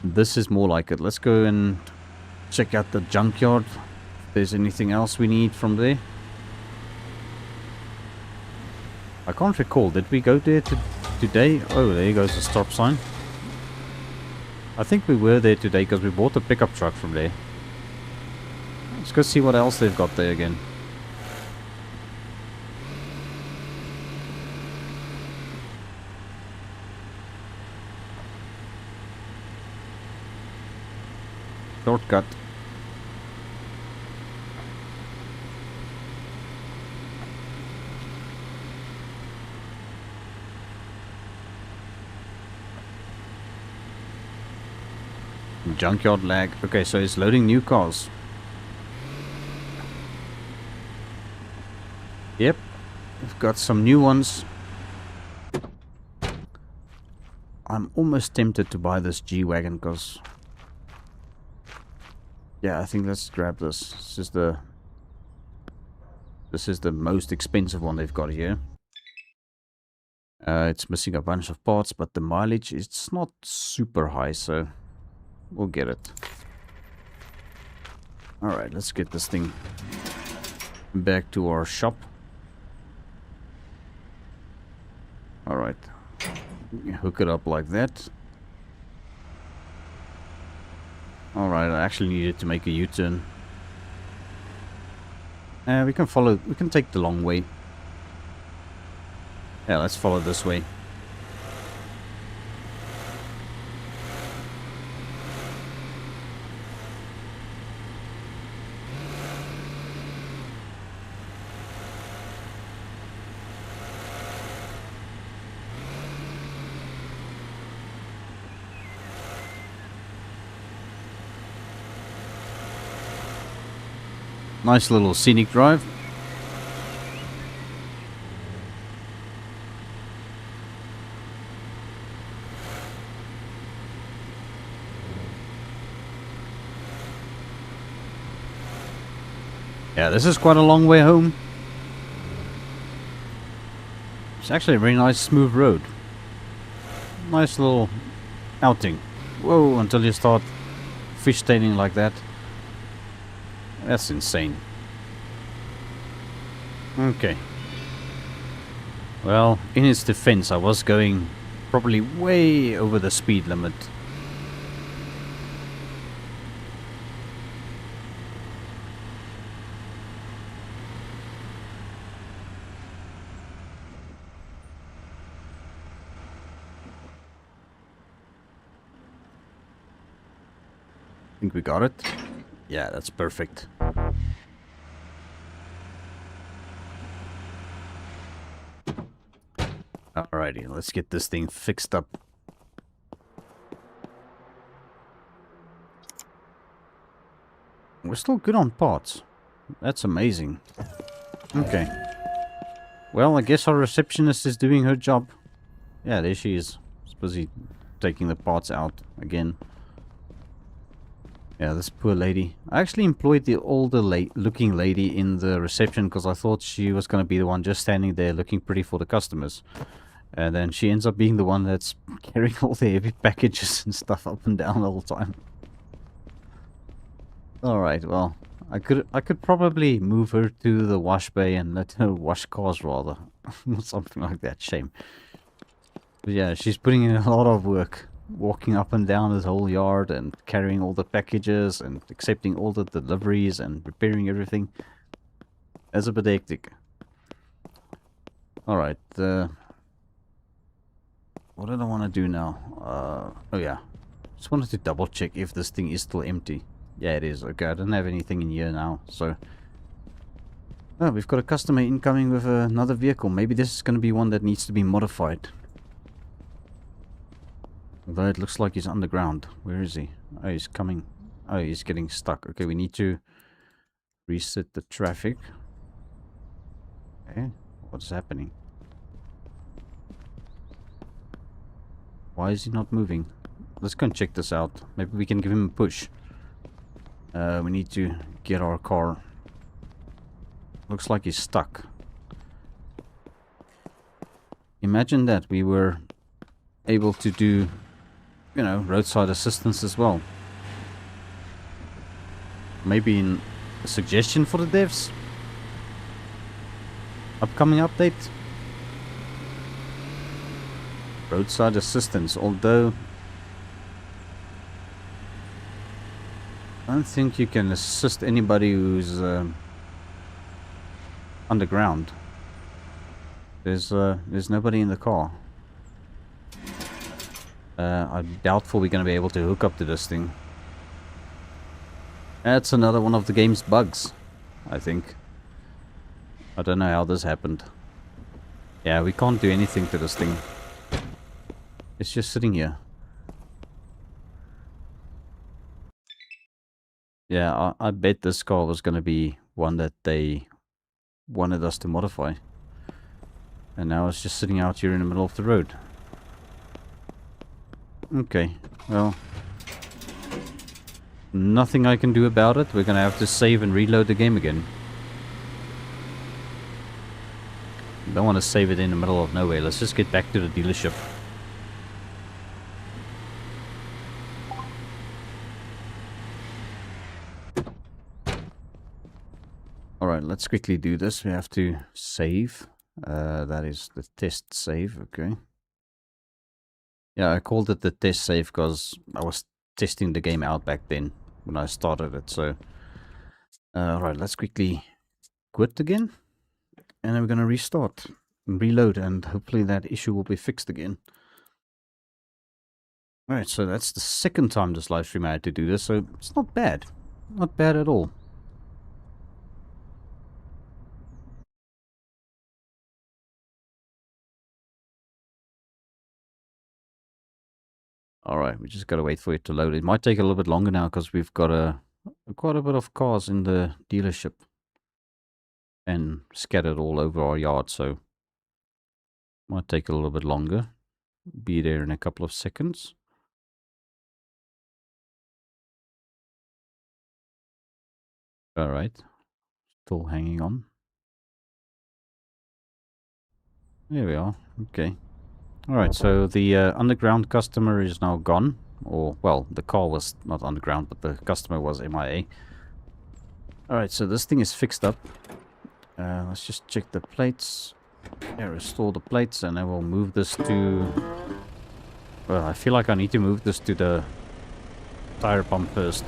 This is more like it. Let's go and check out the junkyard. If there's anything else we need from there. I can't recall, did we go there today? Oh, there goes the stop sign. I think we were there today because we bought a pickup truck from there. Let's go see what else they've got there again. Shortcut. Junkyard lag. Okay, so it's loading new cars. Yep, we've got some new ones. I'm almost tempted to buy this G-Wagon because... yeah, I think let's grab this. This is the most expensive one they've got here. It's missing a bunch of parts, but the mileage it's not super high, so we'll get it. Alright, let's get this thing back to our shop. Alright, hook it up like that. Alright, I actually needed to make a U-turn. We can take the long way. Yeah, let's follow this way. Nice little scenic drive. Yeah, this is quite a long way home. It's actually a very nice smooth road. Nice little outing. Whoa, until you start fish tailing like that. That's insane. Okay. Well, in its defense, I was going probably way over the speed limit. Think we got it? Yeah, that's perfect. Alrighty, let's get this thing fixed up. We're still good on parts. That's amazing. Okay. Well, I guess our receptionist is doing her job. Yeah, there she is. She's busy taking the parts out again. Yeah, this poor lady. I actually employed the older looking lady in the reception because I thought she was going to be the one just standing there looking pretty for the customers. And then she ends up being the one that's carrying all the heavy packages and stuff up and down all the time. Alright, well, I could probably move her to the wash bay and let her wash cars rather. Something like that, shame. But yeah, she's putting in a lot of work. Walking up and down this whole yard and carrying all the packages and accepting all the deliveries and repairing everything. That's a bit hectic. Alright, what did I want to do now? Oh yeah. Just wanted to double check if this thing is still empty. Yeah, it is. Okay, I don't have anything in here now, so... Oh, we've got a customer incoming with another vehicle. Maybe this is going to be one that needs to be modified. Although it looks like he's underground. Where is he? Oh, he's coming. Oh, he's getting stuck. Okay, we need to reset the traffic. Okay, what's happening? Why is he not moving? Let's go and check this out. Maybe we can give him a push. We need to get our car. Looks like he's stuck. Imagine that we were able to do, you know, roadside assistance as well. Maybe in a suggestion for the devs? Upcoming update? Roadside assistance, although I don't think you can assist anybody who's underground. There's nobody in the car. I'm doubtful we're going to be able to hook up to this thing. That's another one of the game's bugs, I think. I don't know how this happened. Yeah, we can't do anything to this thing. It's just sitting here. Yeah, I bet this car was going to be one that they wanted us to modify. And now it's just sitting out here in the middle of the road. Okay, well, nothing I can do about it. We're going to have to save and reload the game again. Don't want to save it in the middle of nowhere. Let's just get back to the dealership. Alright, let's quickly do this. We have to save. That is the test save, okay. Yeah, I called it the test save because I was testing the game out back then when I started it, so... Alright, let's quickly quit again. And then we're going to restart and reload, and hopefully that issue will be fixed again. Alright, so that's the second time this live stream I had to do this, so it's not bad. Not bad at all. Alright, we just gotta wait for it to load. It might take a little bit longer now because we've got quite a bit of cars in the dealership. And scattered all over our yard, so might take a little bit longer. Be there in a couple of seconds. Alright. Still hanging on. There we are. Okay. Alright, so the underground customer is now gone. Or, well, the car was not underground, but the customer was MIA. Alright, so this thing is fixed up. Let's just check the plates. Yeah, restore the plates, and then we'll move this to... Well, I feel like I need to move this to the tire pump first.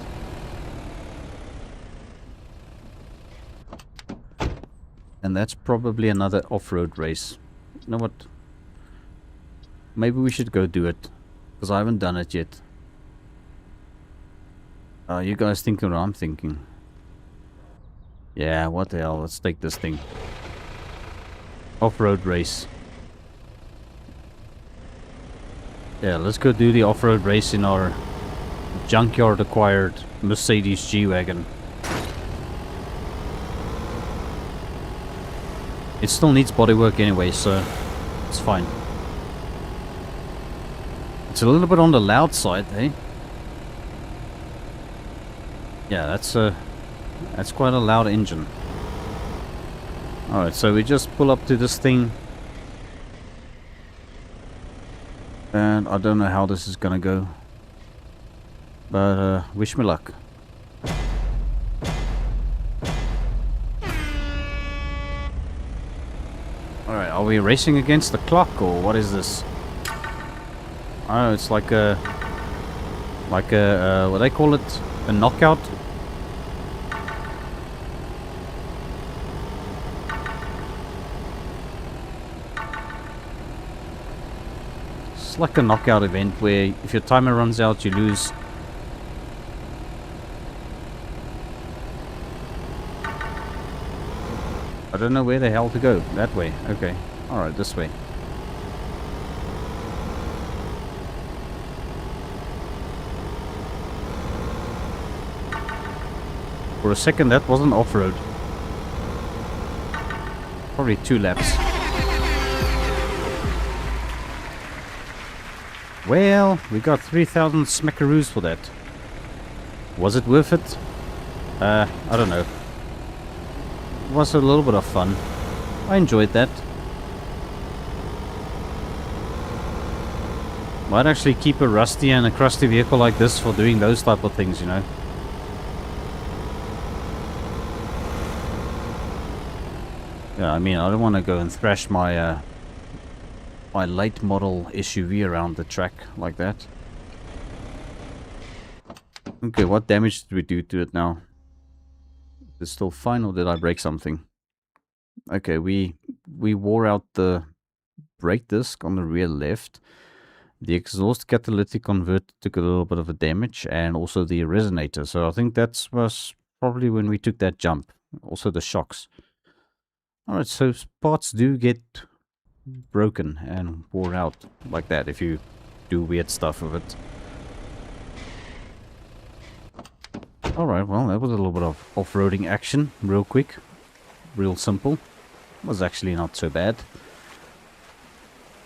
And that's probably another off-road race. You know what? Maybe we should go do it. Because I haven't done it yet. You guys thinking what I'm thinking? Yeah, what the hell? Let's take this thing. Off-road race. Yeah, let's go do the off-road race in our junkyard acquired Mercedes G-Wagon. It still needs bodywork anyway, so it's fine. It's a little bit on the loud side, eh? Yeah, that's quite a loud engine. Alright, so we just pull up to this thing. And I don't know how this is gonna go. But wish me luck. Alright, are we racing against the clock or what is this? Oh, it's like a what they call it? A knockout? It's like a knockout event where if your timer runs out, you lose. I don't know where the hell to go. That way. Okay. Alright, this way. For a second, that wasn't off-road. Probably 2 laps. Well, we got 3,000 smackaroos for that. Was it worth it? I don't know. It was a little bit of fun. I enjoyed that. Might actually keep a rusty and a crusty vehicle like this for doing those type of things, you know. Yeah, I mean, I don't want to go and thrash my my late model SUV around the track like that. Okay, what damage did we do to it now? Is it still fine or did I break something? Okay, we wore out the brake disc on the rear left. The exhaust catalytic converter took a little bit of a damage, and also the resonator. So I think that was probably when we took that jump. Also the shocks. Alright, so parts do get broken and wore out like that if you do weird stuff with it. Alright, well, that was a little bit of off-roading action. Real quick. Real simple. Was actually not so bad.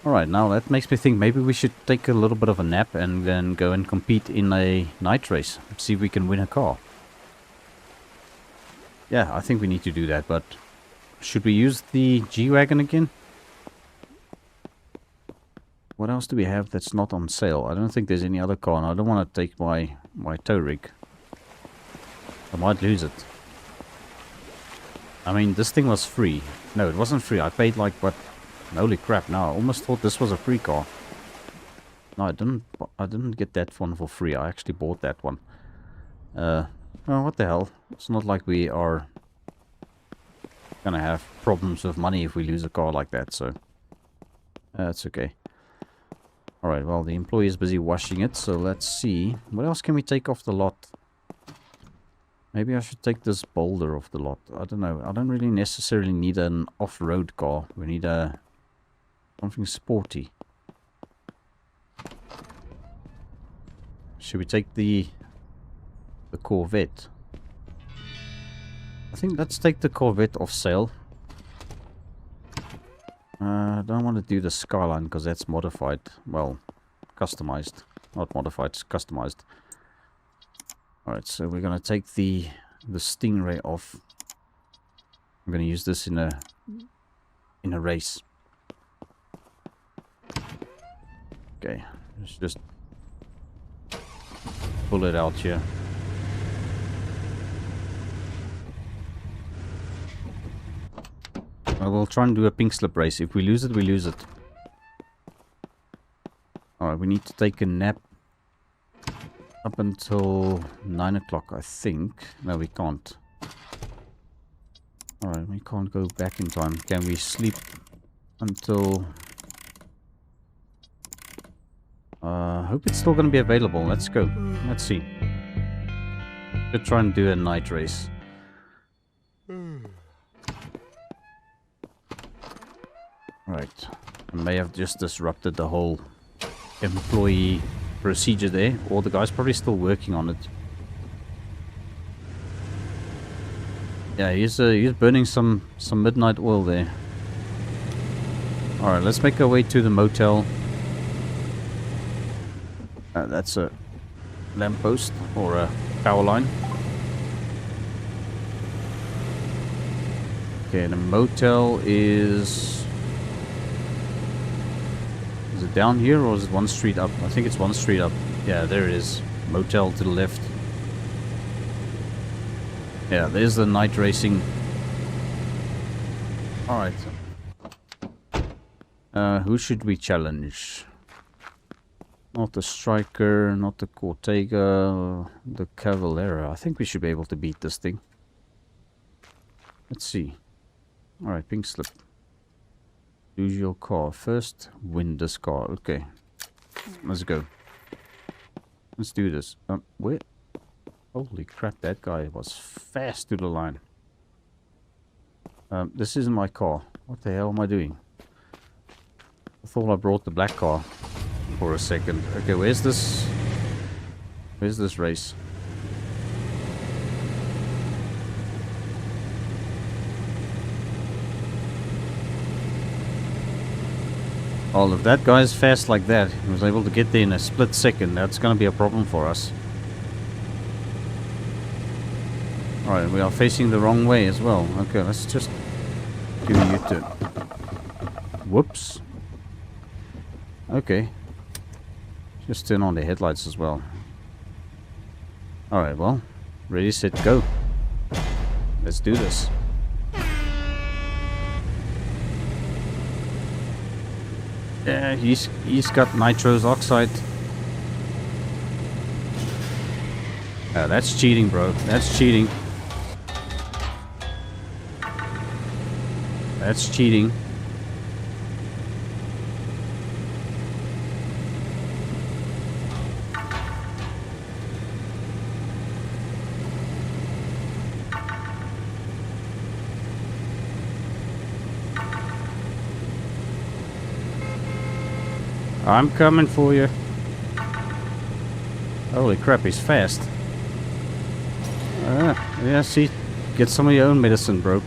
Alright, now that makes me think maybe we should take a little bit of a nap and then go and compete in a night race. See if we can win a car. Yeah, I think we need to do that, but should we use the G-Wagon again? What else do we have that's not on sale? I don't think there's any other car, and I don't want to take my tow rig. I might lose it. I mean, this thing was free. No, it wasn't free. I paid like, what? Holy crap, now I almost thought this was a free car. No, I didn't get that one for free. I actually bought that one. Well, what the hell? It's not like we are gonna have problems with money if we lose a car like that, so that's okay. Alright, well, the employee is busy washing it, so let's see. What else can we take off the lot? Maybe I should take this boulder off the lot. I don't know. I don't really necessarily need an off-road car. We need something sporty. Should we take the Corvette? I think let's take the Corvette off sale. I don't want to do the Skyline because that's modified. Well, customized. Not modified, it's customized. Alright, so we're going to take the Stingray off. I'm gonna use this in a race. Okay, let's just pull it out here. I will try and do a pink slip race. If we lose it, we lose it. Alright, we need to take a nap up until 9 o'clock, I think. No, we can't. Alright, we can't go back in time. Can we sleep until... I hope it's still going to be available. Let's go. Let's see. We'll try and do a night race. Right. I may have just disrupted the whole employee procedure there. Or the guy's probably still working on it. Yeah, he's burning some midnight oil there. Alright, let's make our way to the motel. That's a lamppost or a power line. Okay, the motel is it down here or is it one street up? I think it's one street up. Yeah, there it is. Motel to the left. Yeah, there's the night racing. Alright. Who should we challenge? Not the Striker, not the Cortega, the Cavalera. I think we should be able to beat this thing. Let's see. Alright, pink slip. Lose your car. First, win this car. Okay. Let's go. Let's do this. Where? Holy crap, that guy was fast to the line. This isn't my car. What the hell am I doing? I thought I brought the black car for a second. Okay, where's this? Where's this race? Well, if that guy's fast like that, he was able to get there in a split second, that's going to be a problem for us. Alright, we are facing the wrong way as well. Okay, let's just do a U-turn. Whoops. Okay. Just turn on the headlights as well. Alright, well. Ready, set, go. Let's do this. Yeah, he's got nitrous oxide. That's cheating, bro. That's cheating. That's cheating. I'm coming for you. Holy crap, he's fast. Yeah, see, get some of your own medicine, bro.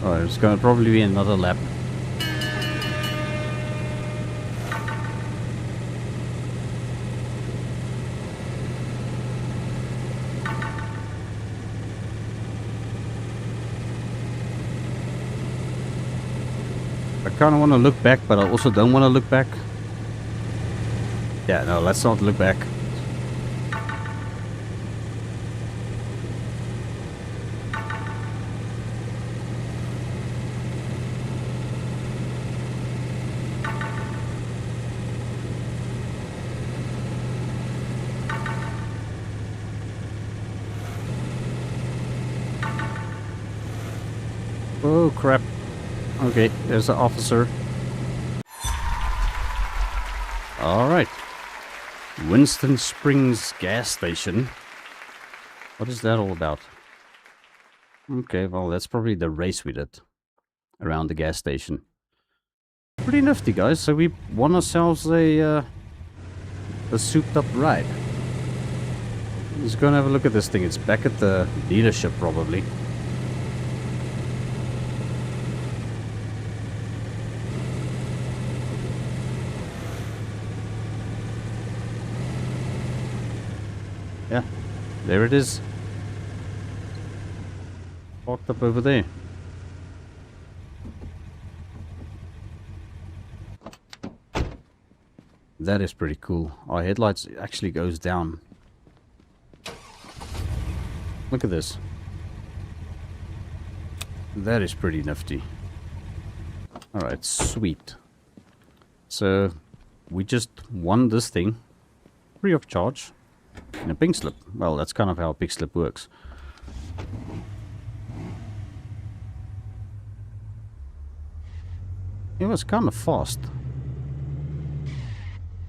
Oh, it's gonna probably be another lap. I kind of want to look back, but I also don't want to look back. Yeah, no, let's not look back. Oh, crap. Okay, there's the officer. Alright. Winston Springs gas station. What is that all about? Okay, well, that's probably the race we did around the gas station. Pretty nifty, guys. So we won ourselves a souped up ride. Let's go and have a look at this thing. It's back at the dealership, probably. There it is. Parked up over there. That is pretty cool. Our headlights actually goes down. Look at this. That is pretty nifty. Alright, sweet. So, we just won this thing free of charge in a pink slip. Well, that's kind of how a pink slip works. It was kind of fast.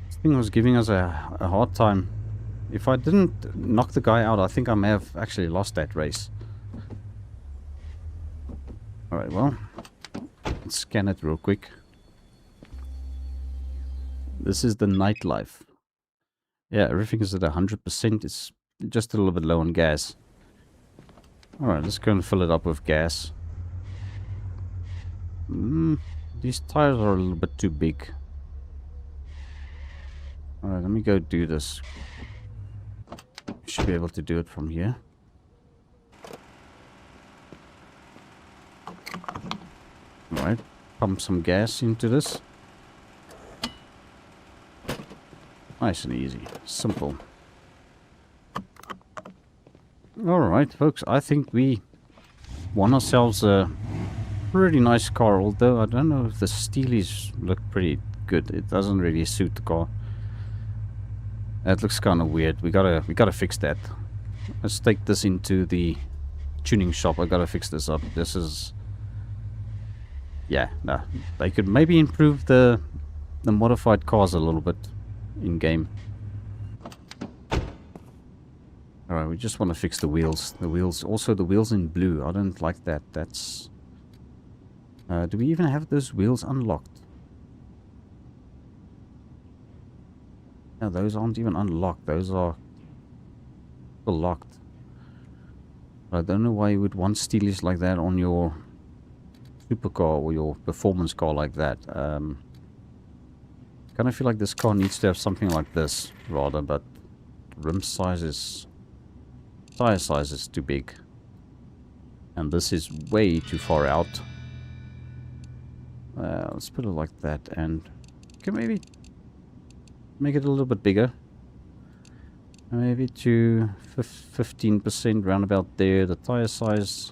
This thing was giving us a hard time. If I didn't knock the guy out, I think I may have actually lost that race. Alright, well, let's scan it real quick. This is the nightlife. Yeah, everything is at 100%. It's just a little bit low on gas. Alright, let's go and fill it up with gas. These tires are a little bit too big. Alright, let me go do this. Should be able to do it from here. Alright, pump some gas into this. Nice and easy. Simple. Alright, folks, I think we won ourselves a pretty nice car, although I don't know if the steelies look pretty good. It doesn't really suit the car. That looks kind of weird. We gotta fix that. Let's take this into the tuning shop. I gotta fix this up. This is... yeah, no. They could maybe improve the modified cars a little bit in game. Alright, we just want to fix the wheels. The wheels, also the wheels in blue. I don't like that. That's... do we even have those wheels unlocked? No, those aren't even unlocked. Those are still locked. I don't know why you would want steelies like that on your supercar or your performance car like that. Kind of feel like this car needs to have something like this rather, but rim size is... tire size is too big. And this is way too far out. Let's put it like that, and can maybe make it a little bit bigger. Maybe to 15% roundabout there. The tire size...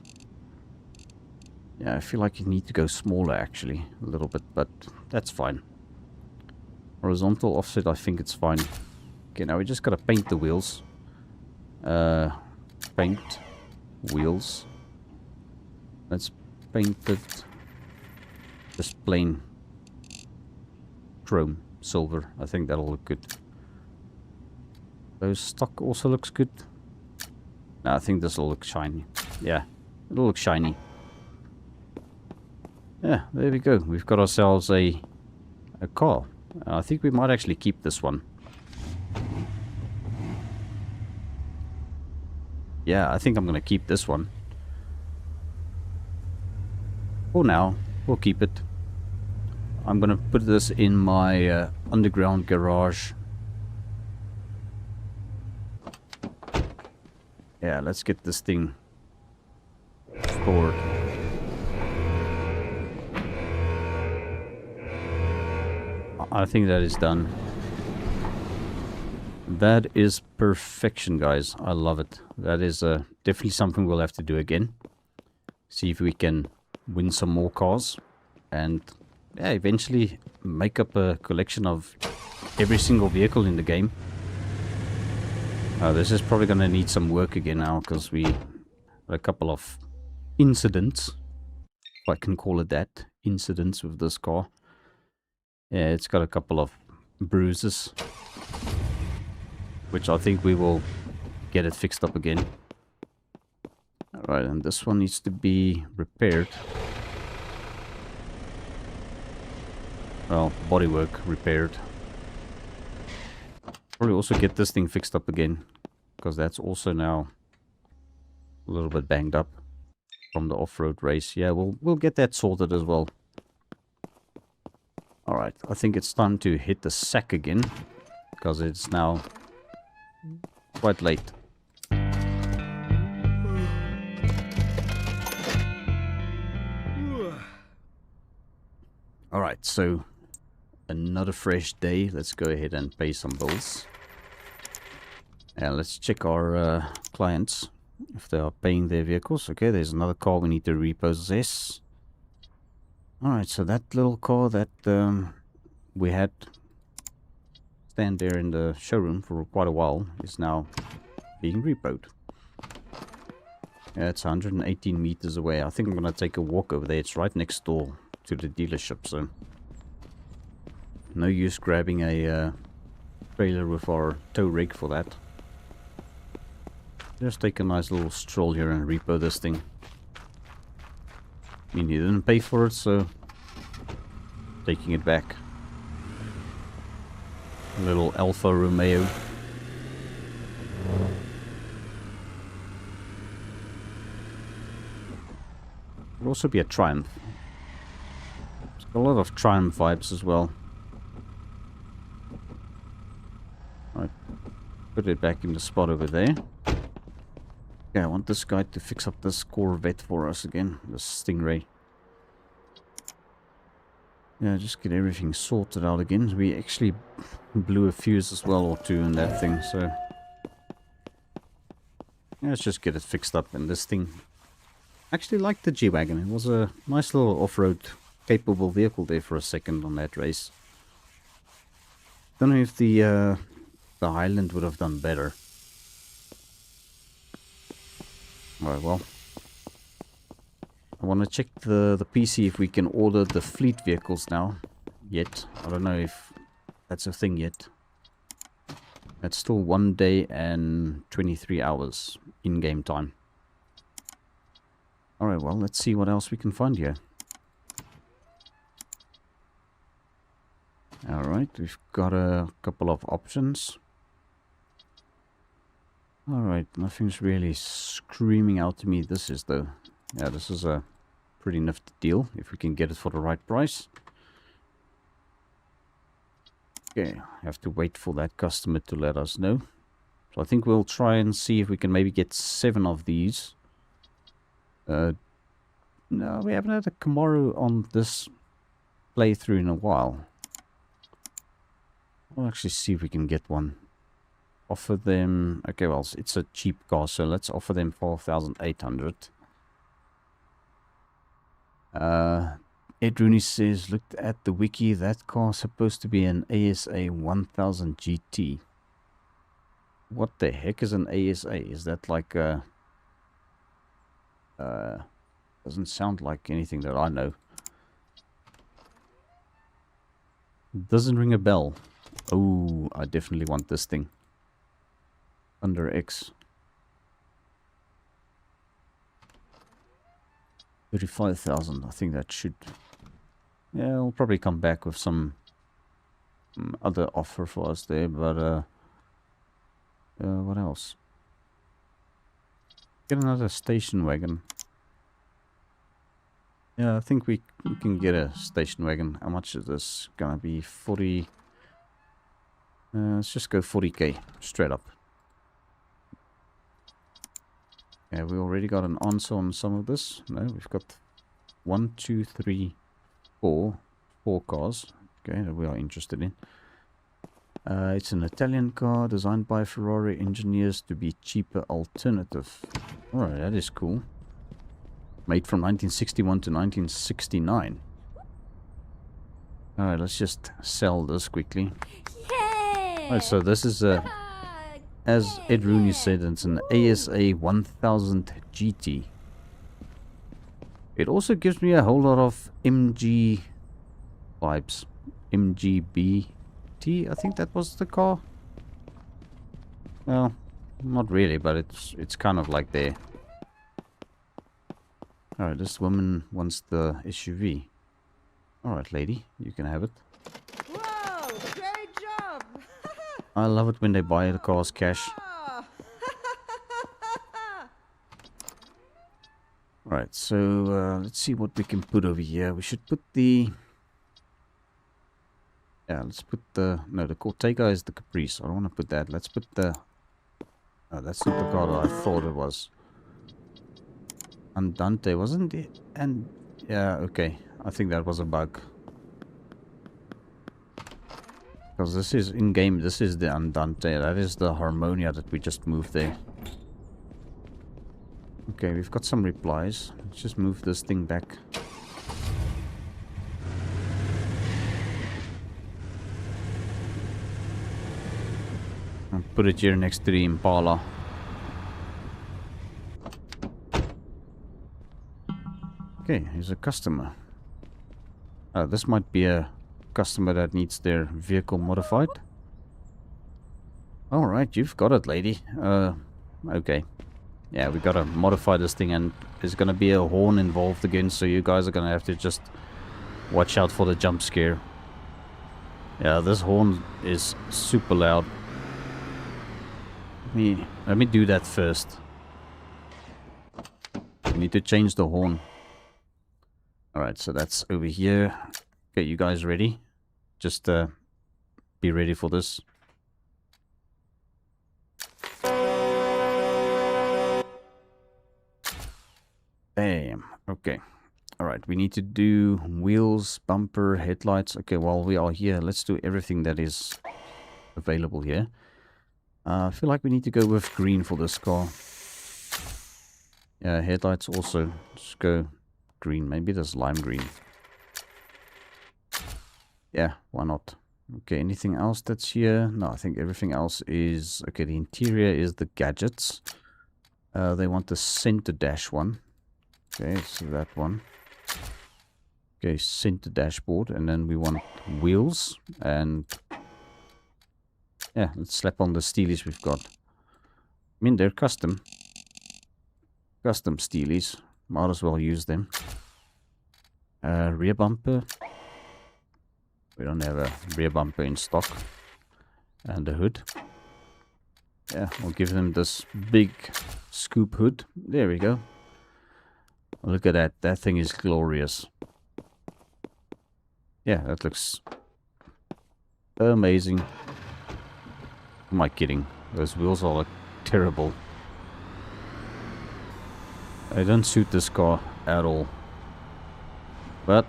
yeah, I feel like you need to go smaller actually, a little bit, but that's fine. Horizontal offset, I think it's fine. Okay, now we just gotta paint the wheels. Paint wheels. Let's paint it just plain chrome silver. I think that'll look good. Those stock also looks good. No, I think this will look shiny. Yeah, it'll look shiny. Yeah, there we go. We've got ourselves a car. I think we might actually keep this one. Yeah, I think I'm going to keep this one. For now, we'll keep it. I'm going to put this in my underground garage. Yeah, let's get this thing stored. I think that is done. That is perfection, guys. I love it. That is definitely something we'll have to do again. See if we can win some more cars. And yeah, eventually make up a collection of every single vehicle in the game. This is probably going to need some work again now, because we had a couple of incidents, if I can call it that, incidents with this car. Yeah, it's got a couple of bruises, which I think we will get it fixed up again. Alright, and this one needs to be repaired. Well, bodywork repaired. Probably also get this thing fixed up again, because that's also now a little bit banged up from the off-road race. Yeah, we'll get that sorted as well. Alright, I think it's time to hit the sack again, because it's now quite late. Alright, so another fresh day. Let's go ahead and pay some bills. And let's check our clients if they are paying their vehicles. Okay, there's another car we need to repossess. Alright, so that little car that we had stand there in the showroom for quite a while is now being repoed. Yeah, it's 118 meters away. I think I'm going to take a walk over there. It's right next door to the dealership, so no use grabbing a trailer with our tow rig for that. Just take a nice little stroll here and repo this thing. I mean, you didn't pay for it, so taking it back. A little Alfa Romeo. Could also be a Triumph. It's got a lot of Triumph vibes as well. Right, put it back in the spot over there. Okay, I want this guy to fix up this Corvette for us again, this Stingray. Yeah, just get everything sorted out again. We actually blew a fuse as well or two in that thing, so yeah, let's just get it fixed up. And this thing, I actually liked the G-Wagon. It was a nice little off-road capable vehicle there for a second on that race. Don't know if the Highland would have done better. Alright, well, I want to check the PC if we can order the fleet vehicles now. Yet. I don't know if that's a thing yet. That's still 1 day and 23 hours in-game time. Alright, well, let's see what else we can find here. Alright, we've got a couple of options. Alright, nothing's really screaming out to me. This is though. Yeah, this is a pretty nifty deal if we can get it for the right price. Okay, I have to wait for that customer to let us know. So I think we'll try and see if we can maybe get 7 of these. No, we haven't had a Camaro on this playthrough in a while. I'll actually see if we can get one. Offer them... Okay, well, it's a cheap car, so let's offer them 4,800. Ed Rooney says, looked at the wiki, that car's supposed to be an ASA 1000 GT. What the heck is an ASA? Is that like a... doesn't sound like anything that I know. Doesn't ring a bell. Oh, I definitely want this thing. Under X. 35,000. I think that should... Yeah, I'll probably come back with some other offer for us there, but what else? Get another station wagon. Yeah, I think we can get a station wagon. How much is this gonna be? 40... let's just go 40k, straight up. Yeah, we already got an answer on some of this. No, we've got 1, 2, 3, 4 cars. Okay, that we are interested in. It's an Italian car designed by Ferrari engineers to be cheaper alternative. Alright, that is cool. Made from 1961 to 1969. Alright, let's just sell this quickly. Yeah! Alright, so this is a... As Ed Rooney said, it's an ASA 1000 GT. It also gives me a whole lot of MG vibes. MGBT, I think that was the car. Well, not really, but it's kind of like there. Alright, this woman wants the SUV. Alright, lady, you can have it. Whoa, great job! I love it when they buy the cars cash. Alright, so let's see what we can put over here. We should put the... Yeah, let's put the... No, the Cortega is the Caprice. I don't want to put that. Let's put the... Oh, that's not the car that I thought it was. Andante, wasn't it? And... Yeah, okay. I think that was a bug. Because this is in-game, this is the Andante. That is the Harmonia that we just moved there. Okay, we've got some replies. Let's just move this thing back. And put it here next to the Impala. Okay, here's a customer. This might be a customer that needs their vehicle modified. Alright, you've got it, lady. Okay. Yeah, we gotta modify this thing, and there's gonna be a horn involved again, so you guys are gonna have to just watch out for the jump scare. Yeah, this horn is super loud. Let me do that first. We need to change the horn. Alright, so that's over here. Okay, you guys ready? Just be ready for this. Damn. Okay. Alright, we need to do wheels, bumper, headlights. Okay, while we are here, let's do everything that is available here. I feel like we need to go with green for this car. Yeah, headlights also. Just go green. Maybe there's lime green. Yeah, why not? Okay, anything else that's here? No, I think everything else is... Okay, the interior is the gadgets. They want the center dash one. Okay, so that one. Okay, center dashboard. And then we want wheels. And... yeah, let's slap on the steelies we've got. I mean, they're custom. Custom steelies. Might as well use them. Rear bumper. We don't have a rear bumper in stock. And the hood. Yeah, we'll give them this big scoop hood. There we go. Look at that. That thing is glorious. Yeah, that looks amazing. Am I kidding? Those wheels are terrible. They don't suit this car at all. But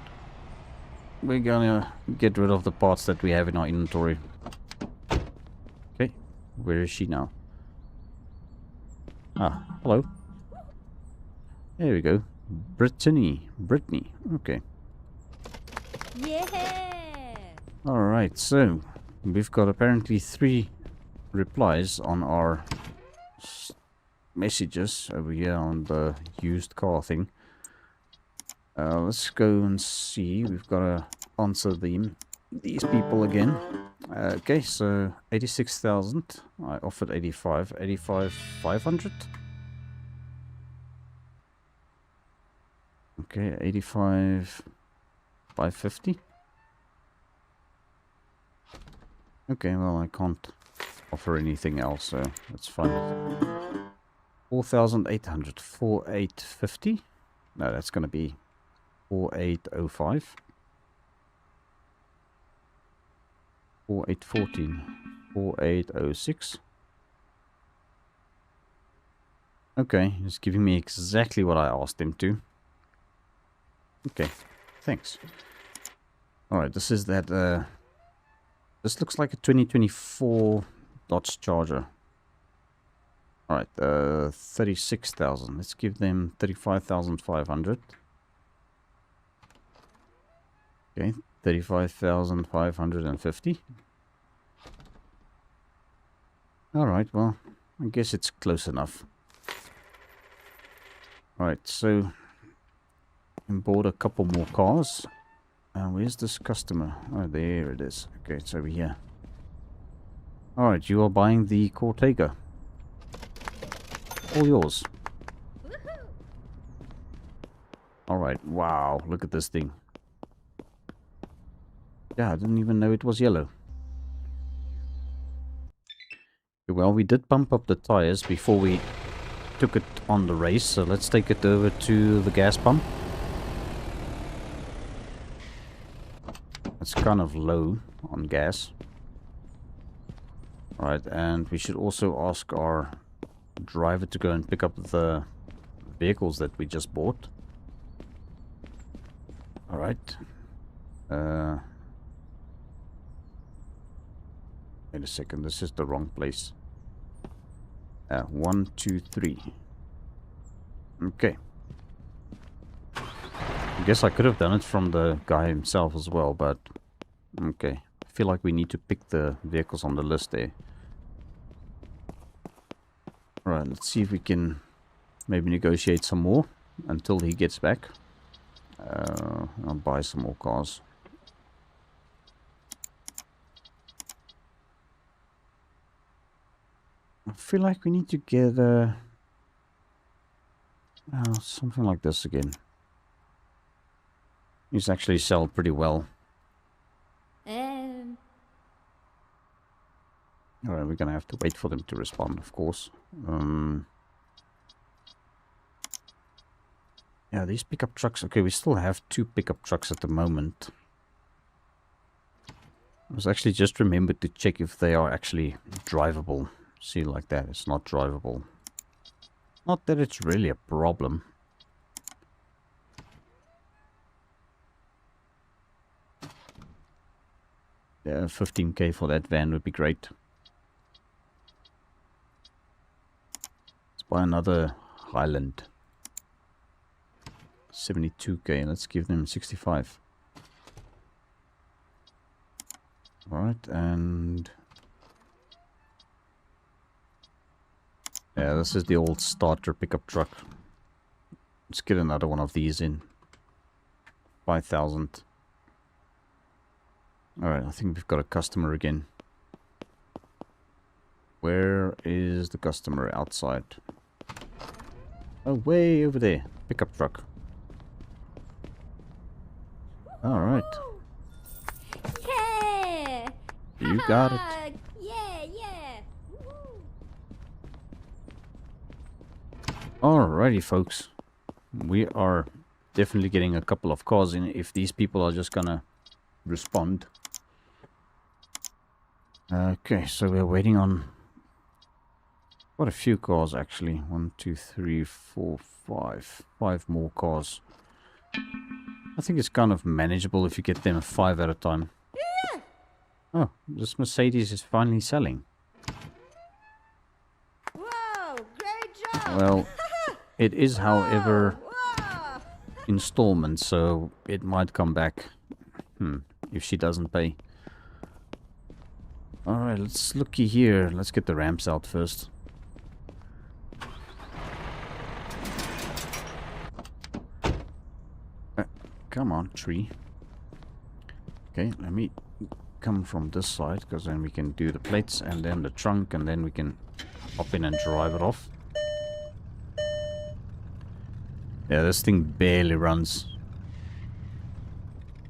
we're gonna get rid of the parts that we have in our inventory. Okay, where is she now? Ah, hello. There we go. Brittany. Okay. Yeah! Alright, so we've got apparently 3 replies on our messages over here on the used car thing. Let's go and see. We've got to answer these people again. Okay, so 86,000. I offered 85. 500. Okay, 550. Okay, well, I can't offer anything else, so that's fine. 4,800. 4,850. No, that's going to be 4,805. 4,814. 4,806. Okay, he's giving me exactly what I asked him to. Okay, thanks. Alright, this is that, this looks like a 2024 Dodge Charger. Alright, 36,000. Let's give them 35,500. Okay, 35,550. Alright, well, I guess it's close enough. Alright, so import a couple more cars. Where's this customer? Oh, there it is. Okay, it's over here. Alright, you are buying the Cortega. All yours. Alright, wow, look at this thing. Yeah, I didn't even know it was yellow. Well, we did pump up the tires before we took it on the race, so let's take it over to the gas pump. It's kind of low on gas. Alright, and we should also ask our driver to go and pick up the vehicles that we just bought. Alright. Wait a second, this is the wrong place. 1, 2, 3. Okay. I guess I could have done it from the guy himself as well, but... Okay. I feel like we need to pick the vehicles on the list there. Alright, let's see if we can maybe negotiate some more until he gets back. I'll buy some more cars. I feel like we need to get something like this again. These actually sell pretty well. Alright, we're gonna have to wait for them to respond, of course. Yeah, these pickup trucks... Okay, we still have 2 pickup trucks at the moment. I was actually just remembered to check if they are actually drivable. See, like that, it's not drivable. Not that it's really a problem. Yeah, 15k for that van would be great. Let's buy another Highland. 72k, let's give them 65. Alright, and... Yeah, this is the old starter pickup truck. Let's get another one of these in. 5,000. Alright, I think we've got a customer again. Where is the customer? Outside. Oh, way over there. Pickup truck. Alright. Yeah! You got it. Yeah, yeah! Woohoo! Alrighty, folks. We are definitely getting a couple of cars in if these people are just gonna respond. Okay, so we're waiting on quite a few cars actually. 1, 2, 3, 4, 5. 5 more cars. I think it's kind of manageable if you get them 5 at a time. Oh, this Mercedes is finally selling. Whoa, great job. Well, it is, however, Whoa. installments, so it might come back if she doesn't pay. Alright, let's looky here. Let's get the ramps out first. Come on, tree. Okay, let me come from this side, because then we can do the plates and then the trunk, and then we can hop in and drive it off. Yeah, this thing barely runs.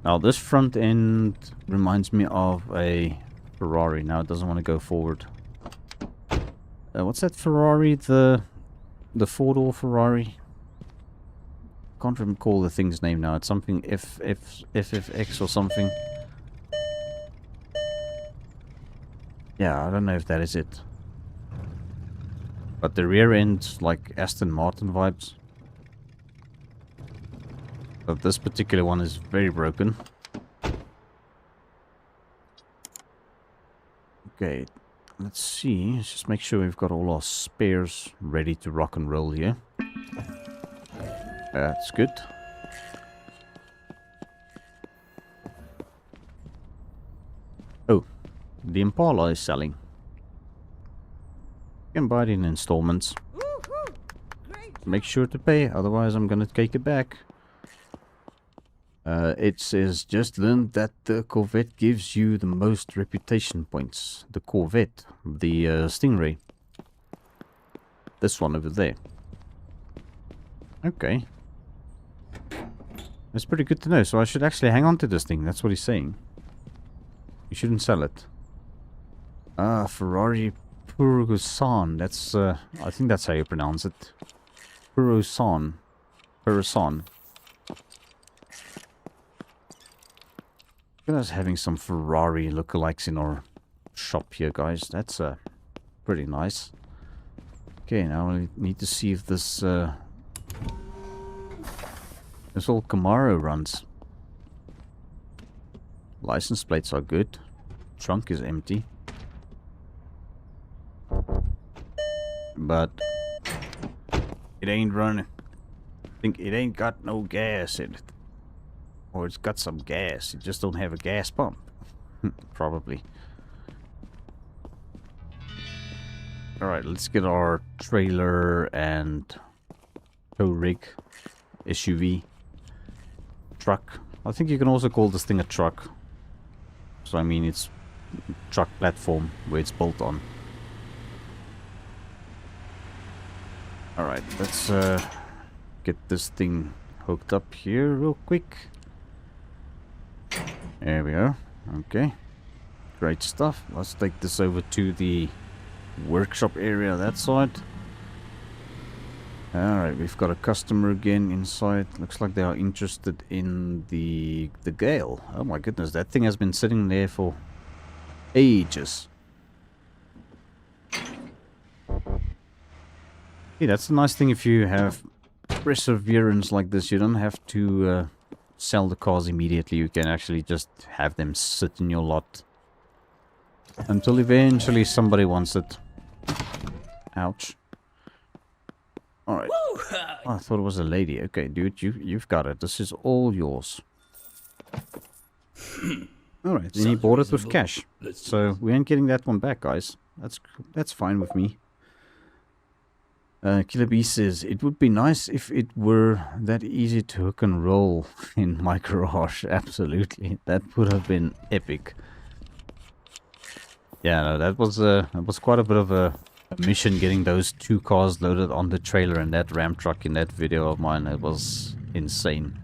Now this front end reminds me of a Ferrari. Now it doesn't want to go forward. What's that Ferrari? The 4-door Ferrari? Can't recall the thing's name now. It's something FFX or something. Yeah, I don't know if that is it. But the rear end's like Aston Martin vibes. But this particular one is very broken. Okay, let's see. Let's just make sure we've got all our spares ready to rock and roll here. That's good. Oh, the Impala is selling. You can buy it in installments. Woohoo. Great. Make sure to pay, otherwise I'm gonna take it back. It says, just learned that the Corvette gives you the most reputation points. The Corvette, the Stingray. This one over there. Okay. That's pretty good to know. So I should actually hang on to this thing. That's what he's saying. You shouldn't sell it. Ah, Ferrari Purosan. That's, I think that's how you pronounce it. Purosan. Purosan. Look at us having some Ferrari lookalikes in our shop here, guys. That's pretty nice. Okay, now we need to see if this this old Camaro runs. License plates are good. Trunk is empty. but it ain't running. I think it ain't got no gas in it. Or it's got some gas, it just don't have a gas pump. Probably. Alright, let's get our trailer and tow rig, SUV, truck. I think you can also call this thing a truck. So I mean it's truck platform where it's built on. Alright, let's get this thing hooked up here real quick. There we go. Okay. Great stuff. Let's take this over to the workshop area that side. Alright, we've got a customer again inside. Looks like they are interested in the Gale. Oh my goodness, that thing has been sitting there for ages. Yeah, that's a nice thing if you have perseverance like this. You don't have to sell the cars immediately. You can actually just have them sit in your lot until eventually somebody wants it. Ouch. Alright. Oh, I thought it was a lady. Okay, dude, you've got it. This is all yours. Alright, then he bought it with cash. So we ain't getting that one back, guys. That's fine with me. Killer B says, it would be nice if it were that easy to hook and roll in my garage. Absolutely. That would have been epic. Yeah, no, that was quite a bit of a mission getting those two cars loaded on the trailer and that Ram truck in that video of mine. It was insane.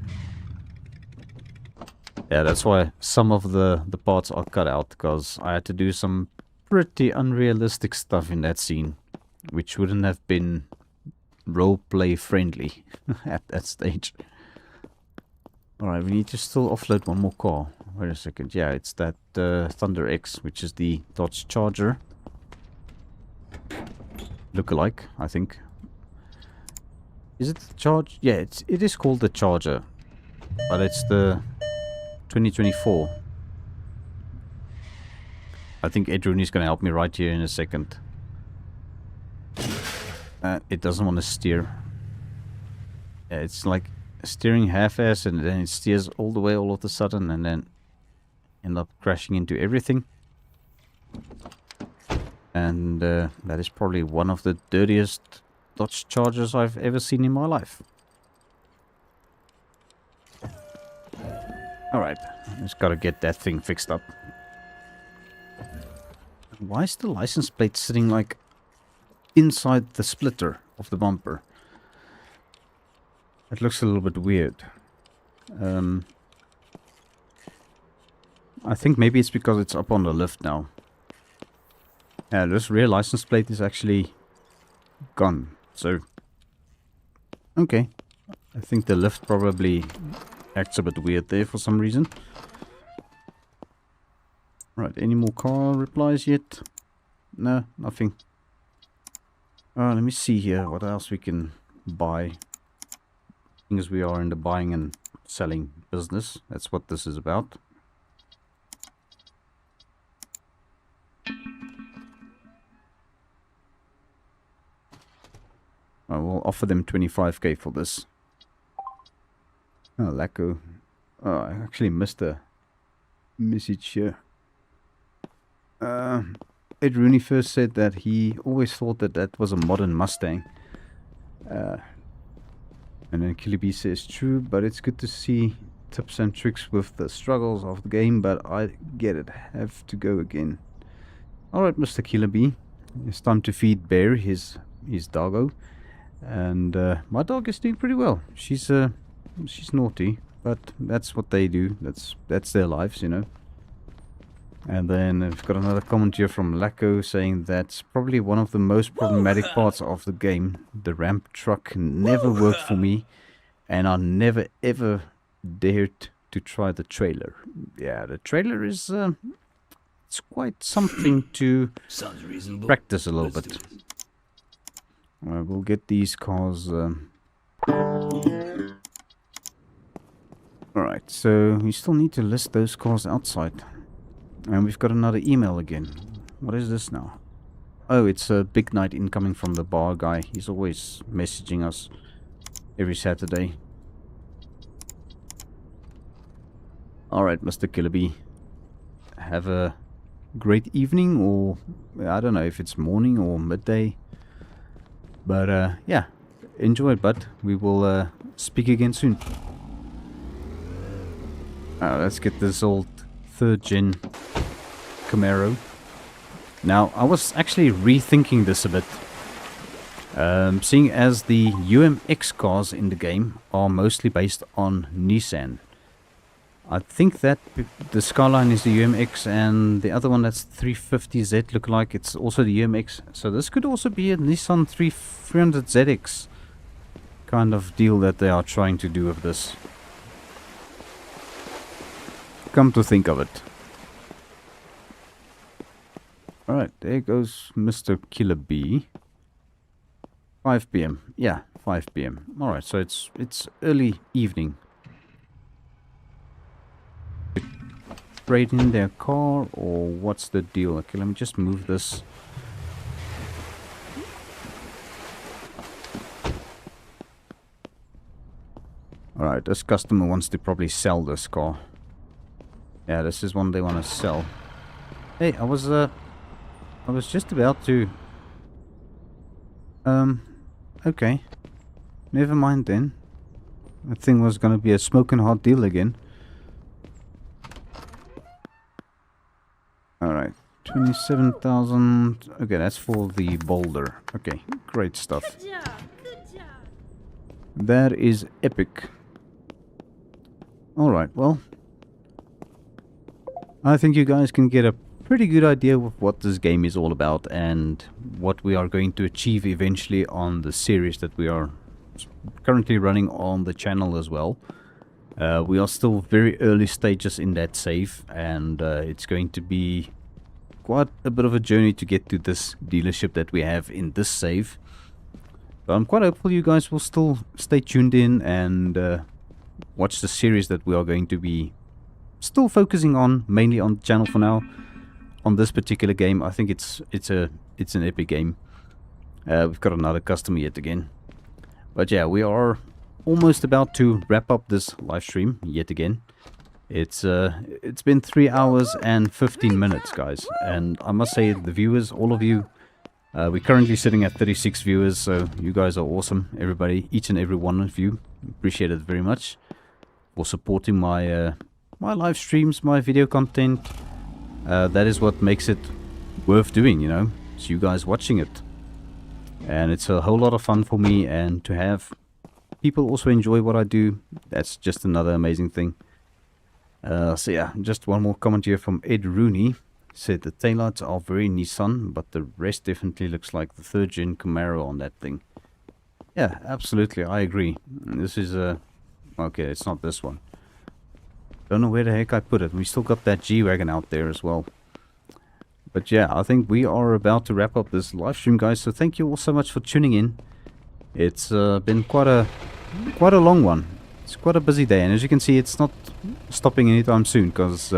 Yeah, that's why some of the parts are cut out, because I had to do some pretty unrealistic stuff in that scene, which wouldn't have been roleplay friendly at that stage. Alright, we need to still offload one more car. Wait a second. Yeah, it's that Thunder X, which is the Dodge Charger. Look-alike, I think. Is it the Charge? Yeah, it is called the Charger. But it's the 2024. I think Ed Rooney's going to help me right here in a second. It doesn't want to steer. Yeah, it's like steering half-ass and then it steers all the way all of a sudden and then end up crashing into everything. And that is probably one of the dirtiest Dodge Chargers I've ever seen in my life. Alright, just gotta get that thing fixed up. Why is the license plate sitting like inside the splitter of the bumper? It looks a little bit weird. I think maybe it's because it's up on the lift now. Yeah, this rear license plate is actually gone. So, okay. I think the lift probably acts a bit weird there for some reason. Right, any more car replies yet? No, nothing. Let me see here what else we can buy. As we are in the buying and selling business. That's what this is about. I will offer them 25k for this. Oh, Lacko. Oh, I actually missed a message here. Ed Rooney first said that he always thought that that was a modern Mustang. And then Kilby says, true, but it's good to see tips and tricks with the struggles of the game, but I get it. Have to go again. Alright, Mr. Kilby. It's time to feed Bear, his doggo. And my dog is doing pretty well. She's naughty, but that's what they do. That's their lives, you know. And then I've got another comment here from Lacko saying that's probably one of the most problematic parts of the game. The ramp truck never worked for me, and I never ever dared to try the trailer. Yeah, the trailer is it's quite something to practice a little bit. We'll get these cars. Alright, so we still need to list those cars outside. And we've got another email again. What is this now? Oh, it's a big night incoming from the bar guy. He's always messaging us every Saturday. Alright, Mr. Killerby. Have a great evening, or I don't know if it's morning or midday. But yeah, enjoy it, bud. We will speak again soon. Let's get this old 3rd gen Camaro. Now, I was actually rethinking this a bit. Seeing as the UMX cars in the game are mostly based on Nissan. I think that the Skyline is the UMX, and the other one, that's 350Z, look like it's also the UMX. So this could also be a Nissan 300ZX kind of deal that they are trying to do with this. Come to think of it. Alright, there goes Mr. Killer B. 5 PM. Yeah, 5 PM. Alright, so it's early evening. Trade in their car, or what's the deal? Okay, let me just move this. Alright, this customer wants to probably sell this car. Yeah, this is one they want to sell. Hey, I was just about to... Okay. Never mind then. I think it was gonna be a smoking hot deal again. Alright. 27,000... Okay, that's for the boulder. Okay, great stuff. Good job. Good job. That is epic. Alright, well... I think you guys can get a pretty good idea of what this game is all about and what we are going to achieve eventually on the series that we are currently running on the channel as well. We are still very early stages in that save, and it's going to be quite a bit of a journey to get to this dealership that we have in this save. But I'm quite hopeful you guys will still stay tuned in and watch the series that we are going to be still focusing on, mainly on the channel for now. On this particular game, I think it's an epic game. We've got another customer yet again. But yeah, we are almost about to wrap up this live stream yet again. It's been 3 hours and 15 minutes, guys, and I must say, the viewers, all of you, we're currently sitting at 36 viewers, so you guys are awesome, everybody, each and every one of you. Appreciate it very much for supporting my my live streams, my video content. That is what makes it worth doing, you know. It's you guys watching it. And it's a whole lot of fun for me, and to have people also enjoy what I do, that's just another amazing thing. So yeah, just one more comment here from Ed Rooney. Said the taillights are very Nissan, but the rest definitely looks like the 3rd gen Camaro on that thing. Yeah, absolutely, I agree. This is okay, it's not this one. Don't know where the heck I put it. We still got that G-Wagon out there as well. But yeah, I think we are about to wrap up this live stream, guys. So thank you all so much for tuning in. It's been quite a long one. It's quite a busy day, and as you can see, it's not stopping anytime soon, because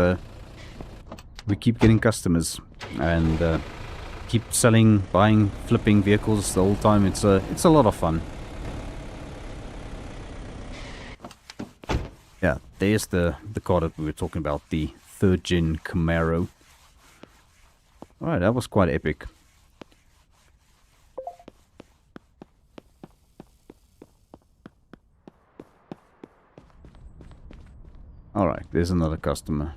we keep getting customers and keep selling, buying, flipping vehicles the whole time. It's a lot of fun. Yeah, there's the car that we were talking about, the 3rd gen Camaro. Alright, that was quite epic. Alright, there's another customer.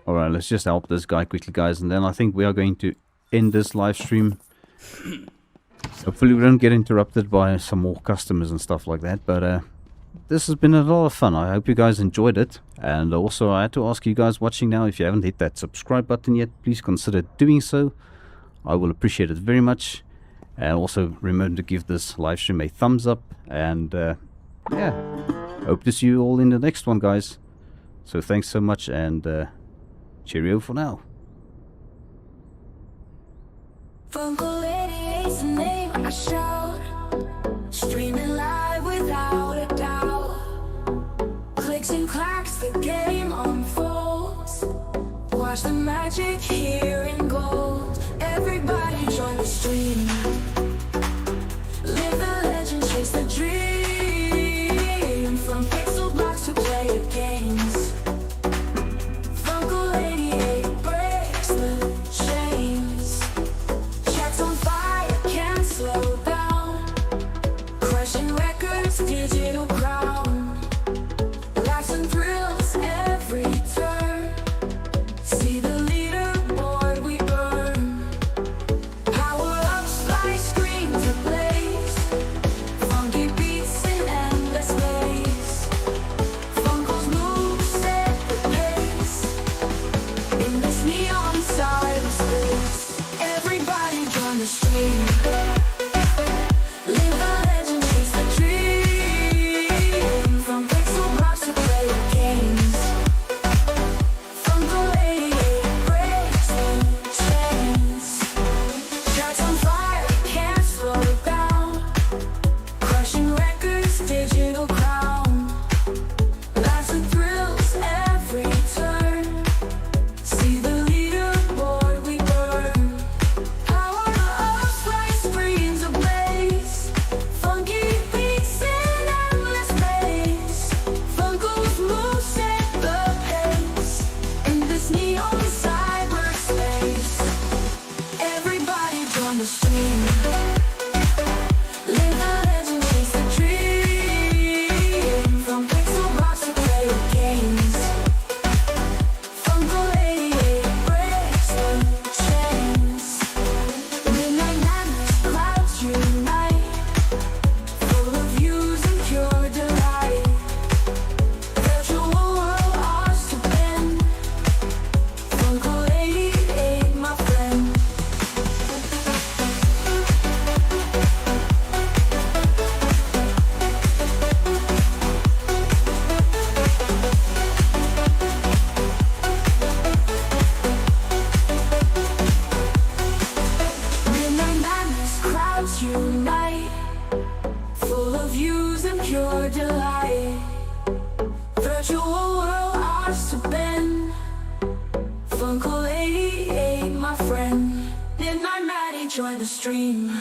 Alright, let's just help this guy quickly, guys, and then I think we are going to end this live stream. Hopefully we don't get interrupted by some more customers and stuff like that, but this has been a lot of fun. I hope you guys enjoyed it. And also, I had to ask you guys watching now, if you haven't hit that subscribe button yet, please consider doing so. I will appreciate it very much. And also remember to give this live stream a thumbs up. And yeah, hope to see you all in the next one, guys. So thanks so much, and cheerio for now. Funcle 88's the name I shout. Streaming live without a doubt. Clicks and clacks, the game unfolds. Watch the magic here in gold. Everybody join the stream. Live the legend, chase the dream. From pixel blocks to player games. Funcle 88 breaks the chains. Checks on fire, can't slow down. Crushing records, digital crown. Laughs and thrills every turn. See the leaderboard we burn. Power ups like screens ablaze. Funky beats in endless ways. Funkle's moves set the pace. In this neon cyberspace, everybody join the stream. Live the legend, chase the dream. From pixel blocks to player games. Funcle 88 breaks the chains. Tracks on fire, can't slow down. Crushing records, digital crown. Laughs and thrills every turn. See the leaderboard we burn. Power ups like screens ablaze. Funky beats in endless maze. Funkle's moves set the pace. In this neon cyberspace, everybody join the stream. Live the legend, chase the dream. From pixel blocks to player games. Funcle 88 breaks the chains. Midnight madness, clouds unite. Full of views and pure delight. Virtual world, ours to bend. Funcle 88, my friend. Midnight madness, crowds unite. Full of views and pure delight. Virtual world, ours to bend. Funcle 88, my friend. Midnight Maddie, join the stream.